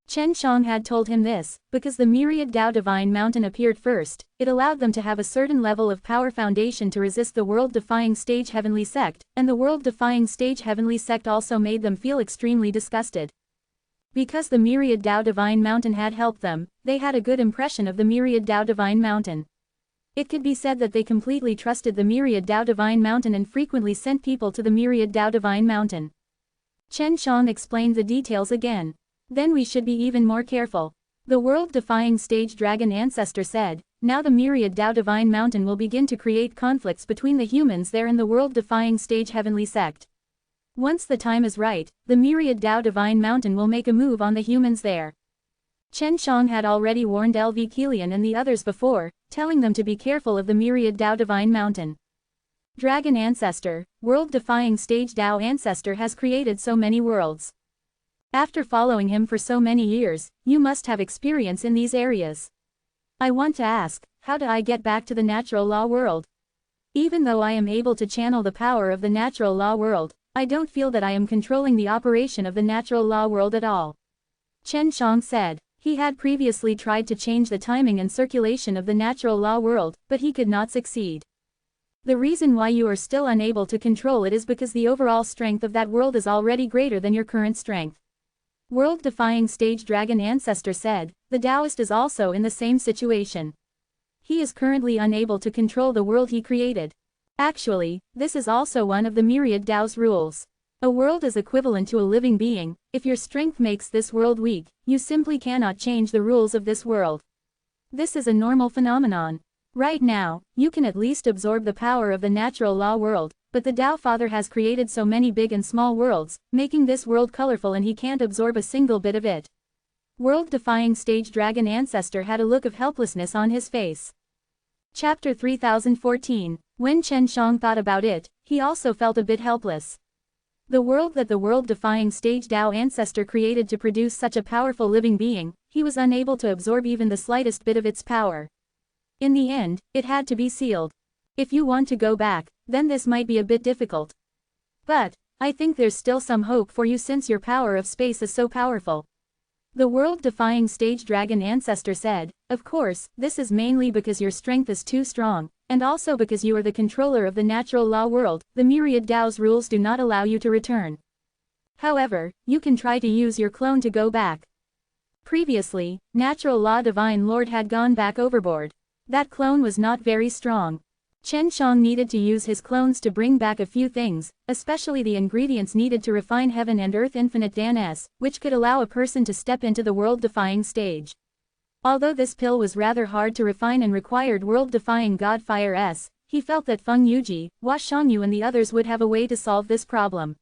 Chen Shang had told him this, because the myriad Tao Divine Mountain appeared first, it allowed them to have a certain level of power foundation to resist the world-defying stage heavenly sect, and the world-defying stage heavenly sect also made them feel extremely disgusted. Because the myriad Tao Divine Mountain had helped them, they had a good impression of the myriad Tao Divine Mountain. It could be said that they completely trusted the myriad Tao Divine Mountain and frequently sent people to the myriad Tao Divine Mountain. Chen Shang explained the details again. "Then we should be even more careful." The world-defying stage dragon ancestor said, "Now the myriad Tao Divine Mountain will begin to create conflicts between the humans there and the world-defying stage heavenly sect. Once the time is right, the myriad Tao Divine Mountain will make a move on the humans there." Chen Shang had already warned LV Kilian and the others before, telling them to be careful of the myriad Tao Divine Mountain. Dragon ancestor, world-defying stage Tao ancestor has created so many worlds. After following him for so many years, you must have experience in these areas. I want to ask, how do I get back to the natural law world? Even though I am able to channel the power of the natural law world, I don't feel that I am controlling the operation of the natural law world at all. Chen Shang said. He had previously tried to change the timing and circulation of the natural law world, but he could not succeed. The reason why you are still unable to control it is because the overall strength of that world is already greater than your current strength. World-defying stage dragon ancestor said, the Taoist is also in the same situation. He is currently unable to control the world he created. Actually, this is also one of the myriad Tao's rules. A world is equivalent to a living being. If your strength makes this world weak, you simply cannot change the rules of this world. This is a normal phenomenon. Right now, you can at least absorb the power of the natural law world, but the Tao Father has created so many big and small worlds, making this world colorful, and he can't absorb a single bit of it. World-defying stage dragon ancestor had a look of helplessness on his face. Chapter 3014. When Chen Shang thought about it, he also felt a bit helpless. The world that the world-defying stage Tao ancestor created to produce such a powerful living being, he was unable to absorb even the slightest bit of its power. In the end, it had to be sealed. If you want to go back, then this might be a bit difficult. But I think there's still some hope for you since your power of space is so powerful. The world-defying stage dragon ancestor said, of course, this is mainly because your strength is too strong, and also because you are the controller of the natural law world. The myriad Tao's rules do not allow you to return. However, you can try to use your clone to go back. Previously, natural law divine lord had gone back overboard. That clone was not very strong. Chen Shang needed to use his clones to bring back a few things, especially the ingredients needed to refine Heaven and Earth Infinite Dan S, which could allow a person to step into the world-defying stage. Although this pill was rather hard to refine and required world-defying God Fire S, he felt that Feng Yuji, Hua Shangyu and the others would have a way to solve this problem.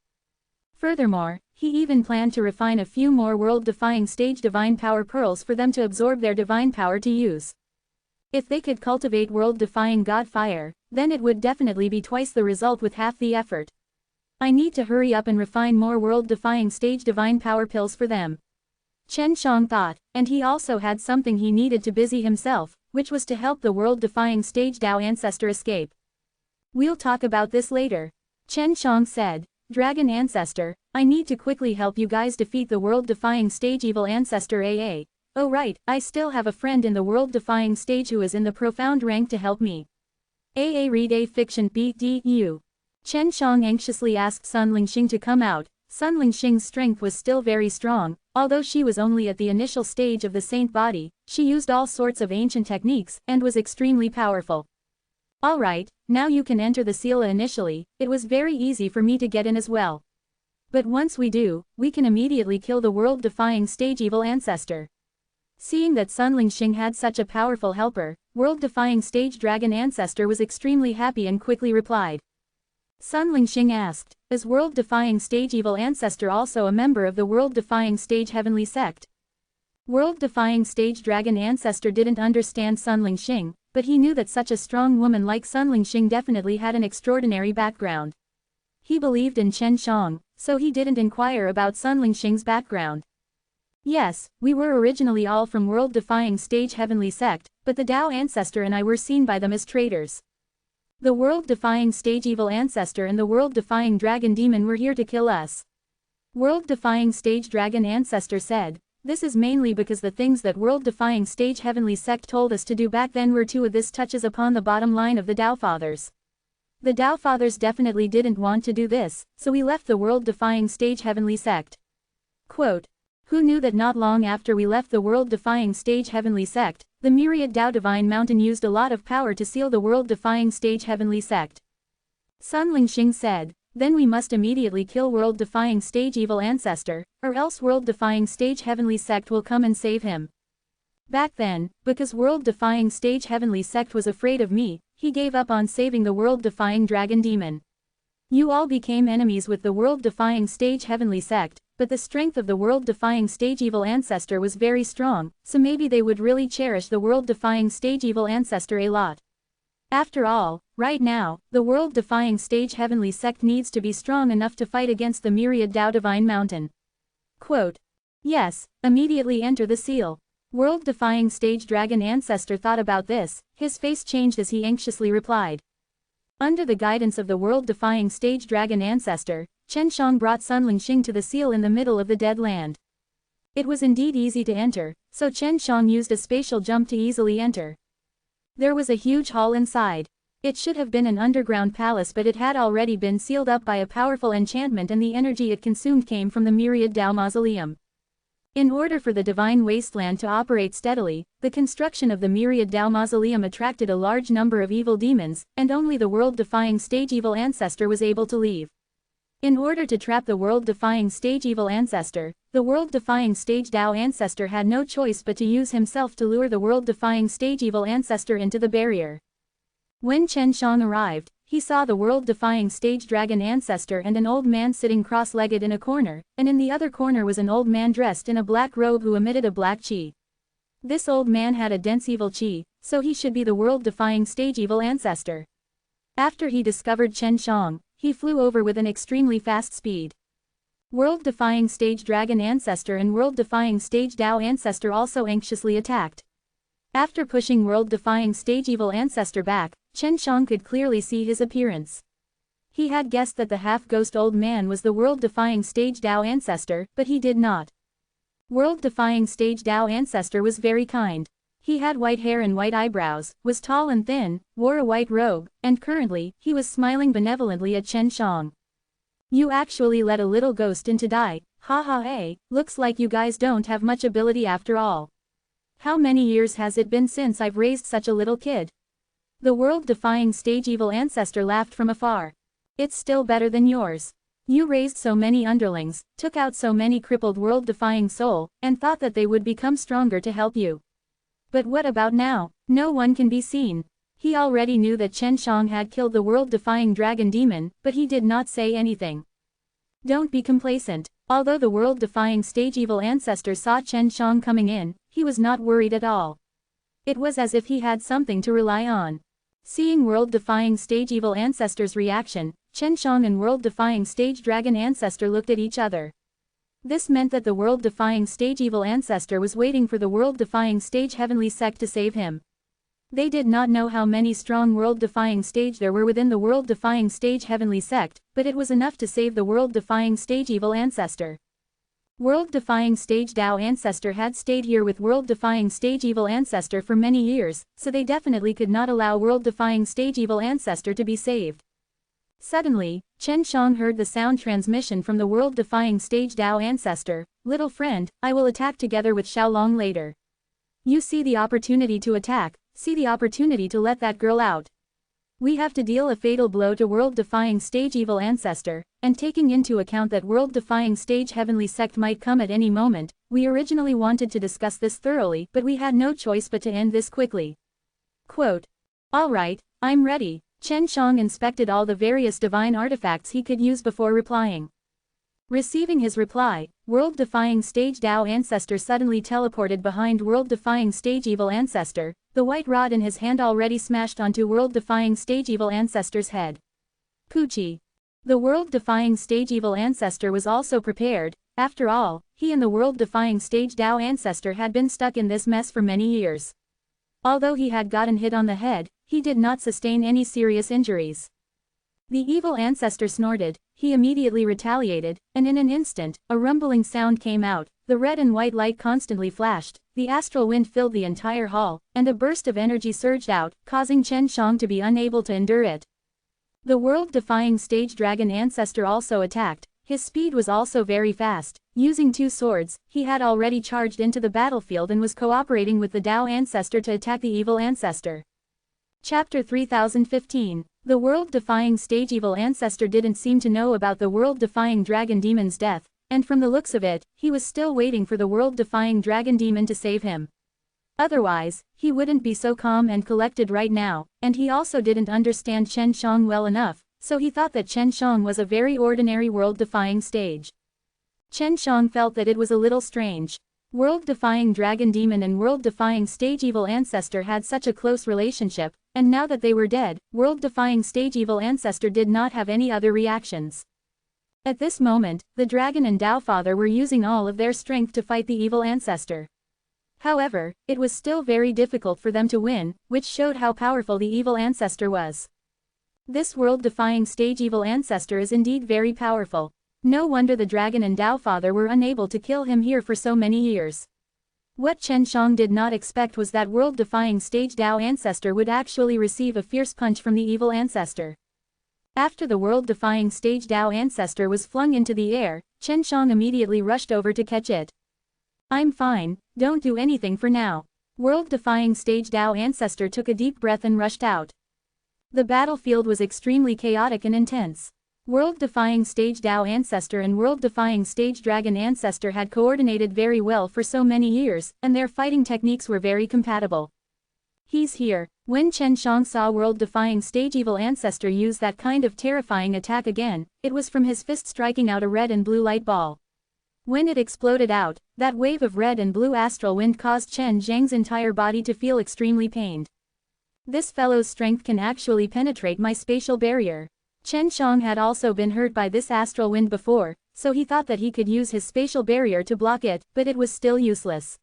Furthermore, he even planned to refine a few more world-defying stage divine power pearls for them to absorb their divine power to use. If they could cultivate world-defying God Fire, then it would definitely be twice the result with half the effort. I need to hurry up and refine more world-defying stage divine power pills for them. Chen Shang thought, and he also had something he needed to busy himself, which was to help the world-defying stage Dao Ancestor escape. We'll talk about this later. Chen Shang said, Dragon Ancestor, I need to quickly help you guys defeat the world-defying stage Evil Ancestor AA. Oh right, I still have a friend in the world-defying stage who is in the profound rank to help me. AA read A fiction BDU. Chen Shang anxiously asked Sun Lingxing to come out. Sun Lingxing's strength was still very strong, although she was only at the initial stage of the saint body, she used all sorts of ancient techniques, and was extremely powerful. Alright, now you can enter the Sila initially, it was very easy for me to get in as well. But once we do, we can immediately kill the world-defying stage Evil Ancestor. Seeing that Sun Lingxing had such a powerful helper, world-defying stage Dragon Ancestor was extremely happy and quickly replied. Sun Lingxing asked, is world-defying stage Evil Ancestor also a member of the world-defying stage Heavenly Sect? World-defying stage Dragon Ancestor didn't understand Sun Lingxing, but he knew that such a strong woman like Sun Lingxing definitely had an extraordinary background. He believed in Chen Shang, so he didn't inquire about Sun Lingxing's background. Yes, we were originally all from world-defying stage Heavenly Sect, but the Dao Ancestor and I were seen by them as traitors. The world-defying stage Evil Ancestor and the world-defying Dragon Demon were here to kill us. World-defying stage Dragon Ancestor said, this is mainly because the things that world-defying stage Heavenly Sect told us to do back then were to this touches upon the bottom line of the Dao Fathers. The Dao Fathers definitely didn't want to do this, so we left the world-defying stage Heavenly Sect. Quote, who knew that not long after we left the world-defying stage Heavenly Sect, the myriad Dao Divine Mountain used a lot of power to seal the world-defying stage Heavenly Sect. Sun Lingxing said, then we must immediately kill world-defying stage Evil Ancestor, or else world-defying stage Heavenly Sect will come and save him. Back then, because world-defying stage Heavenly Sect was afraid of me, he gave up on saving the world-defying Dragon Demon. You all became enemies with the world-defying stage Heavenly Sect, but the strength of the world-defying stage Evil Ancestor was very strong, so maybe they would really cherish the world-defying stage Evil Ancestor a lot. After all, right now, the world-defying stage Heavenly Sect needs to be strong enough to fight against the myriad Dao Divine Mountain. Quote, yes, immediately enter the seal. World-defying stage Dragon Ancestor thought about this, his face changed as he anxiously replied. Under the guidance of the world-defying stage Dragon Ancestor, Chen Shang brought Sun Lingxing to the seal in the middle of the Dead Land. It was indeed easy to enter, so Chen Shang used a spatial jump to easily enter. There was a huge hall inside. It should have been an underground palace, but it had already been sealed up by a powerful enchantment, and the energy it consumed came from the myriad Dao Mausoleum. In order for the divine wasteland to operate steadily, the construction of the myriad Dao Mausoleum attracted a large number of evil demons, and only the world-defying stage Evil Ancestor was able to leave. In order to trap the world-defying stage Evil Ancestor, the world-defying stage Dao Ancestor had no choice but to use himself to lure the world-defying stage Evil Ancestor into the barrier. When Chen Shang arrived, he saw the world-defying stage Dragon Ancestor and an old man sitting cross-legged in a corner, and in the other corner was an old man dressed in a black robe who emitted a black qi. This old man had a dense evil qi, so he should be the world-defying stage Evil Ancestor. After he discovered Chen Shang, he flew over with an extremely fast speed. World-defying stage Dragon Ancestor and world-defying stage Dao Ancestor also anxiously attacked. After pushing world-defying stage Evil Ancestor back, Chen Shang could clearly see his appearance. He had guessed that the half-ghost old man was the world-defying stage Dao Ancestor, but he did not. World-defying stage Dao Ancestor was very kind. He had white hair and white eyebrows, was tall and thin, wore a white robe, and currently, he was smiling benevolently at Chen Shang. You actually let a little ghost in to die, ha ha hey, looks like you guys don't have much ability after all. How many years has it been since I've raised such a little kid? The world-defying stage evil ancestor laughed from afar. It's still better than yours. You raised so many underlings, took out so many crippled world-defying soul, and thought that they would become stronger to help you. But what about now? No one can be seen. He already knew that Chen Shang had killed the world-defying dragon demon, but he did not say anything. Don't be complacent. Although the world-defying stage evil ancestor saw Chen Shang coming in, he was not worried at all. It was as if he had something to rely on. Seeing world-defying stage evil ancestor's reaction, Chen Shang and world-defying stage dragon ancestor looked at each other. This meant that the world-defying stage evil ancestor was waiting for the world-defying stage heavenly sect to save him. They did not know how many strong world-defying stage there were within the world-defying stage heavenly sect, but it was enough to save the world-defying stage evil ancestor. World-defying stage Dao ancestor had stayed here with world-defying stage evil ancestor for many years, so they definitely could not allow world-defying stage evil ancestor to be saved. Suddenly, Chen Shang heard the sound transmission from the world-defying stage Dao ancestor. Little friend, I will attack together with Xiaolong later. You see the opportunity to attack, see the opportunity to let that girl out. We have to deal a fatal blow to world-defying stage evil ancestor, and taking into account that world-defying stage heavenly sect might come at any moment, we originally wanted to discuss this thoroughly, but we had no choice but to end this quickly. Quote. Alright, I'm ready. Chen Shang inspected all the various divine artifacts he could use before replying. Receiving his reply, world-defying stage Dao ancestor suddenly teleported behind world-defying stage evil ancestor, the white rod in his hand already smashed onto world-defying stage evil ancestor's head. Poochie. The world-defying stage evil ancestor was also prepared. After all, he and the world-defying stage Dao ancestor had been stuck in this mess for many years. Although he had gotten hit on the head, he did not sustain any serious injuries. The evil ancestor snorted, he immediately retaliated, and in an instant, a rumbling sound came out, the red and white light constantly flashed, the astral wind filled the entire hall, and a burst of energy surged out, causing Chen Shang to be unable to endure it. The world-defying stage dragon ancestor also attacked. His speed was also very fast. Using two swords, he had already charged into the battlefield and was cooperating with the Dao ancestor to attack the evil ancestor. Chapter 3015. The world-defying stage evil ancestor didn't seem to know about the world-defying dragon demon's death, and from the looks of it, he was still waiting for the world-defying dragon demon to save him. Otherwise, he wouldn't be so calm and collected right now, and he also didn't understand Chen Shang well enough, so he thought that Chen Shang was a very ordinary world-defying stage. Chen Shang felt that it was a little strange. World-defying dragon demon and world-defying stage evil ancestor had such a close relationship, and now that they were dead, world-defying stage evil ancestor did not have any other reactions. At this moment, the dragon and Dao father were using all of their strength to fight the evil ancestor. However, it was still very difficult for them to win, which showed how powerful the evil ancestor was. This world-defying stage evil ancestor is indeed very powerful. No wonder the dragon and Dao father were unable to kill him here for so many years. What Chen Shang did not expect was that world-defying stage Dao ancestor would actually receive a fierce punch from the evil ancestor. After the world-defying stage Dao ancestor was flung into the air, Chen Shang immediately rushed over to catch it. I'm fine, don't do anything for now. World-defying stage Dao ancestor took a deep breath and rushed out. The battlefield was extremely chaotic and intense. World-defying stage Dao ancestor and world-defying stage dragon ancestor had coordinated very well for so many years, and their fighting techniques were very compatible. He's here. When Chen Shang saw world-defying stage evil ancestor use that kind of terrifying attack again, it was from his fist striking out a red and blue light ball. When it exploded out, that wave of red and blue astral wind caused Chen Zhang's entire body to feel extremely pained. This fellow's strength can actually penetrate my spatial barrier. Chen Shang had also been hurt by this astral wind before, so he thought that he could use his spatial barrier to block it, but it was still useless.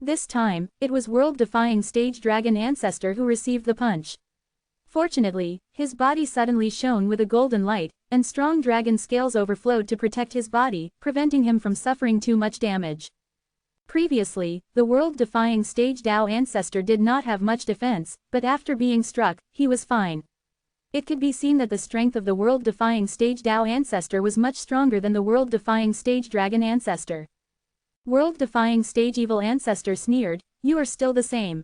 This time, it was world-defying stage dragon ancestor who received the punch. Fortunately, his body suddenly shone with a golden light, and strong dragon scales overflowed to protect his body, preventing him from suffering too much damage. Previously, the world-defying stage Dao ancestor did not have much defense, but after being struck, he was fine. It could be seen that the strength of the world-defying stage Dao ancestor was much stronger than the world-defying stage dragon ancestor. World-defying stage evil ancestor sneered, "You are still the same.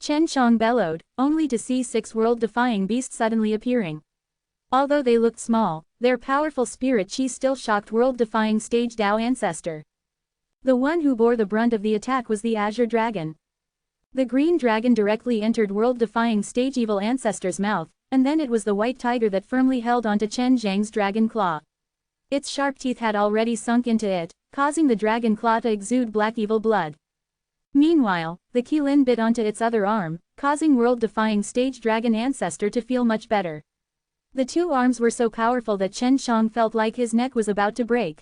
Chen Shang bellowed, only to see 6 world-defying beasts suddenly appearing. Although they looked small, their powerful spirit chi still shocked world-defying stage Dao ancestor. The one who bore the brunt of the attack was the Azure Dragon. The green dragon directly entered world-defying stage evil ancestor's mouth, and then it was the white tiger that firmly held onto Chen Zhang's dragon claw. Its sharp teeth had already sunk into it, causing the dragon claw to exude black evil blood. Meanwhile, the Qilin bit onto its other arm, causing world-defying stage dragon ancestor to feel much better. The 2 arms were so powerful that Chen Shang felt like his neck was about to break.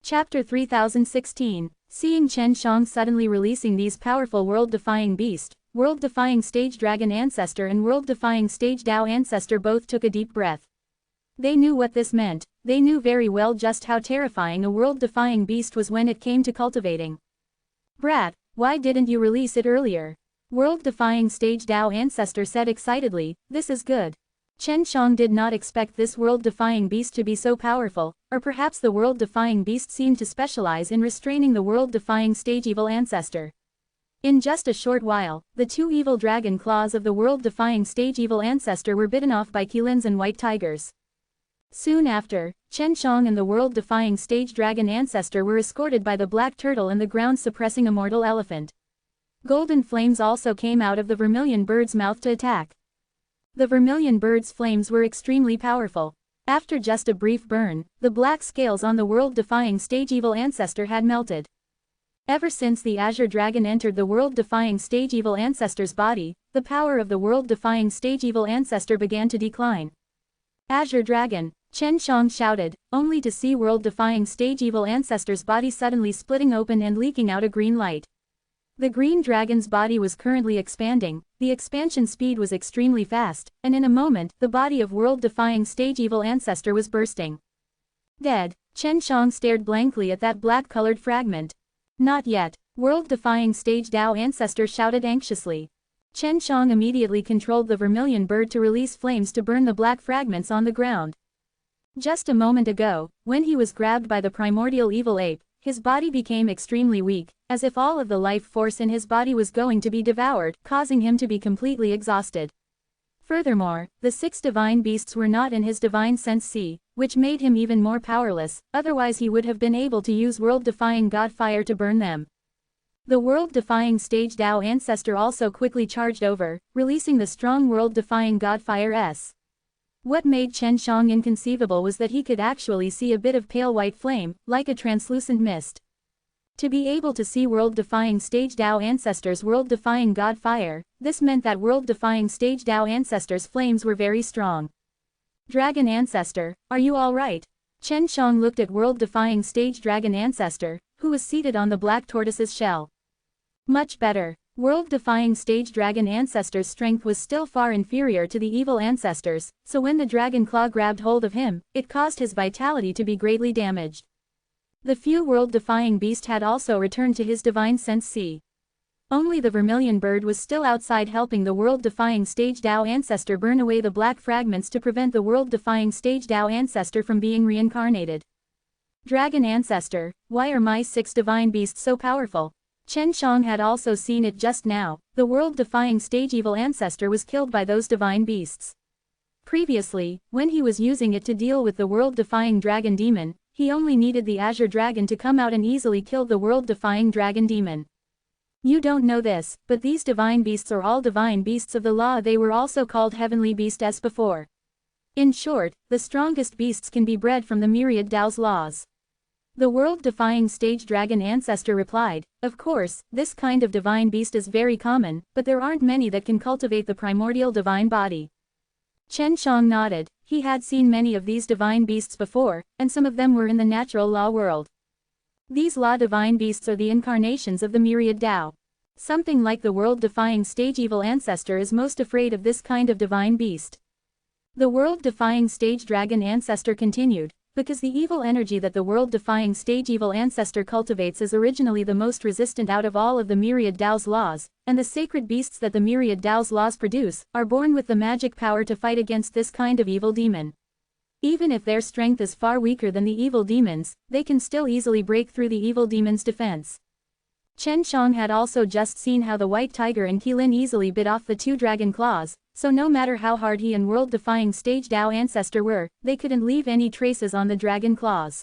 Chapter 3016. Seeing Chen Shang suddenly releasing these powerful world-defying beasts, world-defying stage dragon ancestor and world-defying stage Dao ancestor both took a deep breath. They knew what this meant. They knew very well just how terrifying a world-defying beast was when it came to cultivating. Brat, why didn't you release it earlier? World-defying stage Dao ancestor said excitedly, this is good. Chen Shang did not expect this world-defying beast to be so powerful, or perhaps the world-defying beast seemed to specialize in restraining the world-defying stage evil ancestor. In just a short while, the 2 evil dragon claws of the world-defying stage evil ancestor were bitten off by Qilins and white tigers. Soon after, Chen Shang and the world-defying stage dragon ancestor were escorted by the black turtle and the ground-suppressing immortal elephant. Golden flames also came out of the vermilion bird's mouth to attack. The vermilion bird's flames were extremely powerful. After just a brief burn, the black scales on the world-defying stage evil ancestor had melted. Ever since the Azure Dragon entered the world-defying stage evil ancestor's body, the power of the world-defying stage evil ancestor began to decline. Azure Dragon, Chen Shang shouted, only to see world-defying stage evil ancestor's body suddenly splitting open and leaking out a green light. The green dragon's body was currently expanding, the expansion speed was extremely fast, and in a moment, the body of world-defying stage evil ancestor was bursting. Dead, Chen Shang stared blankly at that black-colored fragment. Not yet, world-defying stage Dao ancestor shouted anxiously. Chen Shang immediately controlled the vermilion bird to release flames to burn the black fragments on the ground. Just a moment ago, when he was grabbed by the primordial evil ape, his body became extremely weak, as if all of the life force in his body was going to be devoured, causing him to be completely exhausted. Furthermore, the 6 divine beasts were not in his divine sense C, which made him even more powerless, otherwise he would have been able to use world-defying god fire to burn them. The world-defying stage Dao ancestor also quickly charged over, releasing the strong world-defying god fire S. What made Chen Shang inconceivable was that he could actually see a bit of pale white flame, like a translucent mist. To be able to see world-defying stage Dao ancestors' world-defying god fire, this meant that world-defying stage Dao ancestors' flames were very strong. Dragon ancestor, are you alright? Chen Shang looked at world-defying stage dragon ancestor, who was seated on the black tortoise's shell. Much better. World-defying stage dragon ancestor's strength was still far inferior to the evil ancestors, so when the dragon claw grabbed hold of him, it caused his vitality to be greatly damaged. The few world-defying beast had also returned to his divine sense C. Only the vermilion bird was still outside helping the world-defying stage Dao ancestor burn away the black fragments to prevent the world-defying stage Dao ancestor from being reincarnated. Dragon ancestor, why are my 6 divine beasts so powerful? Chen Shang had also seen it just now. The world-defying stage evil ancestor was killed by those divine beasts. Previously, when he was using it to deal with the world-defying dragon demon, he only needed the Azure Dragon to come out and easily kill the world-defying dragon demon. You don't know this, but these divine beasts are all divine beasts of the law. They were also called heavenly beasts as before. In short, the strongest beasts can be bred from the myriad Dao's laws. The world-defying stage dragon ancestor replied, of course, this kind of divine beast is very common, but there aren't many that can cultivate the primordial divine body. Chen Shang nodded. He had seen many of these divine beasts before, and some of them were in the natural law world. These law divine beasts are the incarnations of the myriad Dao. Something like the world-defying stage evil ancestor is most afraid of this kind of divine beast. The world-defying stage dragon ancestor continued, because the evil energy that the world-defying stage evil ancestor cultivates is originally the most resistant out of all of the myriad Dao's laws, and the sacred beasts that the myriad Dao's laws produce, are born with the magic power to fight against this kind of evil demon. Even if their strength is far weaker than the evil demons, they can still easily break through the evil demon's defense. Chen Shang had also just seen how the white tiger and Qilin easily bit off the two dragon claws, so no matter how hard he and world-defying stage Dao ancestor were, they couldn't leave any traces on the dragon claws.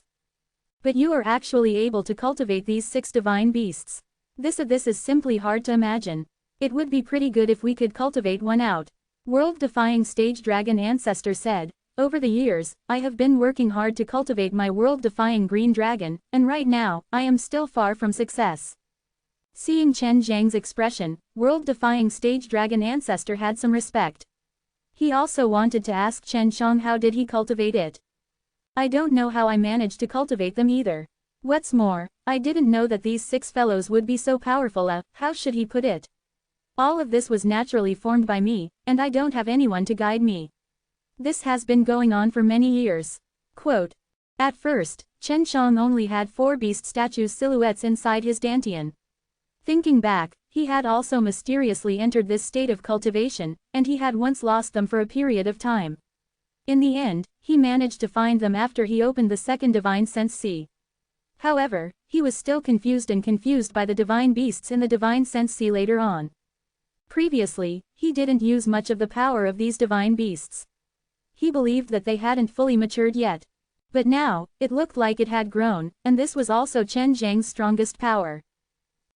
But you are actually able to cultivate these 6 divine beasts. This is simply hard to imagine. It would be pretty good if we could cultivate one out. World-defying stage dragon ancestor said, over the years, I have been working hard to cultivate my world-defying green dragon, and right now, I am still far from success. Seeing Chen Zhang's expression, world-defying stage dragon ancestor had some respect. He also wanted to ask Chen Shang how did he cultivate it. I don't know how I managed to cultivate them either. What's more, I didn't know that these 6 fellows would be so powerful. How should he put it? All of this was naturally formed by me, and I don't have anyone to guide me. This has been going on for many years. Quote, at first, Chen Shang only had 4 beast statues silhouettes inside his dantian. Thinking back, he had also mysteriously entered this state of cultivation, and he had once lost them for a period of time. In the end, he managed to find them after he opened the second divine sense sea. However, he was still confused by the divine beasts in the divine sense sea later on. Previously, he didn't use much of the power of these divine beasts. He believed that they hadn't fully matured yet. But now, it looked like it had grown, and this was also Chen Zhang's strongest power.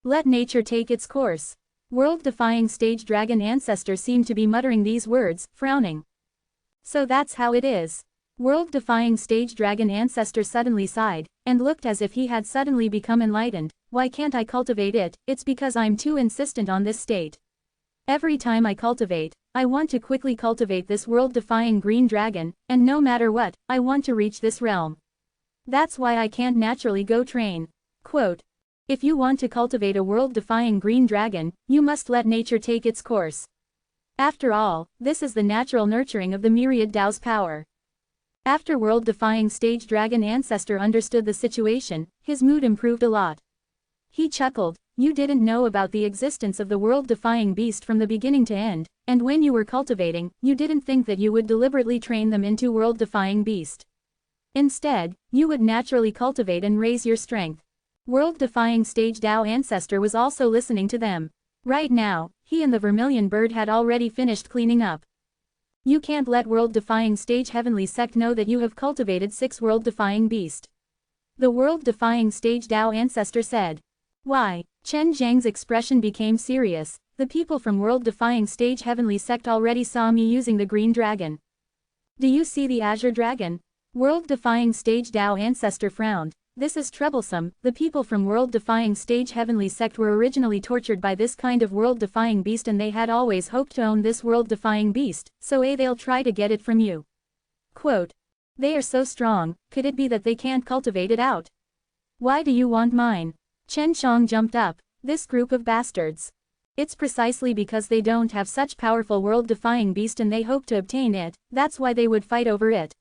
Let nature take its course. World-defying stage dragon ancestor seemed to be muttering these words, frowning. So that's how it is. World-defying stage dragon ancestor suddenly sighed, and looked as if he had suddenly become enlightened. Why can't I cultivate it? It's because I'm too insistent on this state. Every time I cultivate, I want to quickly cultivate this world-defying green dragon, and no matter what, I want to reach this realm. That's why I can't naturally go train. Quote, if you want to cultivate a world-defying green dragon, you must let nature take its course. After all, this is the natural nurturing of the myriad Dao's power. After world-defying stage dragon ancestor understood the situation, his mood improved a lot. He chuckled, you didn't know about the existence of the world-defying beast from the beginning to end, and when you were cultivating, you didn't think that you would deliberately train them into world-defying beast. Instead, you would naturally cultivate and raise your strength. World-defying stage Dao ancestor was also listening to them. Right now, he and the vermilion bird had already finished cleaning up. You can't let world-defying stage heavenly sect know that you have cultivated 6 world-defying beast. The world-defying stage Dao ancestor said. Why? Chen Zhang's expression became serious. The people from world-defying stage heavenly sect already saw me using the green dragon. Do you see the azure dragon? World-defying stage Dao ancestor frowned. This is troublesome. The people from world-defying stage heavenly sect were originally tortured by this kind of world-defying beast and they had always hoped to own this world-defying beast, so they'll try to get it from you. Quote, they are so strong, could it be that they can't cultivate it out? Why do you want mine? Chen Shang jumped up, this group of bastards. It's precisely because they don't have such powerful world-defying beast and they hope to obtain it, that's why they would fight over it.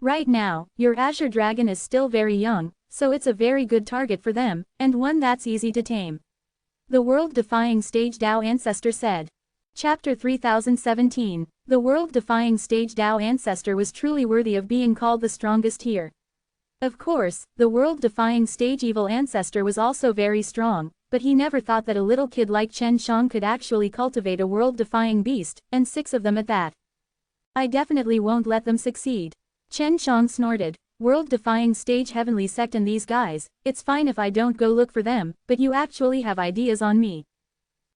Right now, your azure dragon is still very young, so it's a very good target for them, and one that's easy to tame. The world-defying stage Dao ancestor said. Chapter 3017. The world-defying stage Dao ancestor was truly worthy of being called the strongest here. Of course, the world-defying stage evil ancestor was also very strong, but he never thought that a little kid like Chen Shang could actually cultivate a world-defying beast, and 6 of them at that. I definitely won't let them succeed. Chen Shang snorted. World-defying stage heavenly sect and these guys, it's fine if I don't go look for them, but you actually have ideas on me.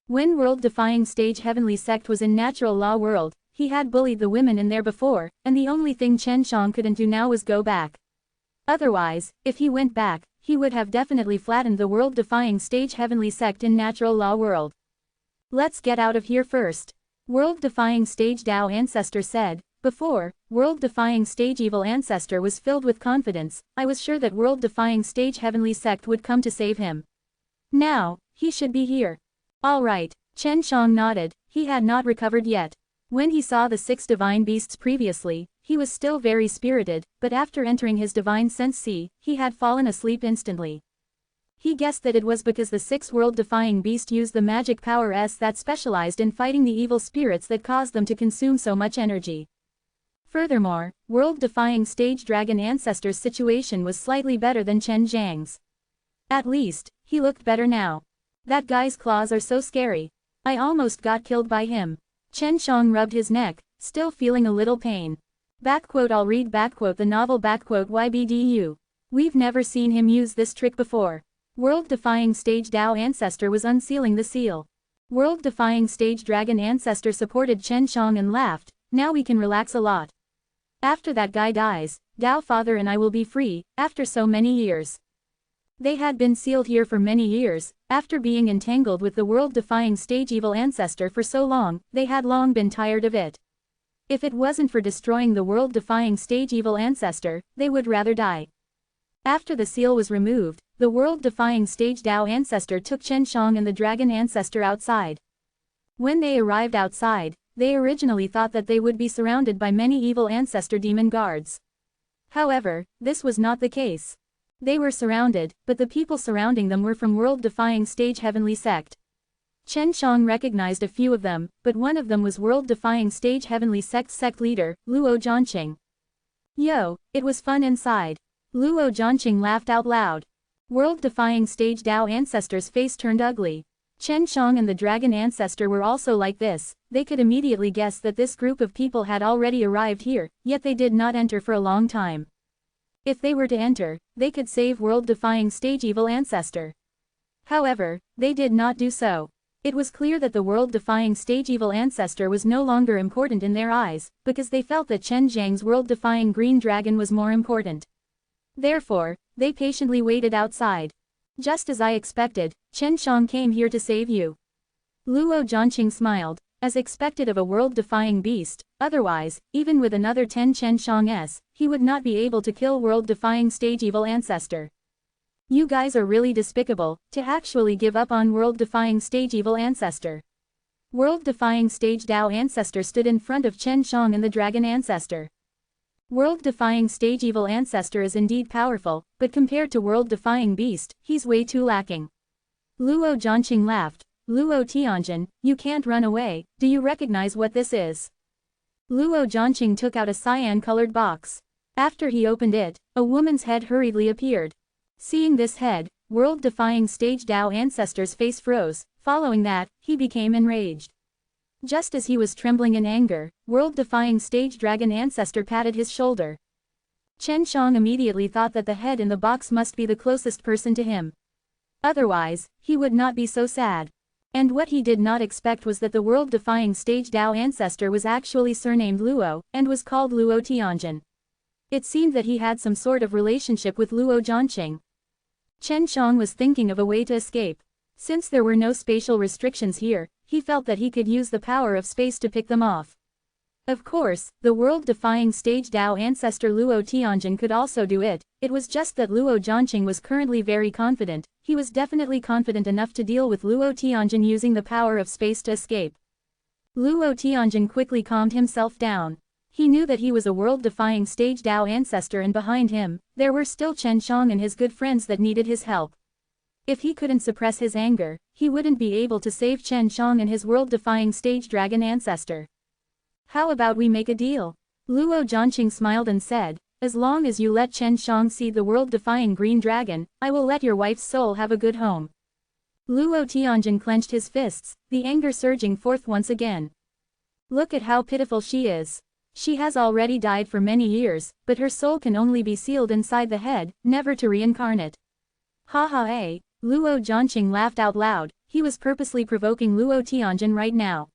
When world-defying stage heavenly sect was in natural law world, he had bullied the women in there before, and the only thing Chen Shang couldn't do now was go back. Otherwise, if he went back, he would have definitely flattened the world-defying stage heavenly sect in natural law world. Let's get out of here first. World-defying stage Dao ancestor said. Before, world-defying stage evil ancestor was filled with confidence. I was sure that world-defying stage heavenly sect would come to save him. Now, he should be here. All right, Chen Shang nodded. He had not recovered yet. When he saw the 6 divine beasts previously, he was still very spirited, but after entering his divine sense sea, he had fallen asleep instantly. He guessed that it was because the 6 world-defying beasts used the magic power that specialized in fighting the evil spirits that caused them to consume so much energy. Furthermore, world-defying stage dragon ancestor's situation was slightly better than Chen Zhang's. At least, he looked better now. That guy's claws are so scary. I almost got killed by him. Chen Xiang rubbed his neck, still feeling a little pain. I'll read the novel YBDU. We've never seen him use this trick before. World-defying stage Dao Ancestor was unsealing the seal. World-defying stage Dragon Ancestor supported Chen Xiang and laughed, now we can relax a lot. After that guy dies, Dao Father and I will be free, after so many years. They had been sealed here for many years, after being entangled with the world-defying stage Evil Ancestor for so long, they had long been tired of it. If it wasn't for destroying the world-defying stage Evil Ancestor, they would rather die. After the seal was removed, the world-defying stage Dao Ancestor took Chen Xiang and the Dragon Ancestor outside. When they arrived outside, they originally thought that they would be surrounded by many Evil Ancestor demon guards. However, this was not the case. They were surrounded, but the people surrounding them were from world-defying stage Heavenly Sect. Chen Xiang recognized a few of them, but one of them was world-defying stage Heavenly Sect leader, Luo Zhanqing. Yo, it was fun inside. Luo Zhanqing laughed out loud. World-defying stage Dao Ancestor's face turned ugly. Chen Xiang and the Dragon Ancestor were also like this, they could immediately guess that this group of people had already arrived here, yet they did not enter for a long time. If they were to enter, they could save world-defying stage Evil Ancestor. However, they did not do so. It was clear that the world-defying stage Evil Ancestor was no longer important in their eyes, because they felt that Chen Zhang's world-defying Green Dragon was more important. Therefore, they patiently waited outside. Just as I expected, Chen Xiang came here to save you. Luo Zhanqing smiled, as expected of a world-defying beast, otherwise, even with another 10 Chen Xiang's, he would not be able to kill world-defying stage Evil Ancestor. You guys are really despicable, to actually give up on world-defying stage Evil Ancestor. World-defying stage Dao Ancestor stood in front of Chen Xiang and the Dragon Ancestor. World-defying stage Evil Ancestor is indeed powerful, but compared to world-defying beast, he's way too lacking. Luo Zhanqing laughed. Luo Tianjin, you can't run away, do you recognize what this is? Luo Zhanqing took out a cyan-colored box. After he opened it, a woman's head hurriedly appeared. Seeing this head, world-defying stage Dao Ancestor's face froze, following that, he became enraged. Just as he was trembling in anger, world-defying stage Dragon Ancestor patted his shoulder. Chen Xiang immediately thought that the head in the box must be the closest person to him. Otherwise, he would not be so sad. And what he did not expect was that the world-defying stage Dao Ancestor was actually surnamed Luo, and was called Luo Tianjin. It seemed that he had some sort of relationship with Luo Zhanqing. Chen Xiang was thinking of a way to escape. Since there were no spatial restrictions here, he felt that he could use the power of space to pick them off. Of course, the world-defying stage Dao Ancestor Luo Tianjin could also do it, it was just that Luo Zhanqing was currently very confident, he was definitely confident enough to deal with Luo Tianjin using the power of space to escape. Luo Tianjin quickly calmed himself down. He knew that he was a world-defying stage Dao Ancestor and behind him, there were still Chen Xiang and his good friends that needed his help. If he couldn't suppress his anger, he wouldn't be able to save Chen Xiang and his world-defying stage Dragon Ancestor. How about we make a deal? Luo Zhanqing smiled and said, as long as you let Chen Xiang see the world-defying Green Dragon, I will let your wife's soul have a good home. Luo Tianjin clenched his fists, the anger surging forth once again. Look at how pitiful she is. She has already died for many years, but her soul can only be sealed inside the head, never to reincarnate. Ha ha eh, Luo Zhanqing laughed out loud, he was purposely provoking Luo Tianjin right now.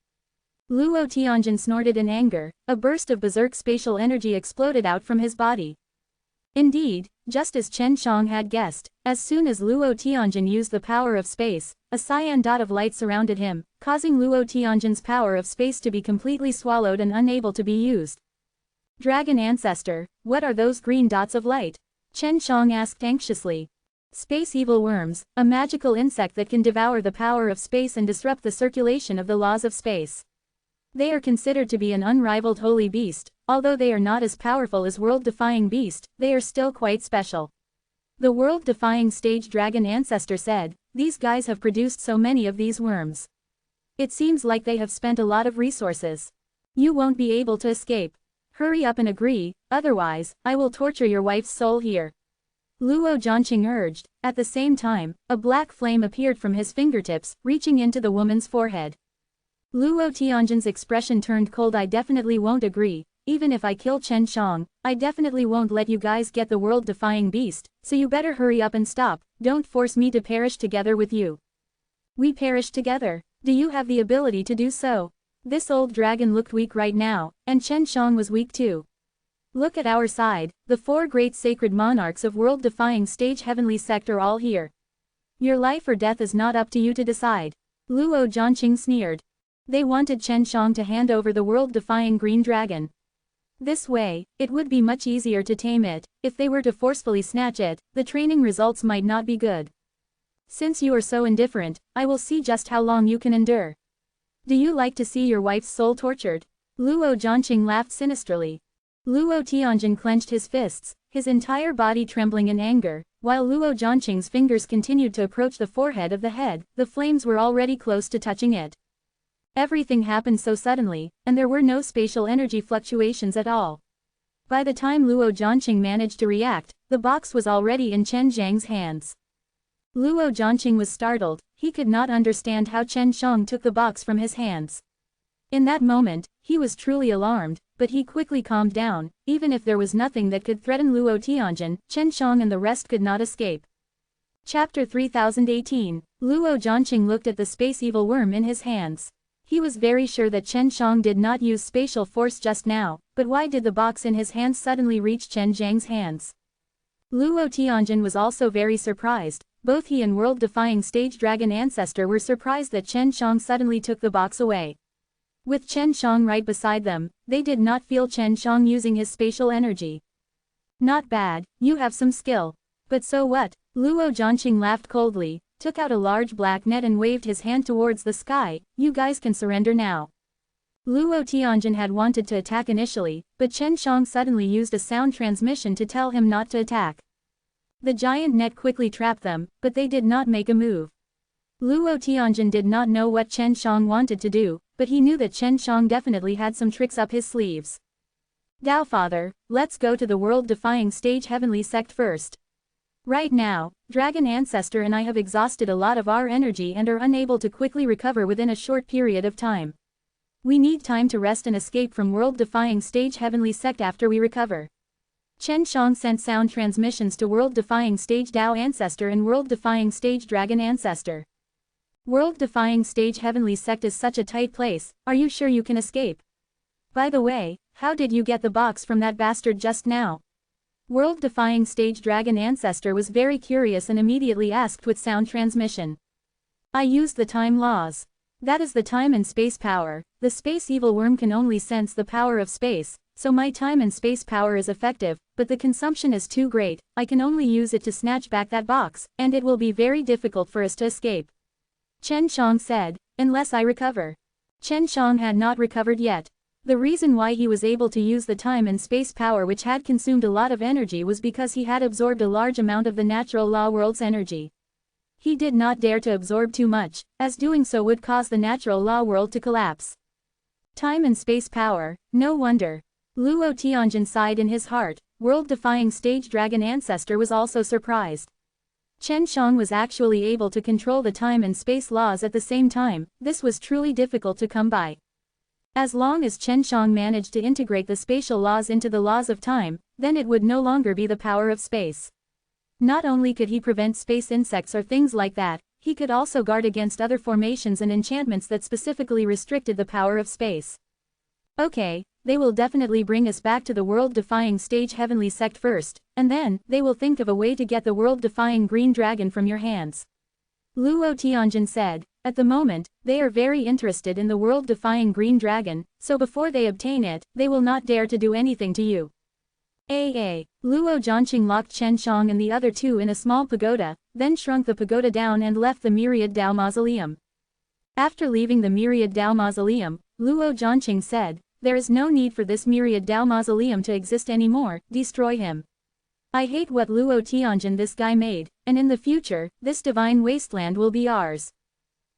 Luo Tianjin snorted in anger, a burst of berserk spatial energy exploded out from his body. Indeed, just as Chen Xiang had guessed, as soon as Luo Tianjin used the power of space, a cyan dot of light surrounded him, causing Luo Tianjin's power of space to be completely swallowed and unable to be used. Dragon Ancestor, what are those green dots of light? Chen Xiang asked anxiously. Space evil worms, a magical insect that can devour the power of space and disrupt the circulation of the laws of space. They are considered to be an unrivaled holy beast, although they are not as powerful as world-defying beast, they are still quite special. The world-defying stage Dragon Ancestor said, these guys have produced so many of these worms. It seems like they have spent a lot of resources. You won't be able to escape. Hurry up and agree, otherwise, I will torture your wife's soul here. Luo Zhanqing urged. At the same time, a black flame appeared from his fingertips, reaching into the woman's forehead. Luo Tianjin's expression turned cold. I definitely won't agree. Even if I kill Chen Shang, I definitely won't let you guys get the world-defying beast, so you better hurry up and stop. Don't force me to perish together with you. We perish together. Do you have the ability to do so? This old dragon looked weak right now, and Chen Shang was weak too. Look at our side, the 4 great sacred monarchs of world-defying stage heavenly sect are all here. Your life or death is not up to you to decide. Luo Zhanqing sneered. They wanted Chen Shang to hand over the world-defying green dragon. This way, it would be much easier to tame it. If they were to forcefully snatch it, the training results might not be good. Since you are so indifferent, I will see just how long you can endure. Do you like to see your wife's soul tortured? Luo Zhanqing laughed sinisterly. Luo Tianjin clenched his fists, his entire body trembling in anger. While Luo Zhanqing's fingers continued to approach the forehead of the head, the flames were already close to touching it. Everything happened so suddenly, and there were no spatial energy fluctuations at all. By the time Luo Zhanqing managed to react, the box was already in Chen Zhang's hands. Luo Zhanqing was startled. He could not understand how Chen Shang took the box from his hands. In that moment, he was truly alarmed, but he quickly calmed down. Even if there was nothing that could threaten Luo Tianjin, Chen Shang and the rest could not escape. Chapter 3018. Luo Zhanqing looked at the space evil worm in his hands. He was very sure that Chen Shang did not use spatial force just now, but why did the box in his hands suddenly reach Chen Zhang's hands? Luo Tianjin was also very surprised. Both he and world-defying stage dragon ancestor were surprised that Chen Shang suddenly took the box away. With Chen Shang right beside them, they did not feel Chen Shang using his spatial energy. Not bad, you have some skill. But so what? Luo Zhanqing laughed coldly, took out a large black net and waved his hand towards the sky. You guys can surrender now. Luo Tianjin had wanted to attack initially, but Chen Shang suddenly used a sound transmission to tell him not to attack. The giant net quickly trapped them, but they did not make a move. Luo Tianjin did not know what Chen Shang wanted to do, but he knew that Chen Shang definitely had some tricks up his sleeves. Dao Father, let's go to the world-defying stage heavenly sect first. Right now, Dragon Ancestor and I have exhausted a lot of our energy and are unable to quickly recover within a short period of time. We need time to rest and escape from world-defying stage heavenly sect after we recover. Chen Shang sent sound transmissions to world-defying stage Dao Ancestor and world-defying stage Dragon Ancestor. World-defying stage heavenly sect is such a tight place, are you sure you can escape? By the way, how did you get the box from that bastard just now? World-defying stage Dragon Ancestor was very curious and immediately asked with sound transmission. I used the time laws. That is the time and space power. The space evil worm can only sense the power of space, so my time and space power is effective, but the consumption is too great. I can only use it to snatch back that box, and it will be very difficult for us to escape. Chen Shang said, unless I recover. Chen Shang had not recovered yet. The reason why he was able to use the time and space power which had consumed a lot of energy was because he had absorbed a large amount of the natural law world's energy. He did not dare to absorb too much, as doing so would cause the natural law world to collapse. Time and space power, no wonder. Luo Tianjin sighed in his heart. World-defying stage Dragon Ancestor was also surprised. Chen Shang was actually able to control the time and space laws at the same time. This was truly difficult to come by. As long as Chen Shang managed to integrate the spatial laws into the laws of time, then it would no longer be the power of space. Not only could he prevent space insects or things like that, he could also guard against other formations and enchantments that specifically restricted the power of space. Okay, they will definitely bring us back to the world-defying stage heavenly sect first, and then, they will think of a way to get the world-defying green dragon from your hands. Luo Tianjin said, at the moment, they are very interested in the world-defying green dragon, so before they obtain it, they will not dare to do anything to you. Luo Zhanqing locked Chen Shang and the other two in a small pagoda, then shrunk the pagoda down and left the Myriad Dao Mausoleum. After leaving the Myriad Dao Mausoleum, Luo Zhanqing said, there is no need for this Myriad Dao Mausoleum to exist anymore, destroy him. I hate what Luo Tianjin this guy made, and in the future, this divine wasteland will be ours.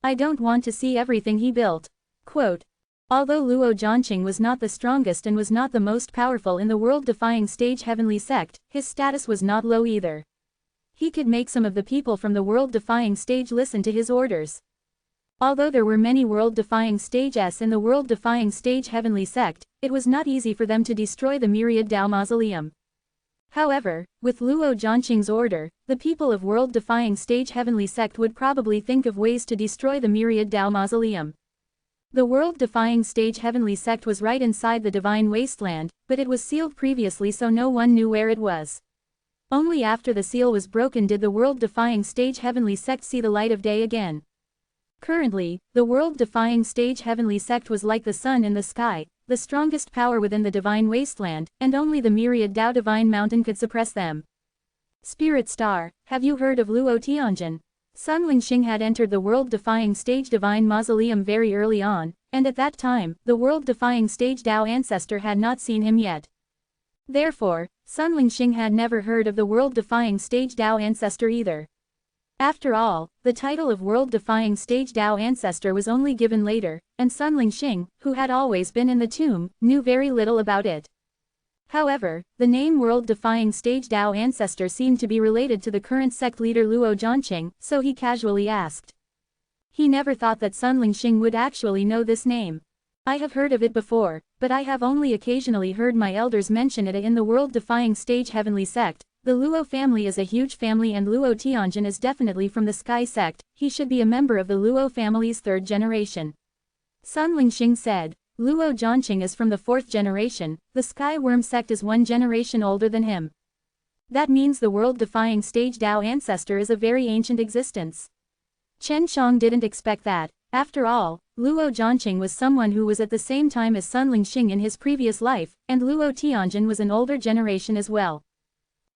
I don't want to see everything he built. Quote. Although Luo Zhanqing was not the strongest and was not the most powerful in the world-defying stage heavenly sect, his status was not low either. he could make some of the people from the world-defying stage listen to his orders. Although there were many world-defying stages in the world-defying stage heavenly sect, it was not easy for them to destroy the myriad Tao mausoleum. However, with Luo Zhanqing's order, the people of world-defying stage heavenly sect would probably think of ways to destroy the myriad Tao mausoleum. The world-defying stage heavenly sect was right inside the divine wasteland, but it was sealed previously so no one knew where it was. Only after the seal was broken did the world-defying stage heavenly sect see the light of day again. Currently, the world-defying stage heavenly sect was like the sun in the sky, the strongest power within the divine wasteland, and only the myriad Tao divine mountain could suppress them. Spirit Star, have you heard of Luo Tianjin? Sun Lingxing had entered the world-defying stage divine mausoleum very early on, and at that time, the world-defying stage Tao ancestor had not seen him yet. Therefore, Sun Lingxing had never heard of the world-defying stage Tao ancestor either. After all, the title of world-defying stage Tao ancestor was only given later, and Sun Lingxing, who had always been in the tomb, knew very little about it. However, the name world-defying stage Tao ancestor seemed to be related to the current sect leader Luo Zhanqing, so he casually asked. He never thought that Sun Lingxing would actually know this name. I have heard of it before, but I have only occasionally heard my elders mention it in the world-defying stage heavenly sect. The Luo family is a huge family and Luo Tianjin is definitely from the Sky sect, he should be a member of the Luo family's third generation. Sun Lingxing said. Luo Zhanqing is from the fourth generation, the Sky Worm sect is 1 generation older than him. That means the world-defying stage Tao ancestor is a very ancient existence. Chen Shang didn't expect that. After all, Luo Zhanqing was someone who was at the same time as Sun Lingxing in his previous life, and Luo Tianjin was an older generation as well.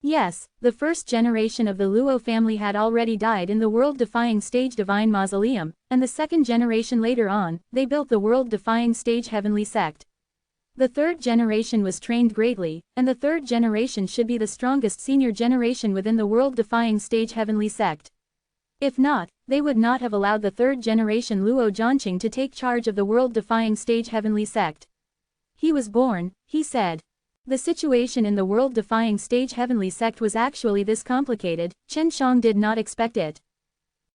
Yes, the first generation of the Luo family had already died in the world-defying stage divine mausoleum, and the second generation later on, they built the world-defying stage heavenly sect. The third generation was trained greatly, and the third generation should be the strongest senior generation within the world-defying stage heavenly sect. If not, they would not have allowed the third generation Luo Zhanqing to take charge of the world-defying stage heavenly sect. He was born, he said. The situation in the world-defying stage heavenly sect was actually this complicated, Chen Shang did not expect it.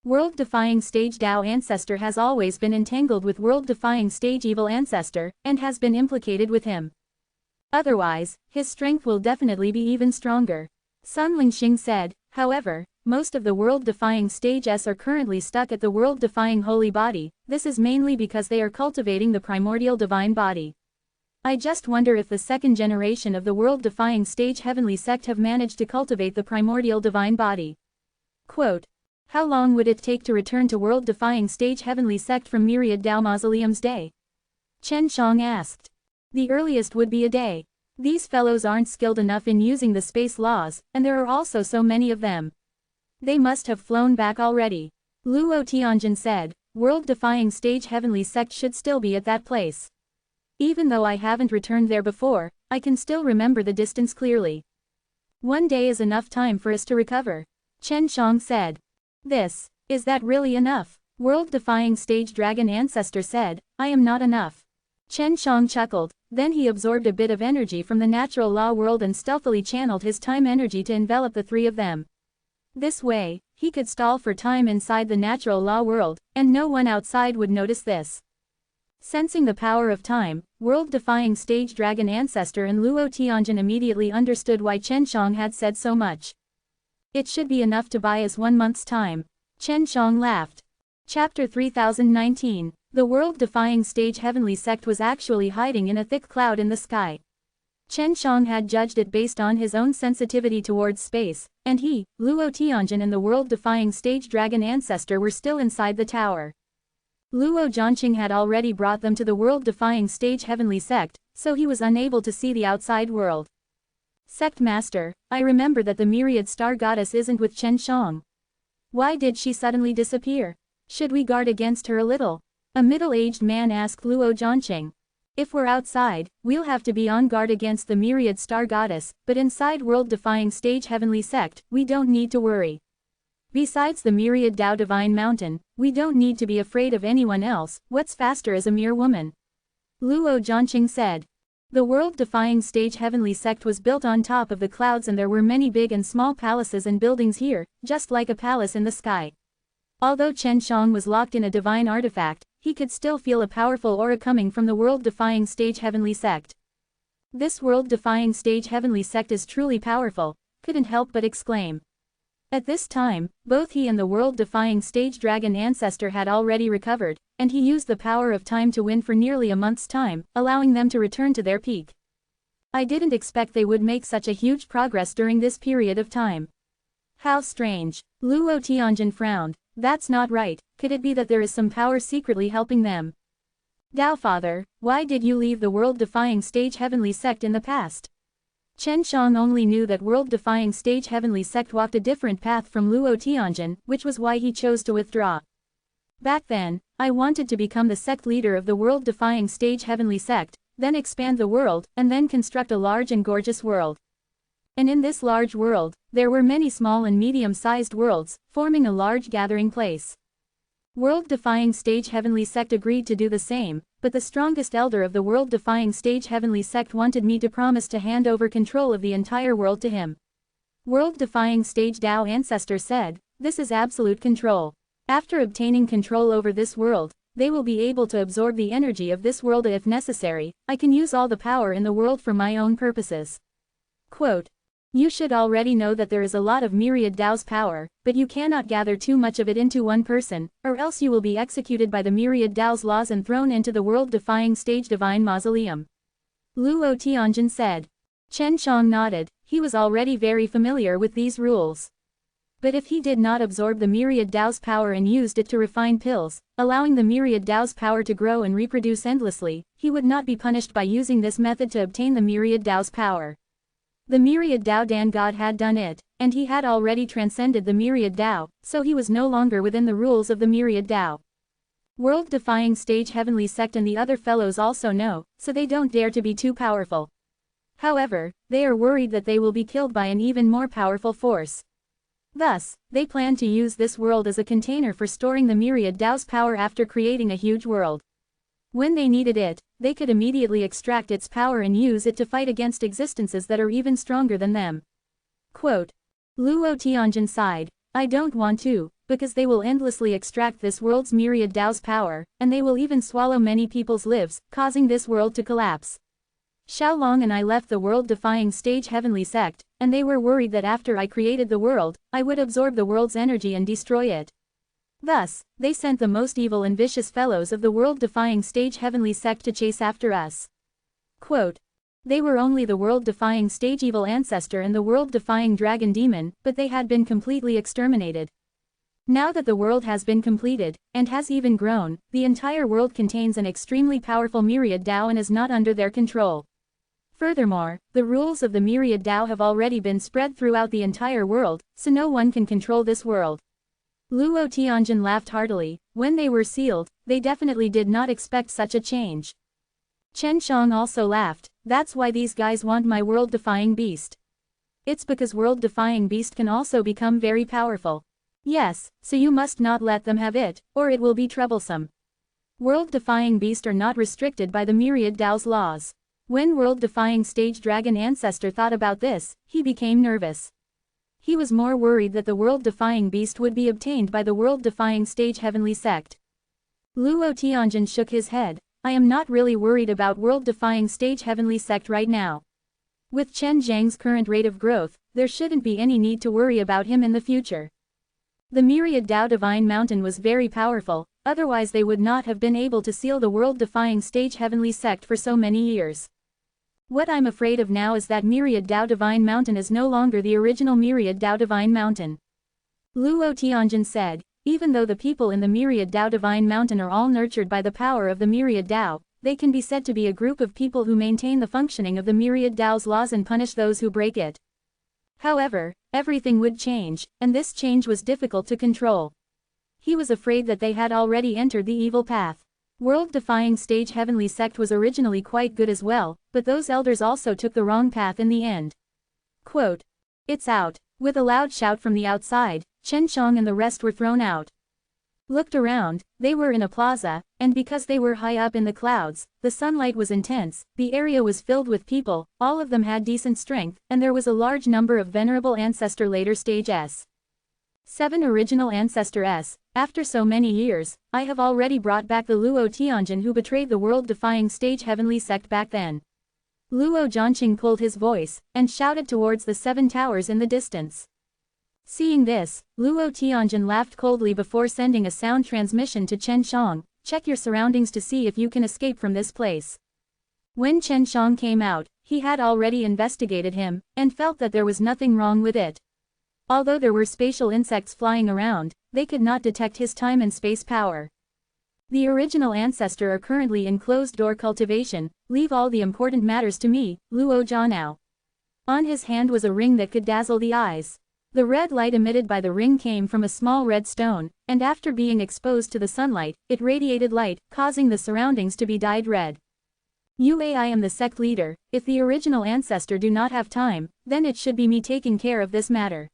World-defying stage Tao ancestor has always been entangled with world-defying stage evil ancestor, and has been implicated with him. Otherwise, his strength will definitely be even stronger. Sun Lingxing said. However, most of the world-defying stages are currently stuck at the world-defying holy body, this is mainly because they are cultivating the primordial divine body. I just wonder if the second generation of the world-defying stage heavenly sect have managed to cultivate the primordial divine body. Quote, how long would it take to return to world-defying stage heavenly sect from myriad Tao mausoleum's day? Chen Shang asked. The earliest would be a day. These fellows aren't skilled enough in using the space laws, and there are also so many of them. They must have flown back already. Luo Tianjin said, world-defying stage heavenly sect should still be at that place. Even though I haven't returned there before, I can still remember the distance clearly. 1 day is enough time for us to recover. Chen Shang said. Is that really enough? World-defying stage dragon ancestor said, I am not enough. Chen Shang chuckled, then he absorbed a bit of energy from the natural law world and stealthily channeled his time energy to envelop the three of them. This way, he could stall for time inside the natural law world, and no one outside would notice this. Sensing the power of time, world-defying stage dragon ancestor and Luo Tianjin immediately understood why Chen Shang had said so much. It should be enough to buy us 1 month's time. Chen Shang laughed. Chapter 3019. The world-defying stage heavenly sect was actually hiding in a thick cloud in the sky. Chen Shang had judged it based on his own sensitivity towards space, and he, Luo Tianjin and the world-defying stage dragon ancestor were still inside the tower. Luo Zhanqing had already brought them to the world-defying stage heavenly sect, so he was unable to see the outside world. Sect Master, I remember that the myriad star goddess isn't with Chen Shang. Why did she suddenly disappear? Should we guard against her a little? A middle-aged man asked Luo Zhanqing. If we're outside, we'll have to be on guard against the myriad star goddess, but inside world-defying stage heavenly sect, we don't need to worry. Besides the myriad Tao divine mountain, we don't need to be afraid of anyone else, what's faster as a mere woman? Luo Zhanqing said. The world-defying stage heavenly sect was built on top of the clouds, and there were many big and small palaces and buildings here, just like a palace in the sky. Although Chen Shang was locked in a divine artifact, he could still feel a powerful aura coming from the world-defying stage heavenly sect. This world-defying stage heavenly sect is truly powerful, couldn't help but exclaim. At this time, both he and the world-defying stage dragon ancestor had already recovered, and he used the power of time to win for nearly a month's time, allowing them to return to their peak. I didn't expect they would make such a huge progress during this period of time. How strange. Luo Tianjin frowned. That's not right. Could it be that there is some power secretly helping them? Dao Father, why did you leave the world-defying stage heavenly sect in the past? Chen Shang only knew that world-defying stage heavenly sect walked a different path from Luo Tianjin, which was why he chose to withdraw. Back then, I wanted to become the sect leader of the world-defying stage heavenly sect, then expand the world, and then construct a large and gorgeous world. And in this large world, there were many small and medium-sized worlds, forming a large gathering place. World-defying stage heavenly sect agreed to do the same, but the strongest elder of the world-defying stage heavenly sect wanted me to promise to hand over control of the entire world to him. World-defying stage Dao ancestor said, this is absolute control. After obtaining control over this world, they will be able to absorb the energy of this world if necessary. I can use all the power in the world for my own purposes. Quote, you should already know that there is a lot of myriad Dao's power, but you cannot gather too much of it into one person, or else you will be executed by the myriad Dao's laws and thrown into the world-defying stage divine mausoleum. Luo Tianjin said. Chen Shang nodded, he was already very familiar with these rules. But if he did not absorb the myriad Dao's power and used it to refine pills, allowing the myriad Dao's power to grow and reproduce endlessly, he would not be punished by using this method to obtain the myriad Dao's power. The myriad Dao Dan God had done it, and he had already transcended the myriad Dao, so he was no longer within the rules of the myriad Dao. World-defying stage heavenly sect and the other fellows also know, so they don't dare to be too powerful. However, they are worried that they will be killed by an even more powerful force. Thus, they plan to use this world as a container for storing the myriad Dao's power after creating a huge world. When they needed it, they could immediately extract its power and use it to fight against existences that are even stronger than them. Quote, Luo Tianjin sighed, I don't want to, because they will endlessly extract this world's myriad Dao's power, and they will even swallow many people's lives, causing this world to collapse. Xiaolong and I left the world-defying stage heavenly sect, and they were worried that after I created the world, I would absorb the world's energy and destroy it. Thus, they sent the most evil and vicious fellows of the world-defying stage heavenly sect to chase after us. Quote, they were only the world-defying stage evil ancestor and the world-defying dragon demon, but they had been completely exterminated. Now that the world has been completed, and has even grown, the entire world contains an extremely powerful myriad Dao and is not under their control. Furthermore, the rules of the myriad Dao have already been spread throughout the entire world, so no one can control this world. Luo Tianjin laughed heartily. When they were sealed, they definitely did not expect such a change. Chen Shang also laughed, that's why these guys want my world-defying beast. It's because world-defying beast can also become very powerful. Yes, so you must not let them have it, or it will be troublesome. World-defying beast are not restricted by the myriad Dao's laws. When world-defying stage dragon ancestor thought about this, he became nervous. He was more worried that the world-defying beast would be obtained by the world-defying stage heavenly sect. Luo Tianjin shook his head, I am not really worried about world-defying stage heavenly sect right now. With Chen Zhang's current rate of growth, there shouldn't be any need to worry about him in the future. The myriad Dao Divine Mountain was very powerful, otherwise they would not have been able to seal the world-defying stage heavenly sect for so many years. What I'm afraid of now is that myriad Dao Divine Mountain is no longer the original myriad Dao Divine Mountain. Luo Tianjin said, even though the people in the myriad Dao Divine Mountain are all nurtured by the power of the myriad Dao, they can be said to be a group of people who maintain the functioning of the myriad Dao's laws and punish those who break it. However, everything would change, and this change was difficult to control. He was afraid that they had already entered the evil path. World-defying stage heavenly sect was originally quite good as well, but those elders also took the wrong path in the end. Quote, it's out. With a loud shout from the outside, Chen Shang and the rest were thrown out. Looked around, they were in a plaza, and because they were high up in the clouds, the sunlight was intense, the area was filled with people, all of them had decent strength, and there was a large number of Venerable Ancestor later stage S. 7 Original Ancestor S. After so many years, I have already brought back the Luo Tianjin who betrayed the world-defying stage heavenly sect back then. Luo Zhanqing pulled his voice, and shouted towards the 7 towers in the distance. Seeing this, Luo Tianjin laughed coldly before sending a sound transmission to Chen Shang, check your surroundings to see if you can escape from this place. When Chen Shang came out, he had already investigated him, and felt that there was nothing wrong with it. Although there were spatial insects flying around, they could not detect his time and space power. The original ancestor are currently in closed-door cultivation, leave all the important matters to me, Luo Zhanao. On his hand was a ring that could dazzle the eyes. The red light emitted by the ring came from a small red stone, and after being exposed to the sunlight, it radiated light, causing the surroundings to be dyed red. I am the sect leader. If the original ancestor do not have time, then it should be me taking care of this matter.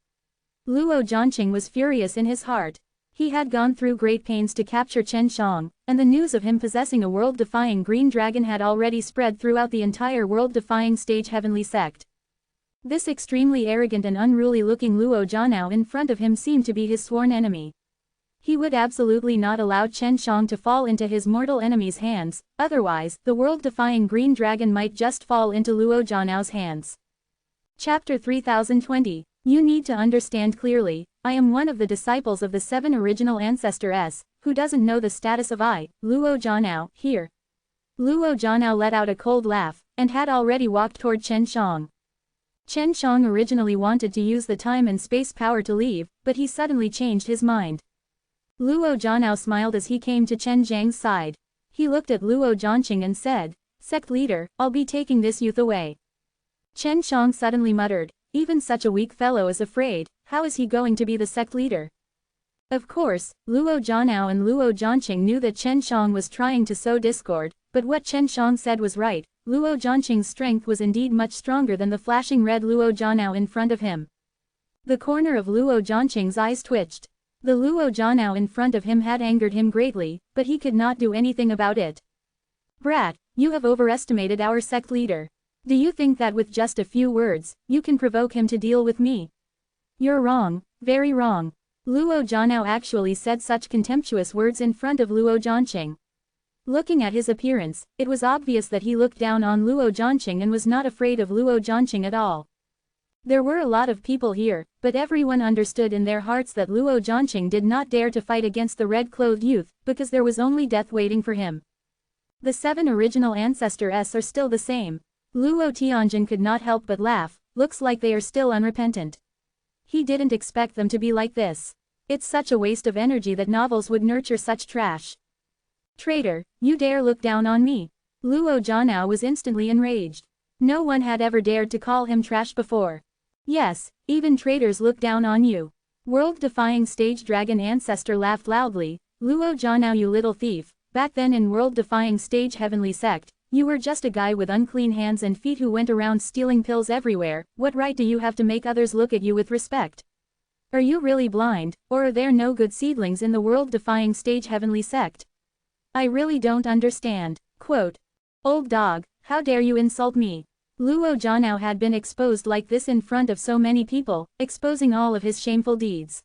Luo Zhanqing was furious in his heart. He had gone through great pains to capture Chen Shang, and the news of him possessing a world-defying green dragon had already spread throughout the entire world-defying stage heavenly sect. This extremely arrogant and unruly-looking Luo Zhanao in front of him seemed to be his sworn enemy. He would absolutely not allow Chen Shang to fall into his mortal enemy's hands, otherwise, the world-defying green dragon might just fall into Luo Zhanao's hands. Chapter 3020. You need to understand clearly, I am one of the disciples of the 7 original ancestor S, who doesn't know the status of I, Luo Zhanao, here. Luo Zhanao let out a cold laugh, and had already walked toward Chen Shang. Chen Shang originally wanted to use the time and space power to leave, but he suddenly changed his mind. Luo Zhanao smiled as he came to Chen Zhang's side. He looked at Luo Zhanqing and said, Sect leader, I'll be taking this youth away. Chen Shang suddenly muttered, even such a weak fellow is afraid, how is he going to be the sect leader? Of course, Luo Zhanao and Luo Zhanqing knew that Chen Shang was trying to sow discord, but what Chen Shang said was right. Luo Zhanqing's strength was indeed much stronger than the flashing red Luo Zhanao in front of him. The corner of Luo Zhanqing's eyes twitched. The Luo Zhanao in front of him had angered him greatly, but he could not do anything about it. Brat, you have overestimated our sect leader. Do you think that with just a few words, you can provoke him to deal with me? You're wrong, very wrong. Luo Zhanao actually said such contemptuous words in front of Luo Zhanqing. Looking at his appearance, it was obvious that he looked down on Luo Zhanqing and was not afraid of Luo Zhanqing at all. There were a lot of people here, but everyone understood in their hearts that Luo Zhanqing did not dare to fight against the red-clothed youth, because there was only death waiting for him. The 7 original ancestor S are still the same. Luo Tianjin could not help but laugh, looks like they are still unrepentant. He didn't expect them to be like this. It's such a waste of energy that novels would nurture such trash. Traitor, you dare look down on me. Luo Zhanao was instantly enraged. No one had ever dared to call him trash before. Yes, even traitors look down on you. World-defying stage dragon ancestor laughed loudly. Luo Zhanao, you little thief, back then in world-defying stage heavenly sect, you were just a guy with unclean hands and feet who went around stealing pills everywhere. What right do you have to make others look at you with respect? Are you really blind, or are there no good seedlings in the world-defying stage heavenly sect? I really don't understand. Quote. Old dog, how dare you insult me? Luo Zhanao had been exposed like this in front of so many people, exposing all of his shameful deeds.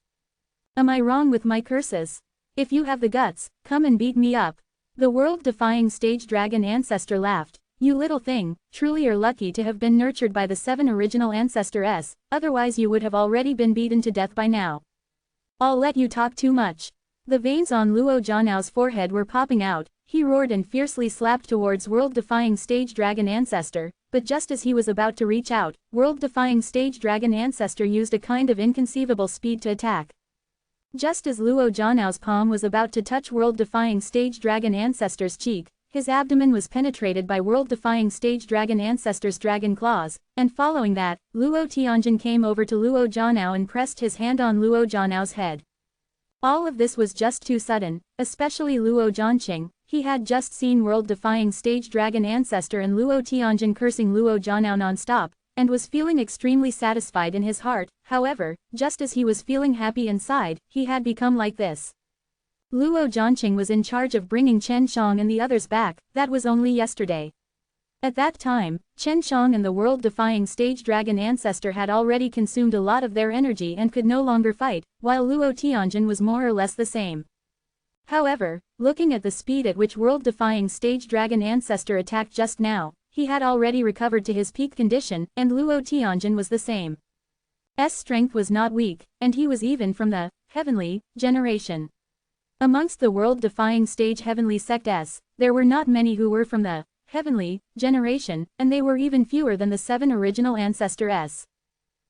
Am I wrong with my curses? If you have the guts, come and beat me up. The world-defying stage dragon ancestor laughed. You little thing, truly are lucky to have been nurtured by the 7 original ancestor S, otherwise you would have already been beaten to death by now. I'll let you talk too much. The veins on Luo Zhanao's forehead were popping out. He roared and fiercely slapped towards world-defying stage dragon ancestor, but just as he was about to reach out, world-defying stage dragon ancestor used a kind of inconceivable speed to attack. Just as Luo Zhanao's palm was about to touch world-defying stage dragon ancestor's cheek, his abdomen was penetrated by world-defying stage dragon ancestor's dragon claws, and following that, Luo Tianjin came over to Luo Zhanao and pressed his hand on Luo Zhanao's head. All of this was just too sudden, especially Luo Zhanqing. He had just seen world-defying stage dragon ancestor and Luo Tianjin cursing Luo Zhanao non-stop, and was feeling extremely satisfied in his heart. However, just as he was feeling happy inside, he had become like this. Luo Zhanqing was in charge of bringing Chen Shang and the others back, that was only yesterday. At that time, Chen Shang and the world-defying stage dragon ancestor had already consumed a lot of their energy and could no longer fight, while Luo Tianjin was more or less the same. However, looking at the speed at which world-defying stage dragon ancestor attacked just now, he had already recovered to his peak condition, and Luo Tianjin was the same. S strength was not weak, and he was even from the heavenly generation. Amongst the world-defying stage heavenly sect S, there were not many who were from the heavenly generation, and they were even fewer than the 7 original ancestor S.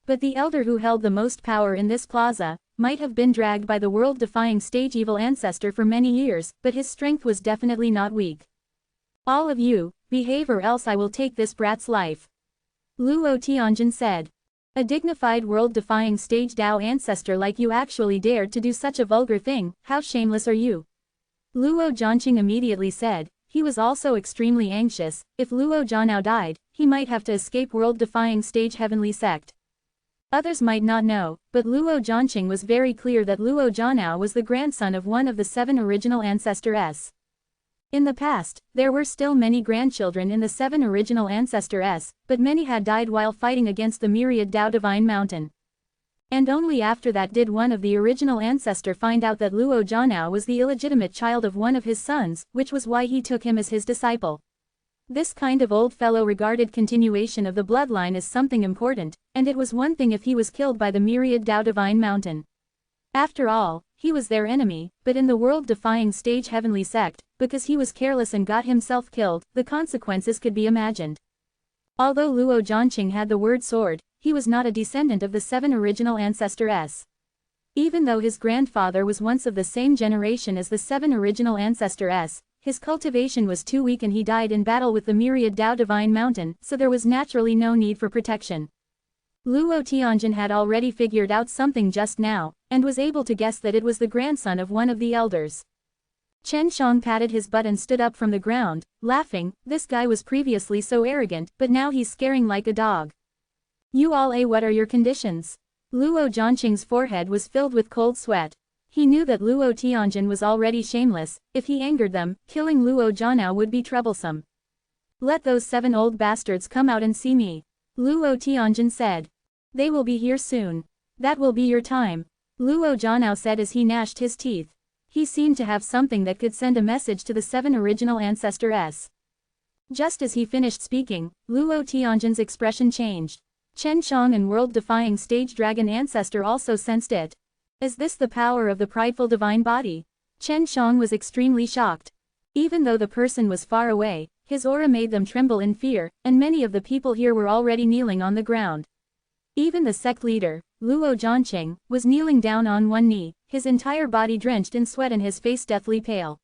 But the elder who held the most power in this plaza might have been dragged by the world-defying stage evil ancestor for many years, but his strength was definitely not weak. All of you, behave or else I will take this brat's life. Luo Tianjin said. A dignified world-defying stage Dao ancestor like you actually dared to do such a vulgar thing, how shameless are you? Luo Zhanqing immediately said. He was also extremely anxious. If Luo Zhanao died, he might have to escape world-defying stage heavenly sect. Others might not know, but Luo Zhanqing was very clear that Luo Zhanao was the grandson of one of the 7 original ancestor S. In the past, there were still many grandchildren in the 7 original ancestor S, but many had died while fighting against the myriad Dao Divine Mountain. And only after that did one of the original ancestor find out that Luo Zhanao was the illegitimate child of one of his sons, which was why he took him as his disciple. This kind of old fellow regarded continuation of the bloodline as something important, and it was one thing if he was killed by the myriad Dao Divine Mountain. After all, he was their enemy, but in the world-defying stage heavenly sect, because he was careless and got himself killed, the consequences could be imagined. Although Luo Zhanqing had the word sword, he was not a descendant of the 7 original ancestor S. Even though his grandfather was once of the same generation as the 7 original ancestor S, his cultivation was too weak and he died in battle with the myriad Dao Divine Mountain, so there was naturally no need for protection. Luo Tianjin had already figured out something just now, and was able to guess that it was the grandson of one of the elders. Chen Shang patted his butt and stood up from the ground, laughing. This guy was previously so arrogant, but now he's scaring like a dog. You all what are your conditions? Luo Zhanqing's forehead was filled with cold sweat. He knew that Luo Tianjin was already shameless. If he angered them, killing Luo Zhanao would be troublesome. Let those 7 old bastards come out and see me. Luo Tianjin said. They will be here soon. That will be your time. Luo Zhanao said as he gnashed his teeth. He seemed to have something that could send a message to the 7 original ancestor S. Just as he finished speaking, Luo Tianjin's expression changed. Chen Shang and world-defying stage dragon ancestor also sensed it. Is this the power of the prideful divine body? Chen Shang was extremely shocked. Even though the person was far away, his aura made them tremble in fear, and many of the people here were already kneeling on the ground. Even the sect leader, Luo Zhanqing, was kneeling down on one knee, his entire body drenched in sweat and his face deathly pale.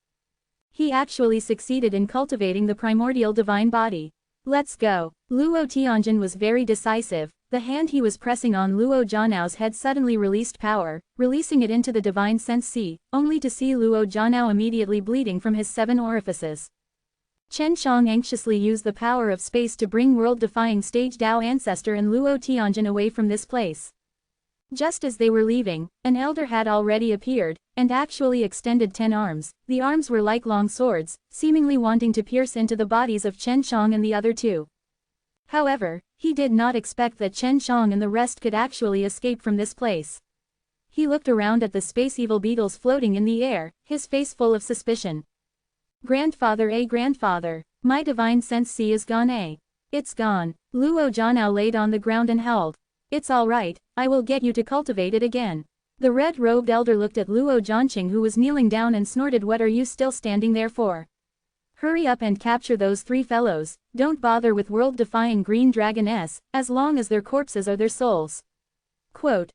He actually succeeded in cultivating the primordial divine body. Let's go. Luo Tianjin was very decisive. The hand he was pressing on Luo Zhanao's head suddenly released power, releasing it into the divine sense sea, only to see Luo Zhanao immediately bleeding from his 7 orifices. Chen Shang anxiously used the power of space to bring world-defying stage Dao ancestor and Luo Tianjin away from this place. Just as they were leaving, an elder had already appeared, and actually extended 10 arms. The arms were like long swords, seemingly wanting to pierce into the bodies of Chen Shang and the other 2. However, he did not expect that Chen Shang and the rest could actually escape from this place. He looked around at the space evil beetles floating in the air, his face full of suspicion. Grandfather, my divine sense sea is gone. It's gone. Luo Zhanao laid on the ground and howled. It's all right, I will get you to cultivate it again. The red-robed elder looked at Luo Zhanqing who was kneeling down and snorted, what are you still standing there for? Hurry up and capture those 3 fellows, don't bother with world-defying green dragon S, as long as their corpses are their souls. Quote,